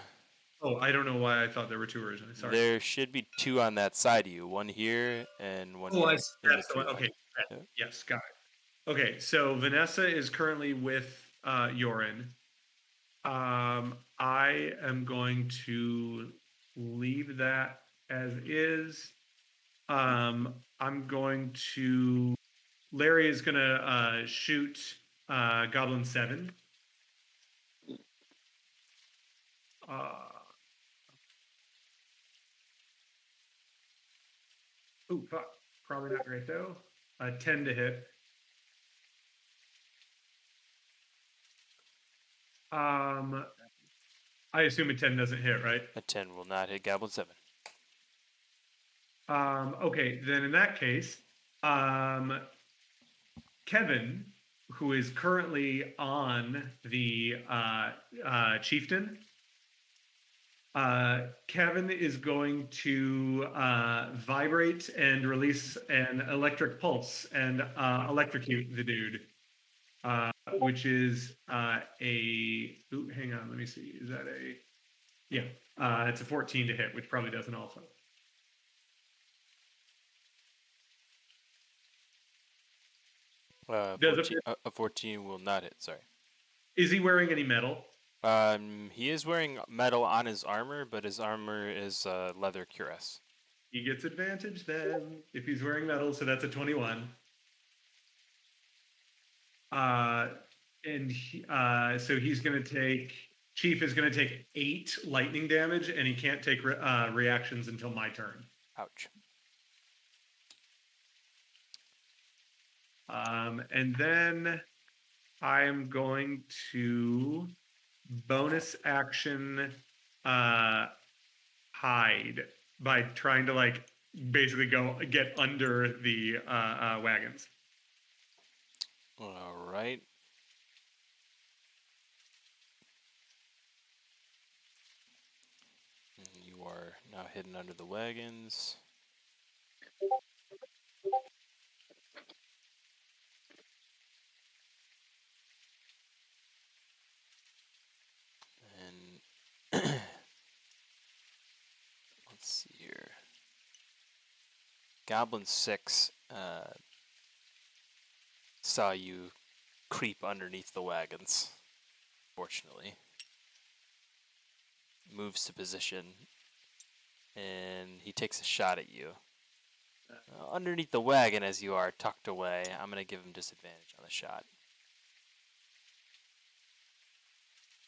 Oh, I don't know why I thought there were 2 originally. Sorry. There should be 2 on that side of you. 1 here and 1 here. That's the one. Okay. Yeah. Yes, got it. Okay, so Vanessa is currently with Yorin. I am going to leave that as is. I'm going to. Larry is going to shoot Goblin 7. Ooh, fuck. Probably not great though. 10 to hit. I assume a 10 doesn't hit, right? A 10 will not hit Goblin 7. Okay, then in that case, Kevin, who is currently on the chieftain, Kevin is going to vibrate and release an electric pulse and electrocute the dude, which is ooh, hang on, let me see. Is that a... Yeah, it's a 14 to hit, which probably doesn't also. A 14 will not hit, sorry. Is he wearing any metal? He is wearing metal on his armor, but his armor is leather cuirass. He gets advantage then if he's wearing metal, so that's a 21. So he's going to take... Chief is going to take 8 lightning damage, and he can't take reactions until my turn. Ouch. And then I am going to bonus action hide by trying to like basically get under the wagons. All right. And you are now hidden under the wagons. And let's see here. Goblin 6 saw you creep underneath the wagons, fortunately. Moves to position, and he takes a shot at you. Underneath the wagon as you are tucked away, I'm going to give him disadvantage on the shot.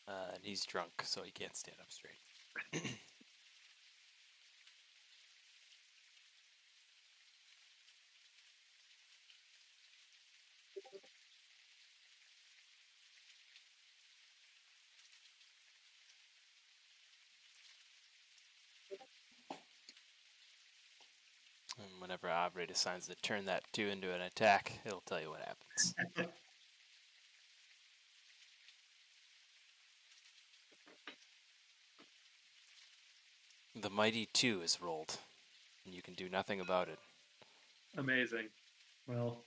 And he's drunk, so he can't stand up straight. And whenever Avre decides to turn that 2 into an attack, it'll tell you what happens. The mighty 2 is rolled, and you can do nothing about it. Amazing. Well,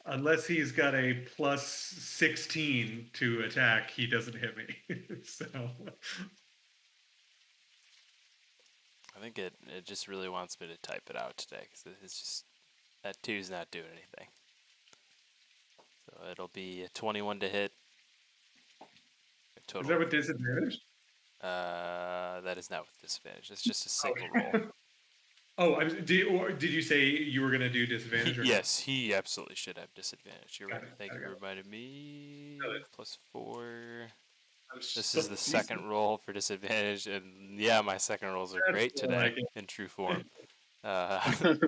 unless he's got a plus 16 to attack, he doesn't hit me. So I think it just really wants me to type it out today, because it's just, that 2's not doing anything. So it'll be a 21 to hit. is that with disadvantage? That is not with disadvantage. It's just a single roll. Oh, did you say you were going to do disadvantage? Or Yes, he absolutely should have disadvantage. You're Got right. it, Thank got you it, for got reminding me. Got it. +4. This so is the second roll for disadvantage, and yeah, my second rolls are That's great more today like it. in true form. For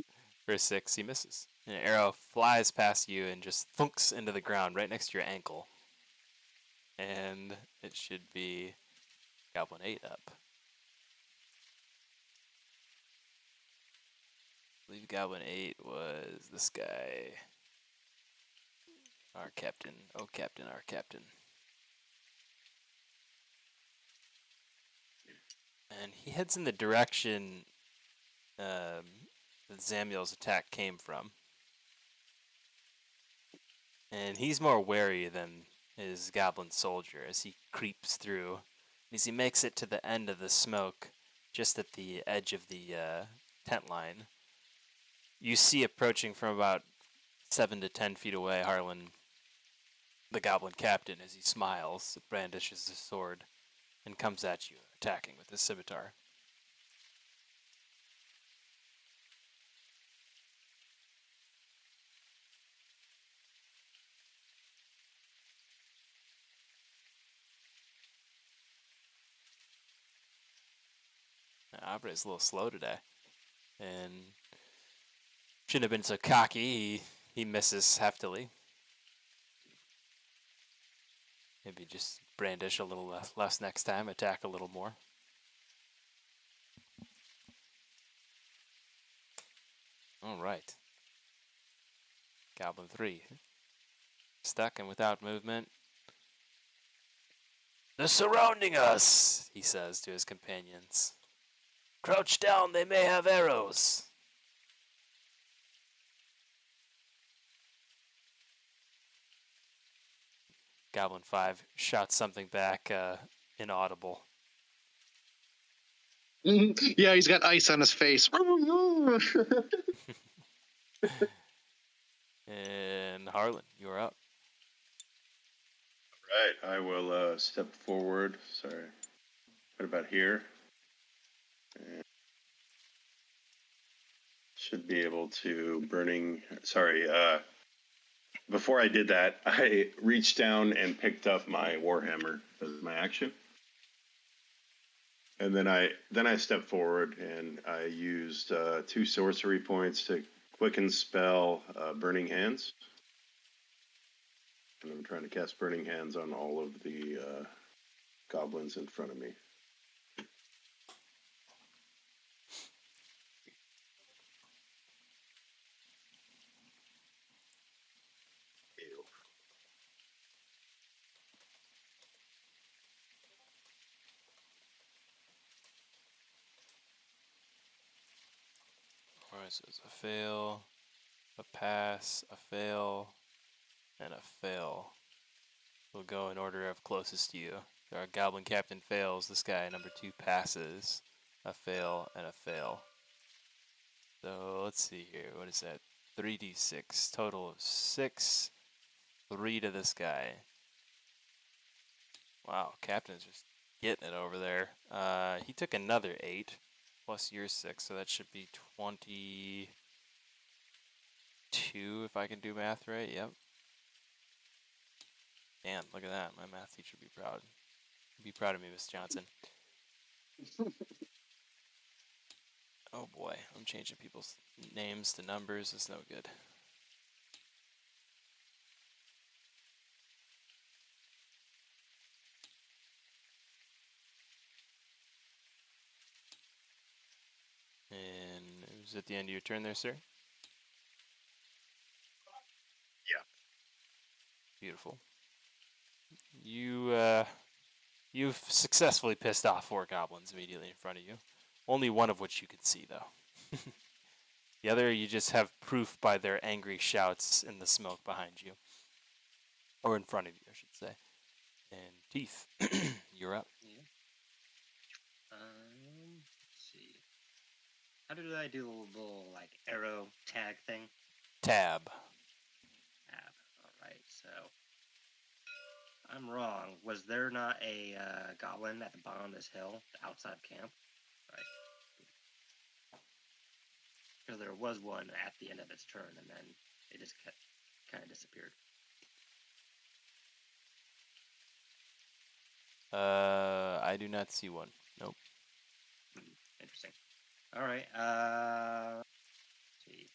a 6, he misses. An arrow flies past you and just thunks into the ground right next to your ankle. And it should be Goblin 8 up. I believe Goblin 8 was this guy. Our captain. Oh, captain, our captain. And he heads in the direction that Zamiel's attack came from. And he's more wary than his goblin soldier as he creeps through. As he makes it to the end of the smoke, just at the edge of the tent line, you see approaching from about 7 to 10 feet away Harlan, the goblin captain, as he smiles, brandishes his sword, and comes at you, attacking with his scimitar. Abra is a little slow today, and shouldn't have been so cocky. He misses heftily. Maybe just brandish a little less next time, attack a little more. All right. Goblin 3. Stuck and without movement. They're surrounding us, he says to his companions. Crouch down, they may have arrows. Goblin 5 shouts something back, inaudible. Yeah, he's got ice on his face. And Harlan, you're up. Right, I will step forward. Sorry, what about here? And should be able to burning. Sorry, before I did that, I reached down and picked up my warhammer as my action, and then I stepped forward and I used 2 sorcery points to quicken spell Burning Hands. And I'm trying to cast Burning Hands on all of the goblins in front of me. Ew. Alright, so it's a fail, a pass, a fail, and a fail. We'll go in order of closest to you. Our Goblin Captain fails. This guy, number 2, passes. A fail and a fail. So let's see here. What is that? 3d6. Total of 6. 3 to this guy. Wow, Captain's just getting it over there. He took another 8 plus your 6, so that should be 22 if I can do math right. Yep. Man, look at that. My math teacher would be proud. Be proud of me, Miss Johnson. Oh boy, I'm changing people's names to numbers. It's no good. And it was at the end of your turn there, sir? Yeah. Beautiful. You've successfully pissed off 4 goblins immediately in front of you. Only one of which you can see, though. The other, you just have proof by their angry shouts in the smoke behind you. Or in front of you, I should say. And Teeth, you're up. Yeah. Let's see. How did I do a little like arrow tag thing? Tab. Alright, so I'm wrong. Was there not a goblin at the bottom of this hill, outside camp? Right. Because there was one at the end of its turn, and then it just kind of disappeared. I do not see one. Nope. Interesting. Alright, let's see.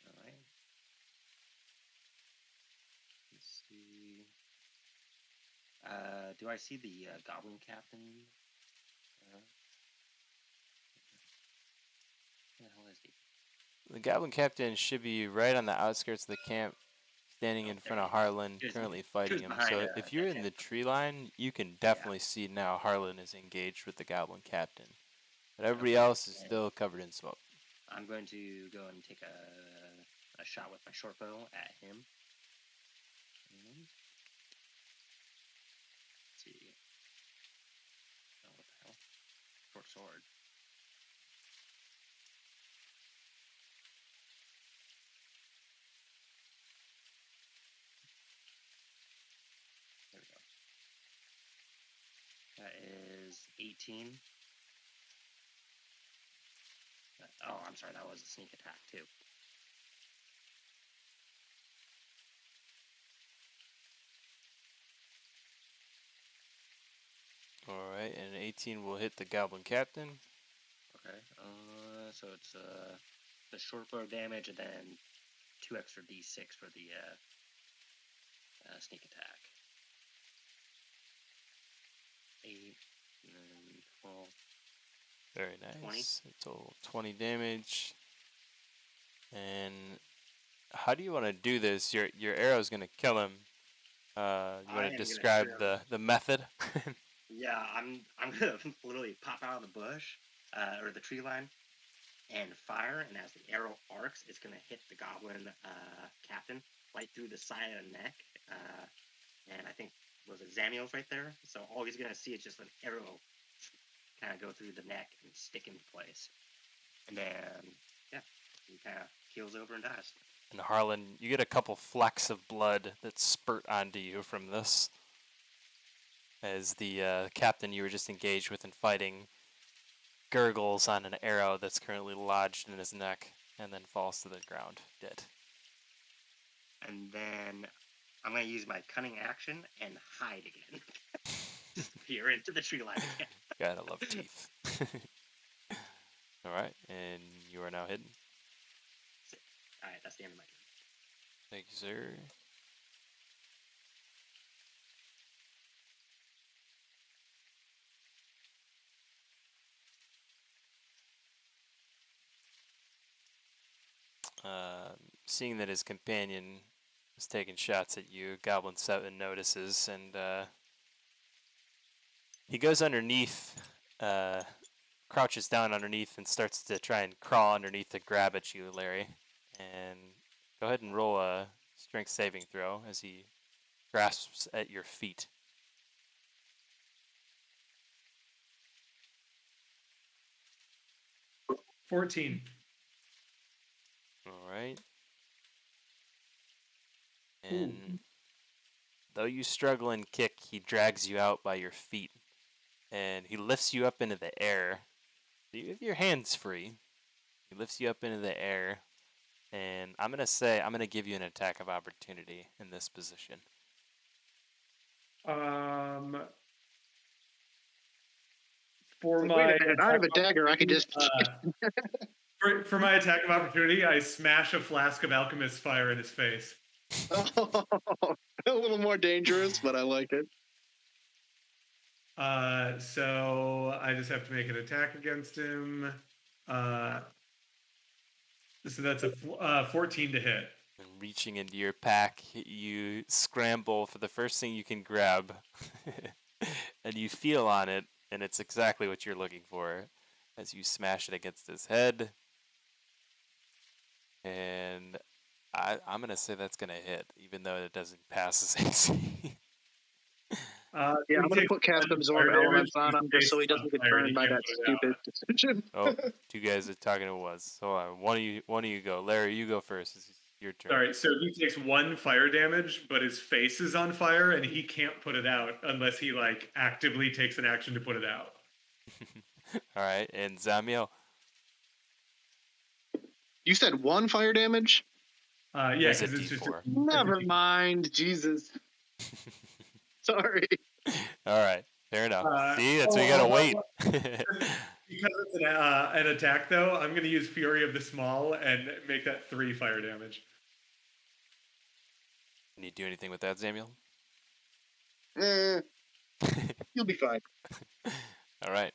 Alright. Let's see. Do I see the goblin captain? Where the hell is he? The Goblin Captain should be right on the outskirts of the camp, standing in front of Harlan, Just- currently fighting just him. behind, So if you're that in the tent. tree line, you can definitely see now Harlan is engaged with the Goblin Captain. But everybody Okay, else is and still covered in smoke. I'm going to go and take a shot with my short bow at him. Let's see. Oh, what the hell? Short sword. There we go. That is 18. Oh, I'm sorry, that was a sneak attack too. Alright, and 18 will hit the Goblin Captain. Okay. So it's the short bow damage and then 2 extra d6 for the sneak attack. 8 and then 12. Very 20. nice. A total 20 damage. And how do you want to do this? Your arrow is going to kill him. You I want am to gonna describe shoot him. the method? Yeah, I'm gonna literally pop out of the bush or the tree line and fire, and as the arrow arcs, it's gonna hit the goblin captain right through the side of the neck. And I think was it Zamiel's right there. So all he's gonna see is just an arrow kind of go through the neck and stick into place, and then yeah, he kind of keels over and dies. And Harlan, you get a couple flecks of blood that spurt onto you from this. As the captain you were just engaged with in fighting gurgles on an arrow that's currently lodged in his neck and then falls to the ground dead. And then I'm gonna use my cunning action and hide again. Disappear into the tree line again. Gotta love teeth. Alright, and you are now hidden. Alright, that's the end of my turn. Thank you, sir. Seeing that his companion is taking shots at you, Goblin 7 notices, and he goes underneath, crouches down underneath and starts to try and crawl underneath to grab at you, Larry. And go ahead and roll a strength saving throw as he grasps at your feet. $14. All right. And though you struggle and kick, he drags you out by your feet. And he lifts you up into the air. You have your hands free. He lifts you up into the air. And I'm going to give you an attack of opportunity in this position. For Wait my a minute, I have a dagger. I could just. for my attack of opportunity, I smash a flask of alchemist fire in his face. A little more dangerous, but I like it. So I just have to make an attack against him. So that's a 14 to hit. And reaching into your pack, you scramble for the first thing you can grab. And you feel on it, and it's exactly what you're looking for as you smash it against his head. And I'm going to say that's going to hit, even though it doesn't pass his AC. Yeah, He I'm gonna takes put cast one absorb fire damage, elements on he's him just so he based on doesn't get fire, and burned he by can't that put it out. stupid decision. Oh, two guys are talking at once. Hold on, one of you go. Larry, you go first. It's your turn. Sorry, so he takes one fire damage, but his face is on fire, and he can't put it out unless he like actively takes an action to put it out. All right, and Zamiel. You said 1 fire damage? Yeah, There's a because it's just D4. Never mind, Jesus. Sorry. All right, fair enough. Uh, See, that's why you gotta wait. Because it's an attack, though, I'm going to use Fury of the Small and make that 3 fire damage. Can you do anything with that, Zamiel? You'll be fine. All right.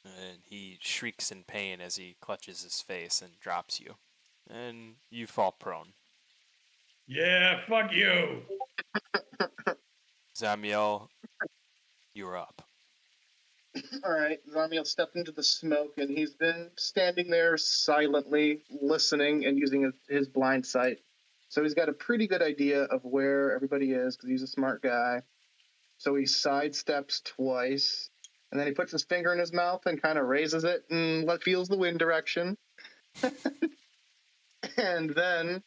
And he shrieks in pain as he clutches his face and drops you. And you fall prone. Yeah, fuck you. Zamiel, you're up. All right, Zamiel stepped into the smoke, and he's been standing there silently, listening and using his blind sight. So he's got a pretty good idea of where everybody is because he's a smart guy. So he sidesteps twice, and then he puts his finger in his mouth and kind of raises it and feels the wind direction. And then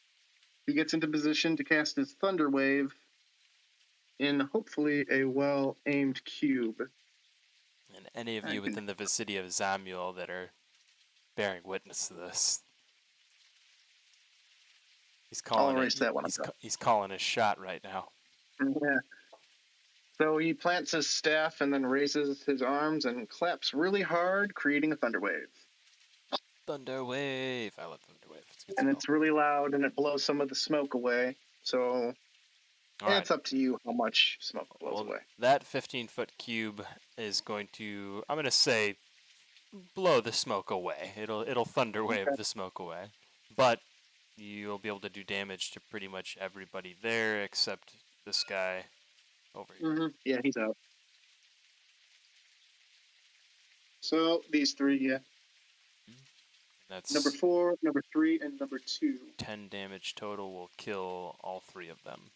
he gets into position to cast his Thunder Wave in hopefully a well-aimed cube. And any of you within the vicinity of Zamiel that are bearing witness to this. He's calling I'll erase that one. He's calling his shot right now. Yeah. So he plants his staff and then raises his arms and claps really hard, creating a thunder wave. Thunder wave. I love thunder wave. It's a good And spell. it's really loud and it blows some of the smoke away. So All right. it's up to you how much smoke blows away. That 15-foot cube is going to, I'm going to say, blow the smoke away. It'll thunder wave the smoke away. But you'll be able to do damage to pretty much everybody there except this guy over here. Mm-hmm. Yeah, he's out. So these 3, yeah. That's Number 4, number 3, and number 2. 10 damage total will kill all 3 of them.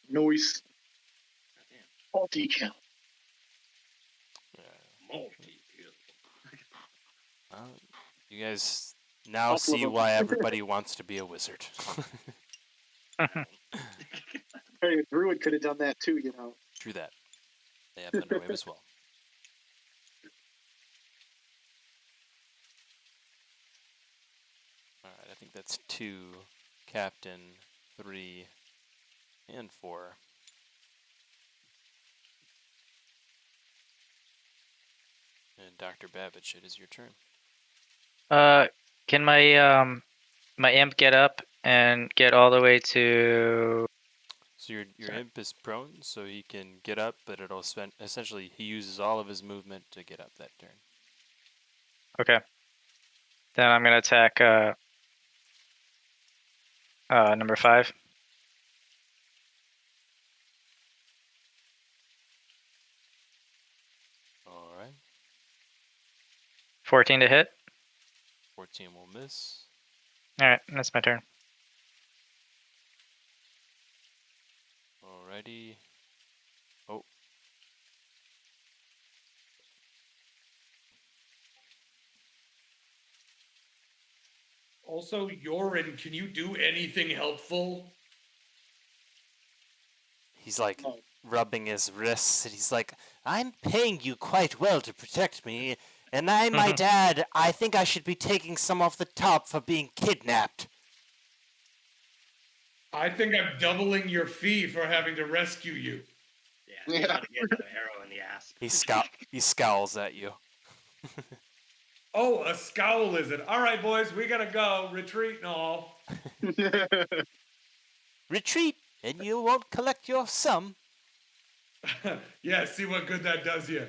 Noise. Multi-kill. You guys now see why everybody wants to be a wizard. Hey, a druid could have done that too, you know. True that. They have Thunderwave as well. Alright, I think that's 2, Captain, 3, and 4. And Dr. Babbage, it is your turn. Can my my imp get up and get all the way to? So your imp is prone, so he can get up, but it'll spend essentially he uses all of his movement to get up that turn. Okay. Then I'm gonna attack number 5. All right. 14 to hit. 14 will miss. All right, that's my turn. Alrighty. Oh. Also, Yorin, can you do anything helpful? He's like rubbing his wrists, and he's like, I'm paying you quite well to protect me, and I might add, I think I should be taking some off the top for being kidnapped. I think I'm doubling your fee for having to rescue you. Yeah, you gotta get an arrow in the ass. He scowls at you. Oh, a scowl is it? All right, boys, we gotta go. Retreat and all. Retreat, and you won't collect your sum. Yeah, see what good that does you.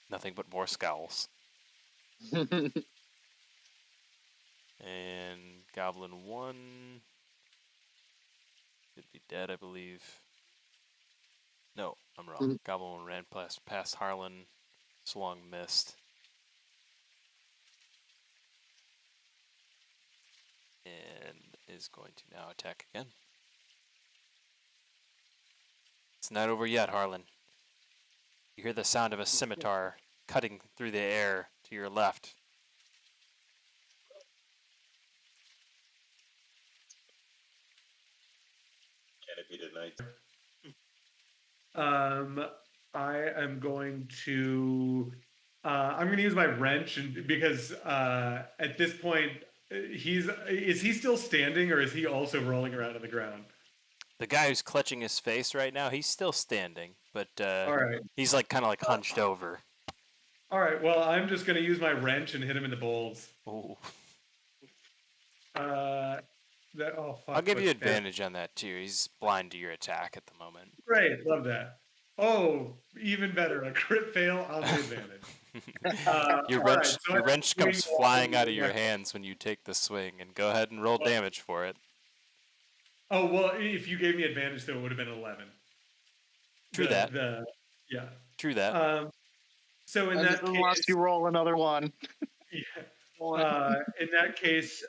Nothing but more scowls. And Goblin 1 should be dead, I believe. No, I'm wrong. Goblin ran past Harlan. Swung, missed. And is going to now attack again. It's not over yet, Harlan. You hear the sound of a scimitar cutting through the air to your left. Can it be tonight? I am going to. I'm going to use my wrench, because at this point, is he still standing, or is he also rolling around on the ground? The guy who's clutching his face right now, he's still standing, but All right. he's like kind of like hunched over. All right. Well, I'm just going to use my wrench and hit him in the balls. Ooh. Fuck, I'll give you what's that? advantage on that too. He's blind to your attack at the moment. Great, love that. Oh, even better, a crit fail on the advantage. Your all wrench, right, so your I'm wrench comes swinging flying out of along your the- hands when you take the swing, and go ahead and roll damage for it. Oh well, if you gave me advantage, though, it would have been 11. True that. Yeah. True that. So in And that unless case, you roll another one. yeah. In that case,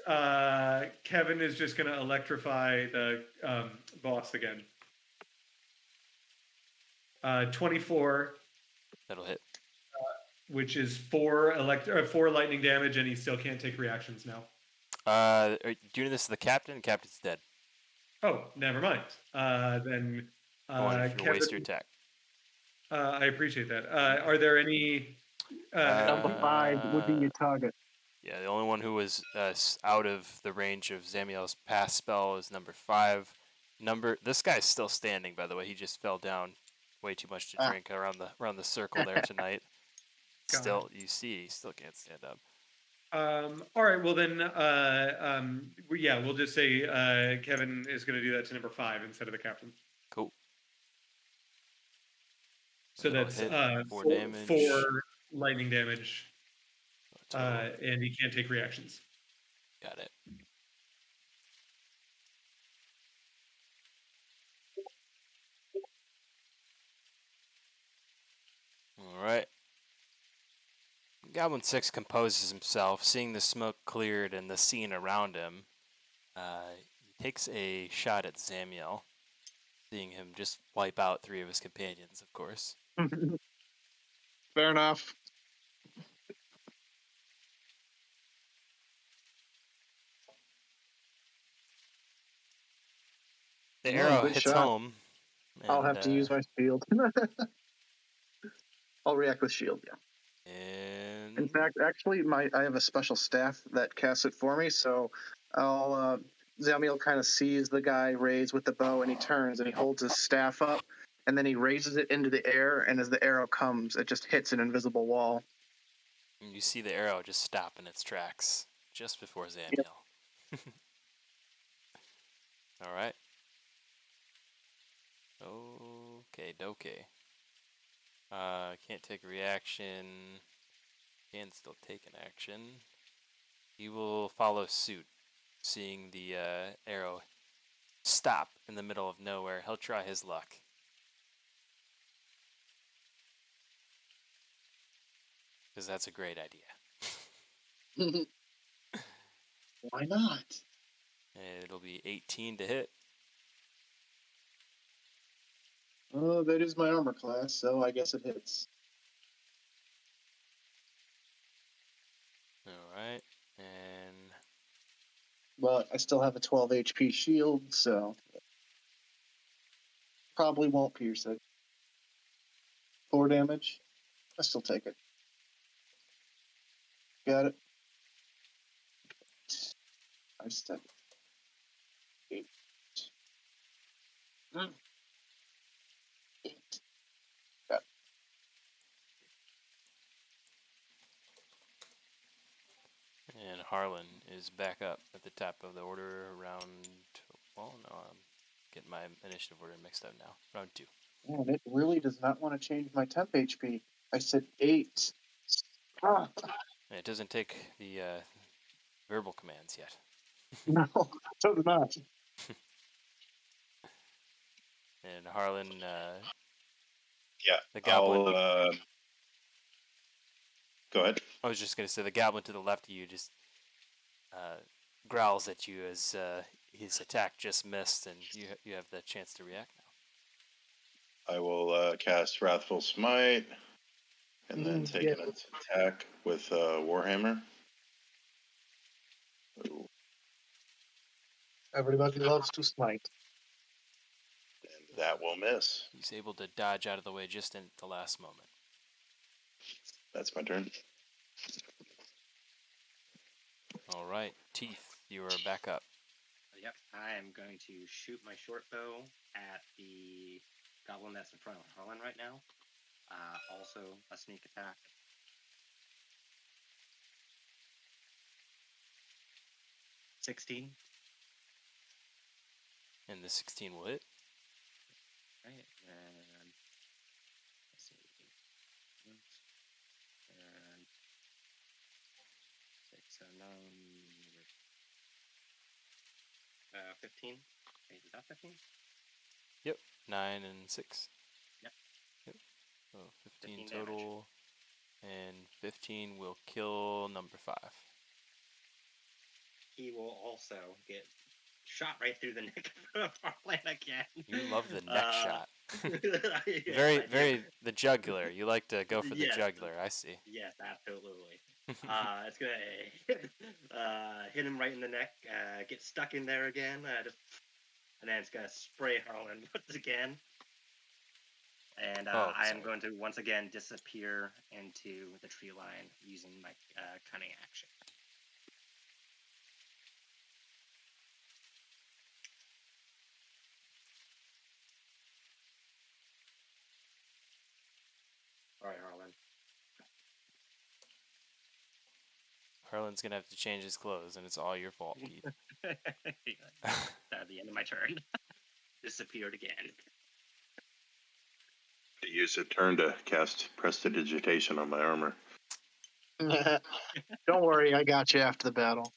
Kevin is just going to electrify the boss again. 24, That'll hit. which is 4 lightning damage, and he still can't take reactions now. Are you doing this to the captain? Captain's dead. Oh, never mind. Then Go on, if you Kevin, waste your attack. I appreciate that. Are there any? Number 5 would be your target. Yeah, the only one who was out of the range of Zamiel's pass spell is number 5. This guy's still standing, by the way. He just fell down way too much to drink around the circle there tonight. Still, you see, he still can't stand up. All right. Well, then, we'll just say Kevin is going to do that to number 5 instead of the captain. Cool. So That'll that's hit, 4 damage. 4 lightning damage, Total. and he can't take reactions. Got it. All right. Goblin 6 composes himself, seeing the smoke cleared and the scene around him. He takes a shot at Zamiel, seeing him just wipe out 3 of his companions, of course. Fair enough. The arrow good hits shot. home. I'll have to use my shield. I'll react with shield, yeah. And In fact, actually, I have a special staff that casts it for me, so I'll Zamiel kind of sees the guy raise with the bow, and he turns and he holds his staff up, and then he raises it into the air, and as the arrow comes, it just hits an invisible wall. you see the arrow just stop in its tracks just before Zamiel. Yep. All right. Okay, dokie. Can't take a reaction. Can still take an action. He will follow suit, seeing the arrow stop in the middle of nowhere. He'll try his luck. Because that's a great idea. Why not? It'll be 18 to hit. Oh, that is my armor class, so I guess it hits. All right, and But I still have a 12 HP shield, so probably won't pierce it. 4 damage. I still take it. Got it. 5, 7, 8. 8. Got it. And Harlan is back up at the top of the order around. Well, no, I'm getting my initiative order mixed up now. Round 2. Man, it really does not want to change my temp HP. I said 8. Ah. It doesn't take the verbal commands yet. No, so does not. And Harlan Yeah. The goblin. Go ahead. I was just gonna say the goblin to the left of you just growls at you as his attack just missed, and you have the chance to react now. I will cast Wrathful Smite, and then take an attack with Warhammer. Ooh. Everybody loves to smite. And that will miss. He's able to dodge out of the way just in the last moment. That's my turn. All right, Teeth, you are back up. Yep, I am going to shoot my short bow at the goblin that's in front of Harlan right now. Also a sneak attack. 16. And the 16 will hit. Right, and let's see. And 6, 7, 9, 15. Wait, is that 15? Yep, 9 and 6. Yep. So 15 total. Damage. And 15 will kill number 5. He will also get shot right through the neck of Harlan again. You love the neck shot. Yes, very the jugular. You like to go for the jugular. I see. Yes, absolutely. It's gonna hit him right in the neck. Get stuck in there again. And then it's gonna spray Harlan once again. And I am going to once again disappear into the tree line using my cunning action. All right, Harlan. Harlan's gonna have to change his clothes, and it's all your fault, Keith. At the end of my turn, disappeared again. I used a turn to cast Prestidigitation on my armor. Don't worry, I got you after the battle.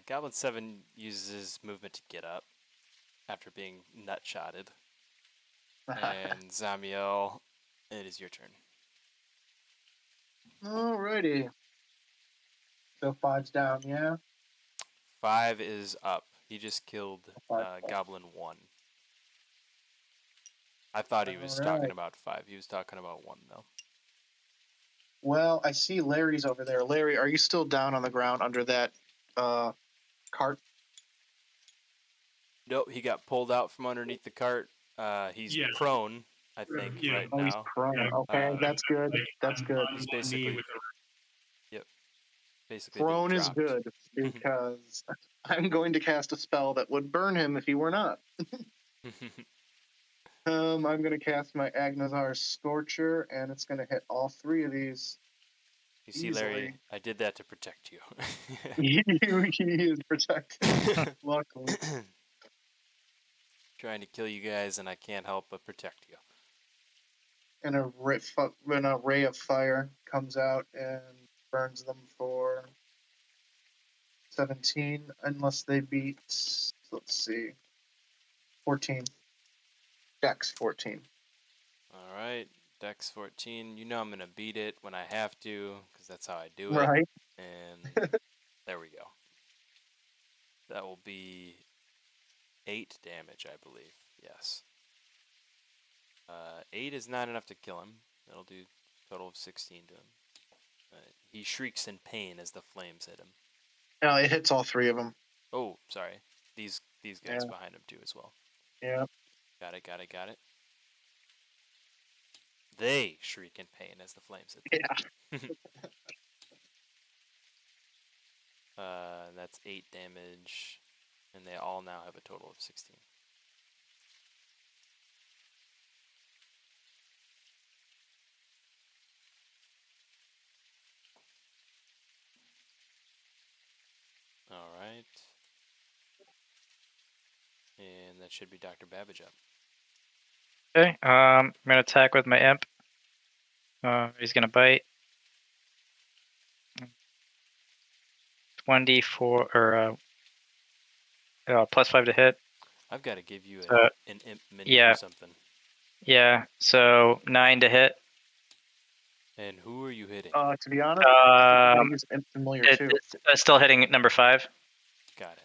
Goblin 7 uses his movement to get up after being nut-shotted. And Zamiel, it is your turn. Alrighty. So 5's down, yeah? 5 is up. He just killed Goblin 1. I thought he was talking about 5. He was talking about 1, though. Well, I see Larry's over there. Larry, are you still down on the ground under that cart? Nope, he got pulled out from underneath the cart. He's prone, I think, right now. He's prone. Okay, that's good. That's good. He's basically... Yep. Basically prone is good, because I'm going to cast a spell that would burn him if he were not. I'm going to cast my Agnazar's Scorcher, and it's going to hit all 3 of these. You see, easily. Larry, I did that to protect you. He is protected, luckily. Trying to kill you guys, and I can't help but protect you. And a ray of fire comes out and burns them for 17, unless they beat, let's see, 14. Dex 14. All right, Dex 14. You know I'm going to beat it when I have to, because that's how I do it. Right. And there we go. That will be 8 damage, I believe. Yes. 8 is not enough to kill him. That'll do a total of 16 to him. He shrieks in pain as the flames hit him. No, it hits all 3 of them. Oh, sorry. These guys behind him too as well. Yeah. Got it. They shriek in pain as the flames hit them. Yeah. That's 8 damage, and they all now have a total of 16. All right. And that should be Dr. Babbage up. Okay, I'm going to attack with my imp. He's going to bite. 1d4, or +5 to hit. I've got to give you an imp mini or something. Yeah. So 9 to hit. And who are you hitting? To be honest, I'm gonna use familiar too. It's still hitting at number 5. Got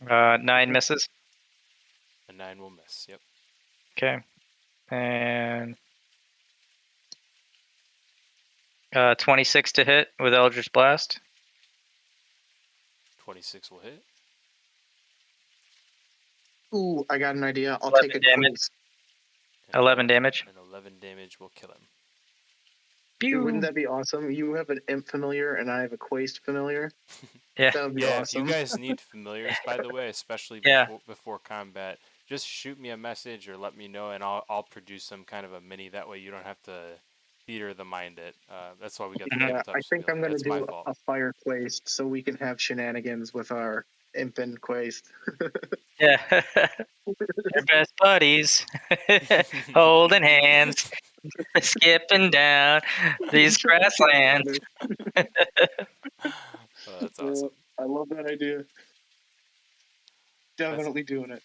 it. 9 misses. A 9 will miss. Yep. Okay. And 26 to hit with Eldritch Blast. 26 will hit. Ooh, I got an idea. I'll 11 take a damage. quiz. 11 damage. And 11 damage will kill him. Dude, wouldn't that be awesome? You have an imp familiar and I have a quaste familiar. Yeah. That would be Yeah, awesome. if you guys need familiars, by the way, especially Yeah. before combat, just shoot me a message or let me know, and I'll produce some kind of a mini. That way, you don't have to theater the mind it. That's why we got the Yeah, tabletop I think I'm simulator. gonna That's my do fault. a fire quaste so we can have shenanigans with our imp and quaste. Yeah. They're best buddies. Holding hands. Skipping down these grasslands. Oh, that's awesome. I love that idea. Definitely doing it.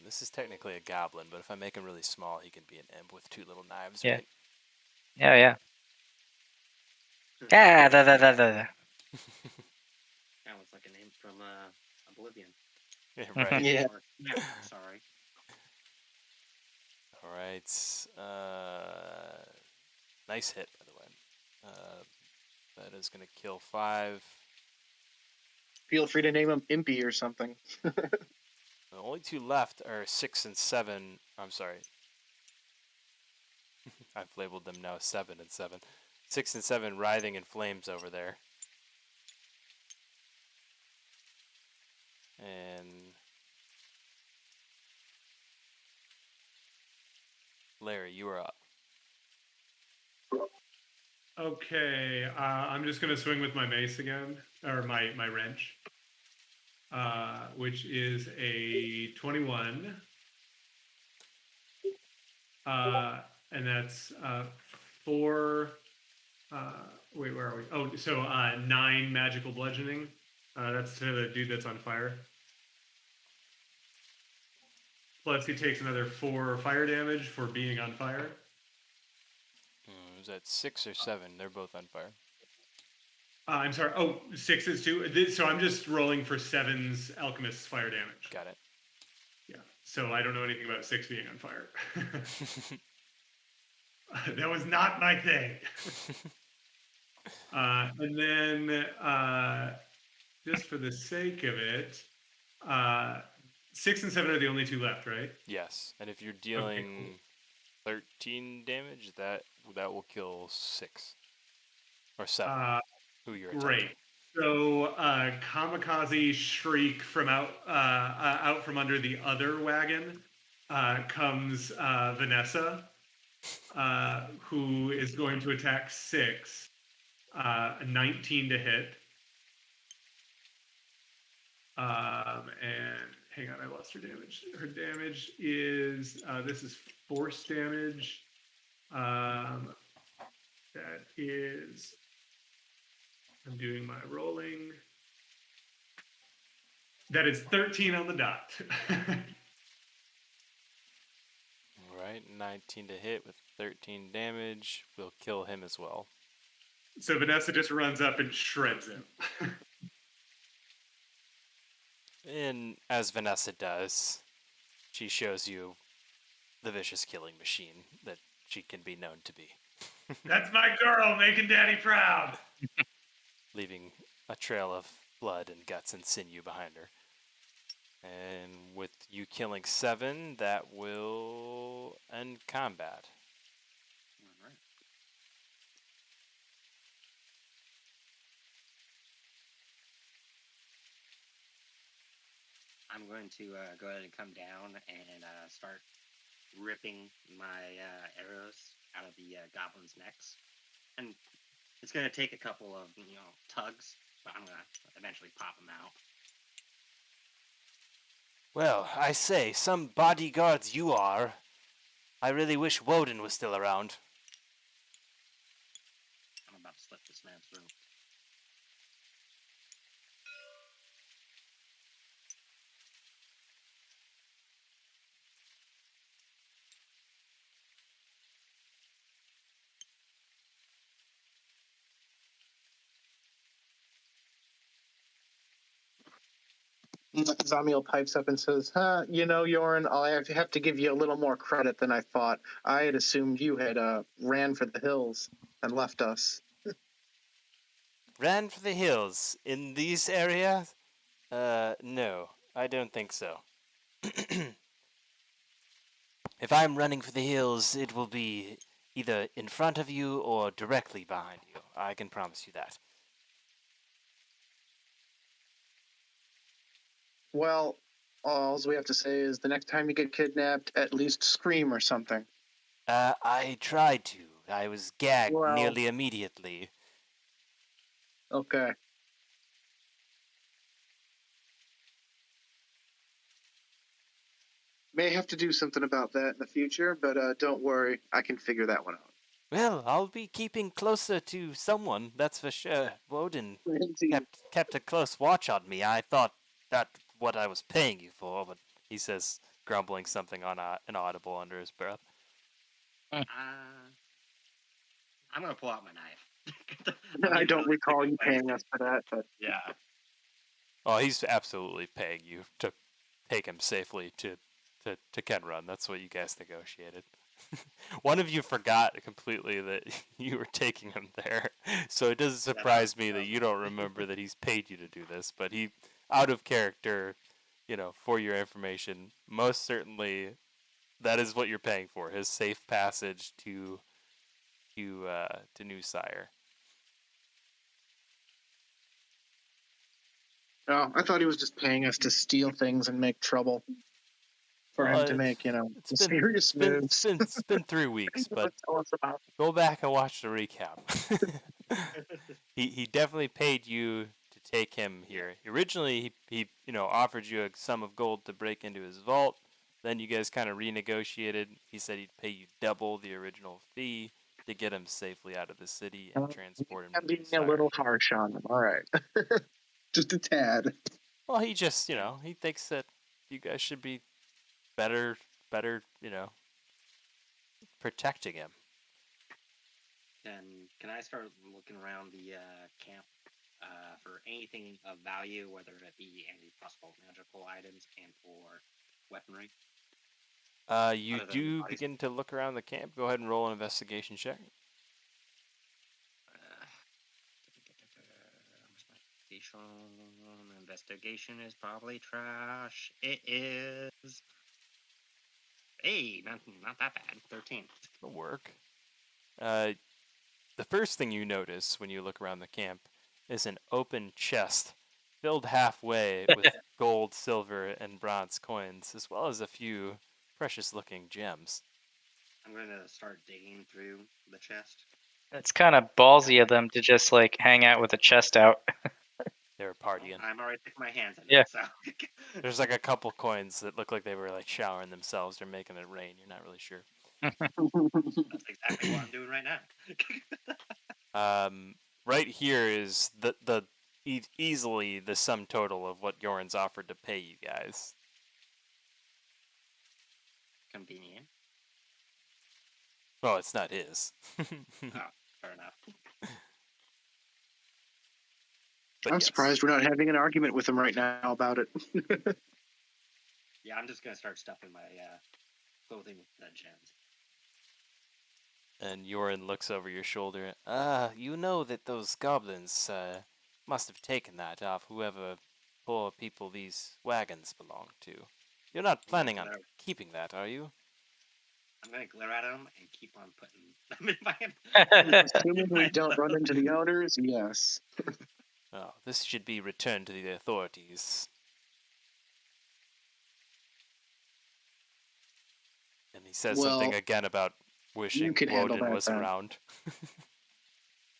This is technically a goblin, but if I make him really small, he can be an imp with 2 little knives, Yeah. right? Yeah, yeah. Yeah, That was like a name from Oblivion. Yeah, right. Yeah. Or, yeah, sorry. All right. Nice hit, by the way. That is going to kill 5. Feel free to name him Impy or something. The only 2 left are 6 and 7. I'm sorry. I've labeled them now 7 and 7. 6 and 7 writhing in flames over there. And Larry, you are up. Okay, I'm just gonna swing with my mace again, or my wrench, which is a 21, and that's 4. Wait, where are we? Oh, so 9 magical bludgeoning. That's to the dude that's on fire. Plus, he takes another 4 fire damage for being on fire. Was that 6 or 7? They're both on fire. I'm sorry. Oh, 6 is 2. So I'm just rolling for 7's alchemist's fire damage. Got it. Yeah. So I don't know anything about 6 being on fire. That was not my thing. And then, just for the sake of it, 6 and 7 are the only 2 left, right? Yes, and if you're dealing 13 damage, that will kill 6 or 7. Who you're attacking. Great. So kamikaze shriek from out from under the other wagon comes Vanessa, who is going to attack 6, 19 to hit. And hang on, I lost her damage. Her damage is this is force damage. That is. I'm doing my rolling. That is 13 on the dot. Alright, 19 to hit with 13 damage. Will kill him as well. So Vanessa just runs up and shreds him. And as Vanessa does, she shows you the vicious killing machine that she can be known to be. That's my girl, making daddy proud. Leaving a trail of blood and guts and sinew behind her. And with you killing 7, that will end combat. All right. I'm going to go ahead and come down and start ripping my arrows out of the goblins' necks. And it's going to take a couple of, tugs, but I'm going to eventually pop them out. Well, I say, some bodyguards you are. I really wish Woden was still around. I'm about to slit this man's throat. Zamiel pipes up and says, you know, Yorin, I'll have to give you a little more credit than I thought. I had assumed you had ran for the hills and left us. Ran for the hills in these areas? No, I don't think so. If I'm running for the hills, it will be either in front of you or directly behind you. I can promise you that. Well, all we have to say is the next time you get kidnapped, at least scream or something. I tried to. I was gagged Well- nearly immediately. Okay. May have to do something about that in the future, but don't worry, I can figure that one out. Well, I'll be keeping closer to someone, that's for sure. Woden kept a close watch on me. I thought that's what I was paying you for, but he says, grumbling something inaudible under his breath. I'm gonna pull out my knife. I don't recall you paying us for that, but Yeah. Oh, he's absolutely paying you to take him safely to Kenrun. That's what you guys negotiated. One of you forgot completely that you were taking him there, so it doesn't surprise me that you don't remember that he's paid you to do this. But he, out of character, for your information, most certainly that is what you're paying for: his safe passage to New Sire. oh, I thought he was just paying us to steal things and make trouble. For him to make, serious moves. It's been 3 weeks, but Tell us about. go back and watch the recap. he definitely paid you to take him here. Originally, he offered you a sum of gold to break into his vault. Then you guys kind of renegotiated. He said he'd pay you double the original fee to get him safely out of the city and transport him. I'm being a little harsh on him. All right, just a tad. Well, he just he thinks that you guys should be better, protecting him. And can I start looking around the camp for anything of value, whether it be any possible magical items and or weaponry? You do begin to look around the camp. Go ahead and roll an investigation check. Investigation is probably trash. It is. Hey, not that bad. 13. It'll work. The first thing you notice when you look around the camp is an open chest filled halfway with gold, silver, and bronze coins, as well as a few precious-looking gems. I'm gonna start digging through the chest. It's kind of ballsy of them to just like hang out with a chest out. They were partying. I'm already sticking my hands in Yeah. it, so. There's like a couple coins that look like they were like showering themselves or making it rain. You're not really sure. That's exactly what I'm doing right now. Right here is the easily the sum total of what Yoren's offered to pay you guys. Convenient. Well, it's not his. Oh, fair enough. But I'm yes. surprised we're not having an argument with him right now about it. Yeah, I'm just gonna start stuffing my clothing with the gems. And Yoren looks over your shoulder. You know that those goblins must have taken that off whoever poor people these wagons belong to. You're not planning on keeping that, are you? I'm gonna glare at them and keep on putting them in my hand. Assuming we don't run into the owners, yes. Oh, this should be returned to the authorities. And he says something again about wishing can handle Woden that was then. around.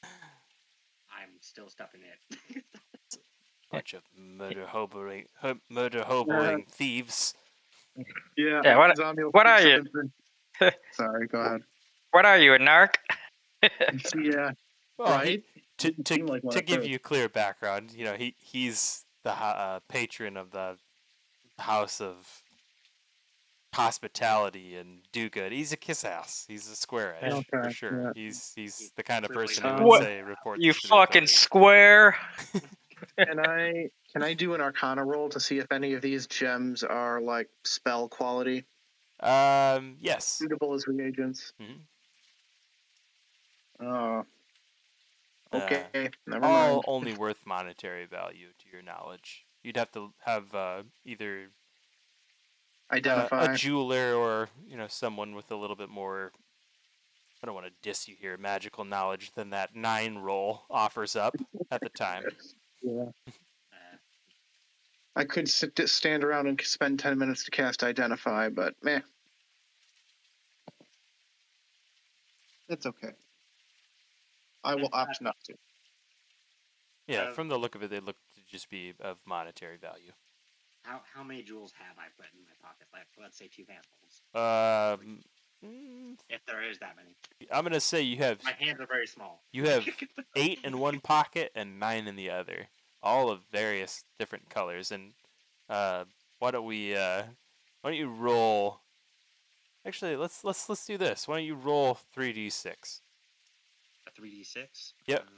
I'm still stuffing it. Bunch of murder hoboing thieves. Yeah. Yeah, what are you? Sorry, go ahead. What are you, a narc? Yeah. Well, Right? To give you clear background, he's the patron of the House of Hospitality and Do Good. He's a kiss ass. He's a square edge for sure. yeah. He's the kind of person who What? would say report You this to the fucking authorities. square. Can I Can I do an Arcana roll to see if any of these gems are like spell quality, Yes. suitable as reagents? Mhm. Okay, never All mind. only worth monetary value, to your knowledge. You'd have to have either Identify. a jeweler or someone with a little bit more. I don't want to diss you here, magical knowledge than that 9 roll offers up at the time. Yeah. Uh, I could stand around and spend 10 minutes to cast Identify, but meh. It's okay. I will opt not to. Yeah, from the look of it, they look to just be of monetary value. how many jewels have I put in my pocket? Like, let's say 2 handfuls. If there is that many. I'm gonna say you have. My hands are very small. You have 8 in one pocket and 9 in the other, all of various different colors. And why don't you roll? Actually, let's do this. Why don't you roll 3d6? A 3d6. Yep.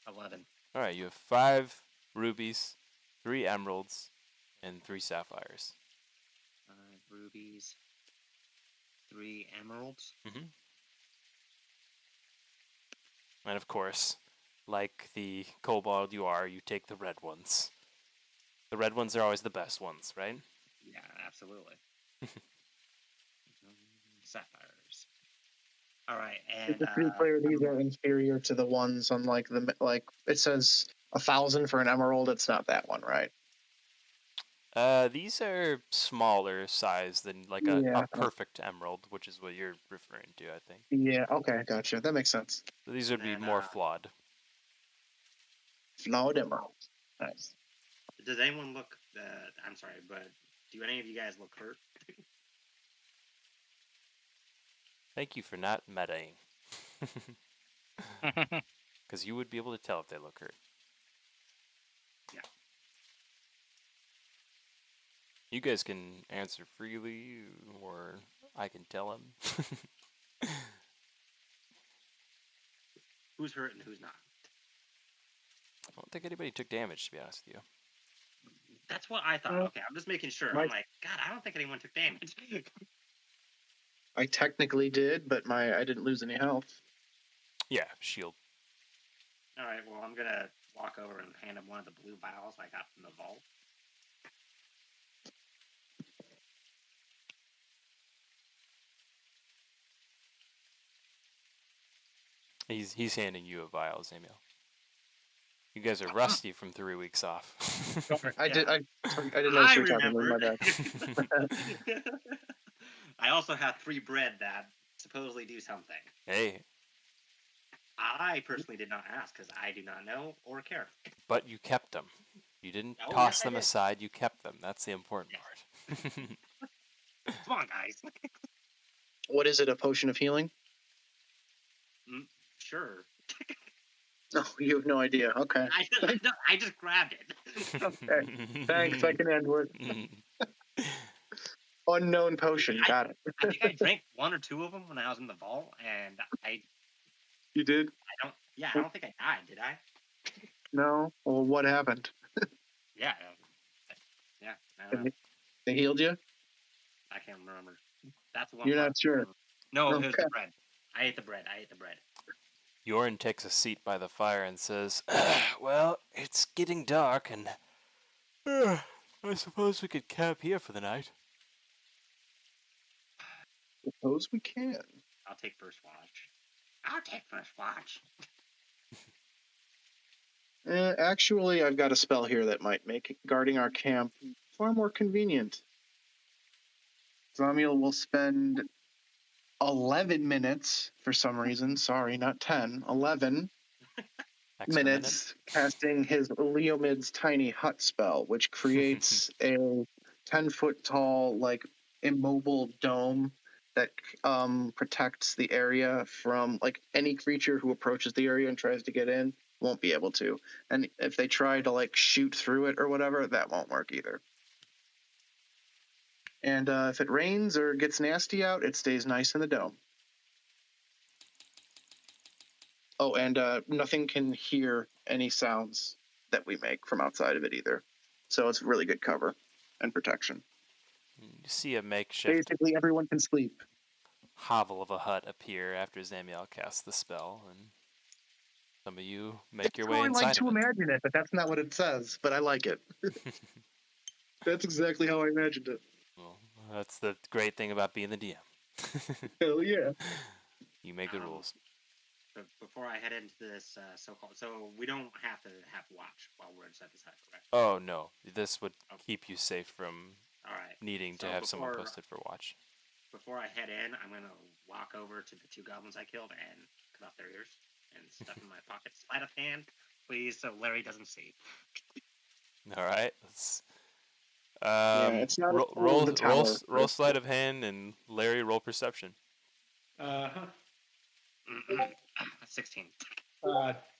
11. All right, you have 5 rubies, 3 emeralds, and 3 sapphires. 5 rubies, 3 emeralds. Mm-hmm. And of course, like the kobold you are, you take the red ones. The red ones are always the best ones, right? Yeah, absolutely. Sapphires. All right, and To be clear, these are inferior to the ones on like it says 1,000 for an emerald. It's not that one, right? These are smaller size than like a perfect emerald, which is what you're referring to, I think. Yeah, okay, gotcha. That makes sense. So these would be more flawed. Flawed emerald. Nice. Does anyone look? I'm sorry, but do any of you guys look hurt? Thank you for not metaing. Because you would be able to tell if they look hurt. Yeah. You guys can answer freely, or I can tell him. Who's hurt and who's not? I don't think anybody took damage, to be honest with you. That's what I thought. Okay, I'm just making sure. I'm like, God, I don't think anyone took damage. I technically did, but I didn't lose any health. Yeah, shield. All right, well, I'm gonna walk over and hand him one of the blue vials I got from the vault. He's handing you a vial, Samuel. You guys are rusty from 3 weeks off. I didn't know what you were talking about. My bad. I also have 3 bread that supposedly do something. Hey. I personally did not ask because I do not know or care. But you kept them. You didn't toss them aside. You kept them. That's the important part. Come on, guys. What is it? A potion of healing? Sure. No, you have no idea. Okay. I just grabbed it. Okay. Thanks. I can end with unknown potion. Got it. I think I drank 1 or 2 of them when I was in the vault, and You did? I don't think I died. Did I? No. Well, what happened? Yeah. Yeah. I don't know. They healed you? I can't remember. That's the one. You're not sure? No, it was the bread. I ate the bread. Yorn takes a seat by the fire and says, well, it's getting dark, and I suppose we could camp here for the night. Suppose we can. I'll take first watch. Actually, I've got a spell here that might make guarding our camp far more convenient. Zamiel will spend 11 minutes for some reason. Sorry, not 10. 11 minutes casting his Leomid's tiny hut spell, which creates a 10-foot tall, like, immobile dome that protects the area from, like, any creature who approaches the area and tries to get in won't be able to. And if they try to, like, shoot through it or whatever, that won't work either. And if it rains or gets nasty out, it stays nice in the dome. Oh, and nothing can hear any sounds that we make from outside of it either. So it's really good cover and protection. You see a makeshift Basically, everyone can sleep. hovel of a hut appear after Zamiel casts the spell, and some of you make your way I like inside to of it. imagine it, but that's not what it says. But I like it. That's exactly how I imagined it. Well, that's the great thing about being the DM. Hell yeah. You make the rules. But before I head into this so-called, so we don't have to have watch while we're inside this hut, correct? Oh no, this would keep you safe from All right. needing to So have someone before- posted for watch. Before I head in, I'm gonna walk over to the 2 goblins I killed and cut off their ears and stuff in my pocket. Sleight of hand, please, so Larry doesn't see. All right, let's. It's not as cool roll, as the tower. roll sleight of hand, and Larry roll perception. 16.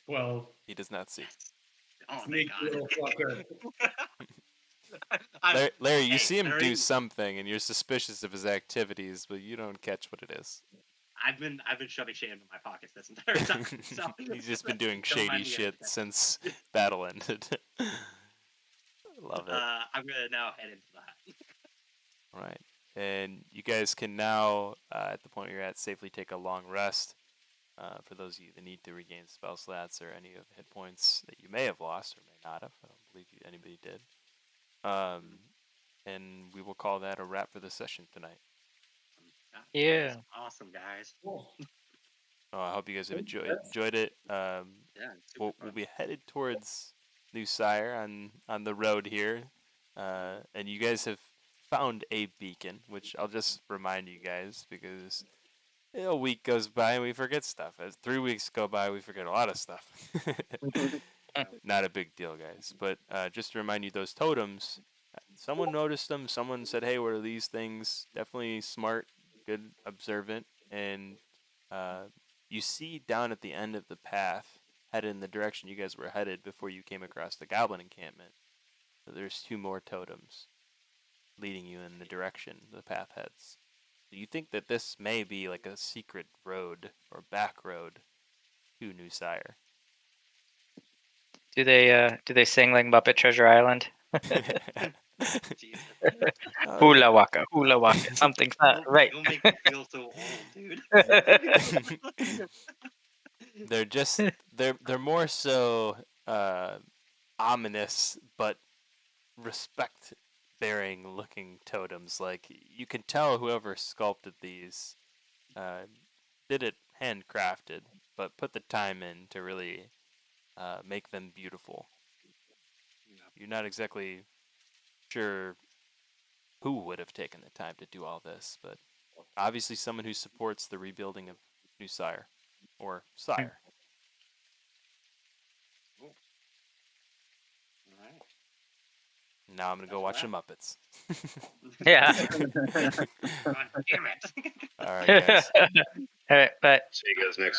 12. He does not see. Oh, thank Sneaky little fucker. God. Larry, you Hey, see him do Larry- something, and you're suspicious of his activities, but you don't catch what it is. I've been shoving shit into my pockets this entire time. So He's just been doing Don't mind shady me, shit okay. since battle ended. Love it. I'm gonna now head into the hut. All right. And you guys can now, at the point you're at, safely take a long rest. For those of you that need to regain spell slots or any of the hit points that you may have lost or may not have. I don't believe anybody did. And we will call that a wrap for the session tonight. Yeah. Awesome, guys. I hope you guys have enjoyed it. Yeah, it's super We'll fun. be headed towards New Sire on the road here. And you guys have found a beacon, which I'll just remind you guys because a week goes by and we forget stuff. As 3 weeks go by, we forget a lot of stuff. Not a big deal, guys. But just to remind you, those totems, someone noticed them. Someone said, hey, what are these things? Definitely smart, good, observant. And you see down at the end of the path, headed in the direction you guys were headed before you came across the goblin encampment. So there's 2 more totems leading you in the direction the path heads. So you think that this may be like a secret road or back road to New Sire. Do they sing like Muppet Treasure Island? Jesus. Hula waka, something's not right. You'll make me feel so old, dude. They're more so ominous but respect bearing looking totems. Like you can tell whoever sculpted these did it handcrafted, but put the time in to really make them beautiful. You're not exactly sure who would have taken the time to do all this, but obviously someone who supports the rebuilding of New Sire or Sire. Cool. All right. Now I'm gonna go watch the Muppets. Yeah. God damn it. All right, guys. All right, but See you guys next week.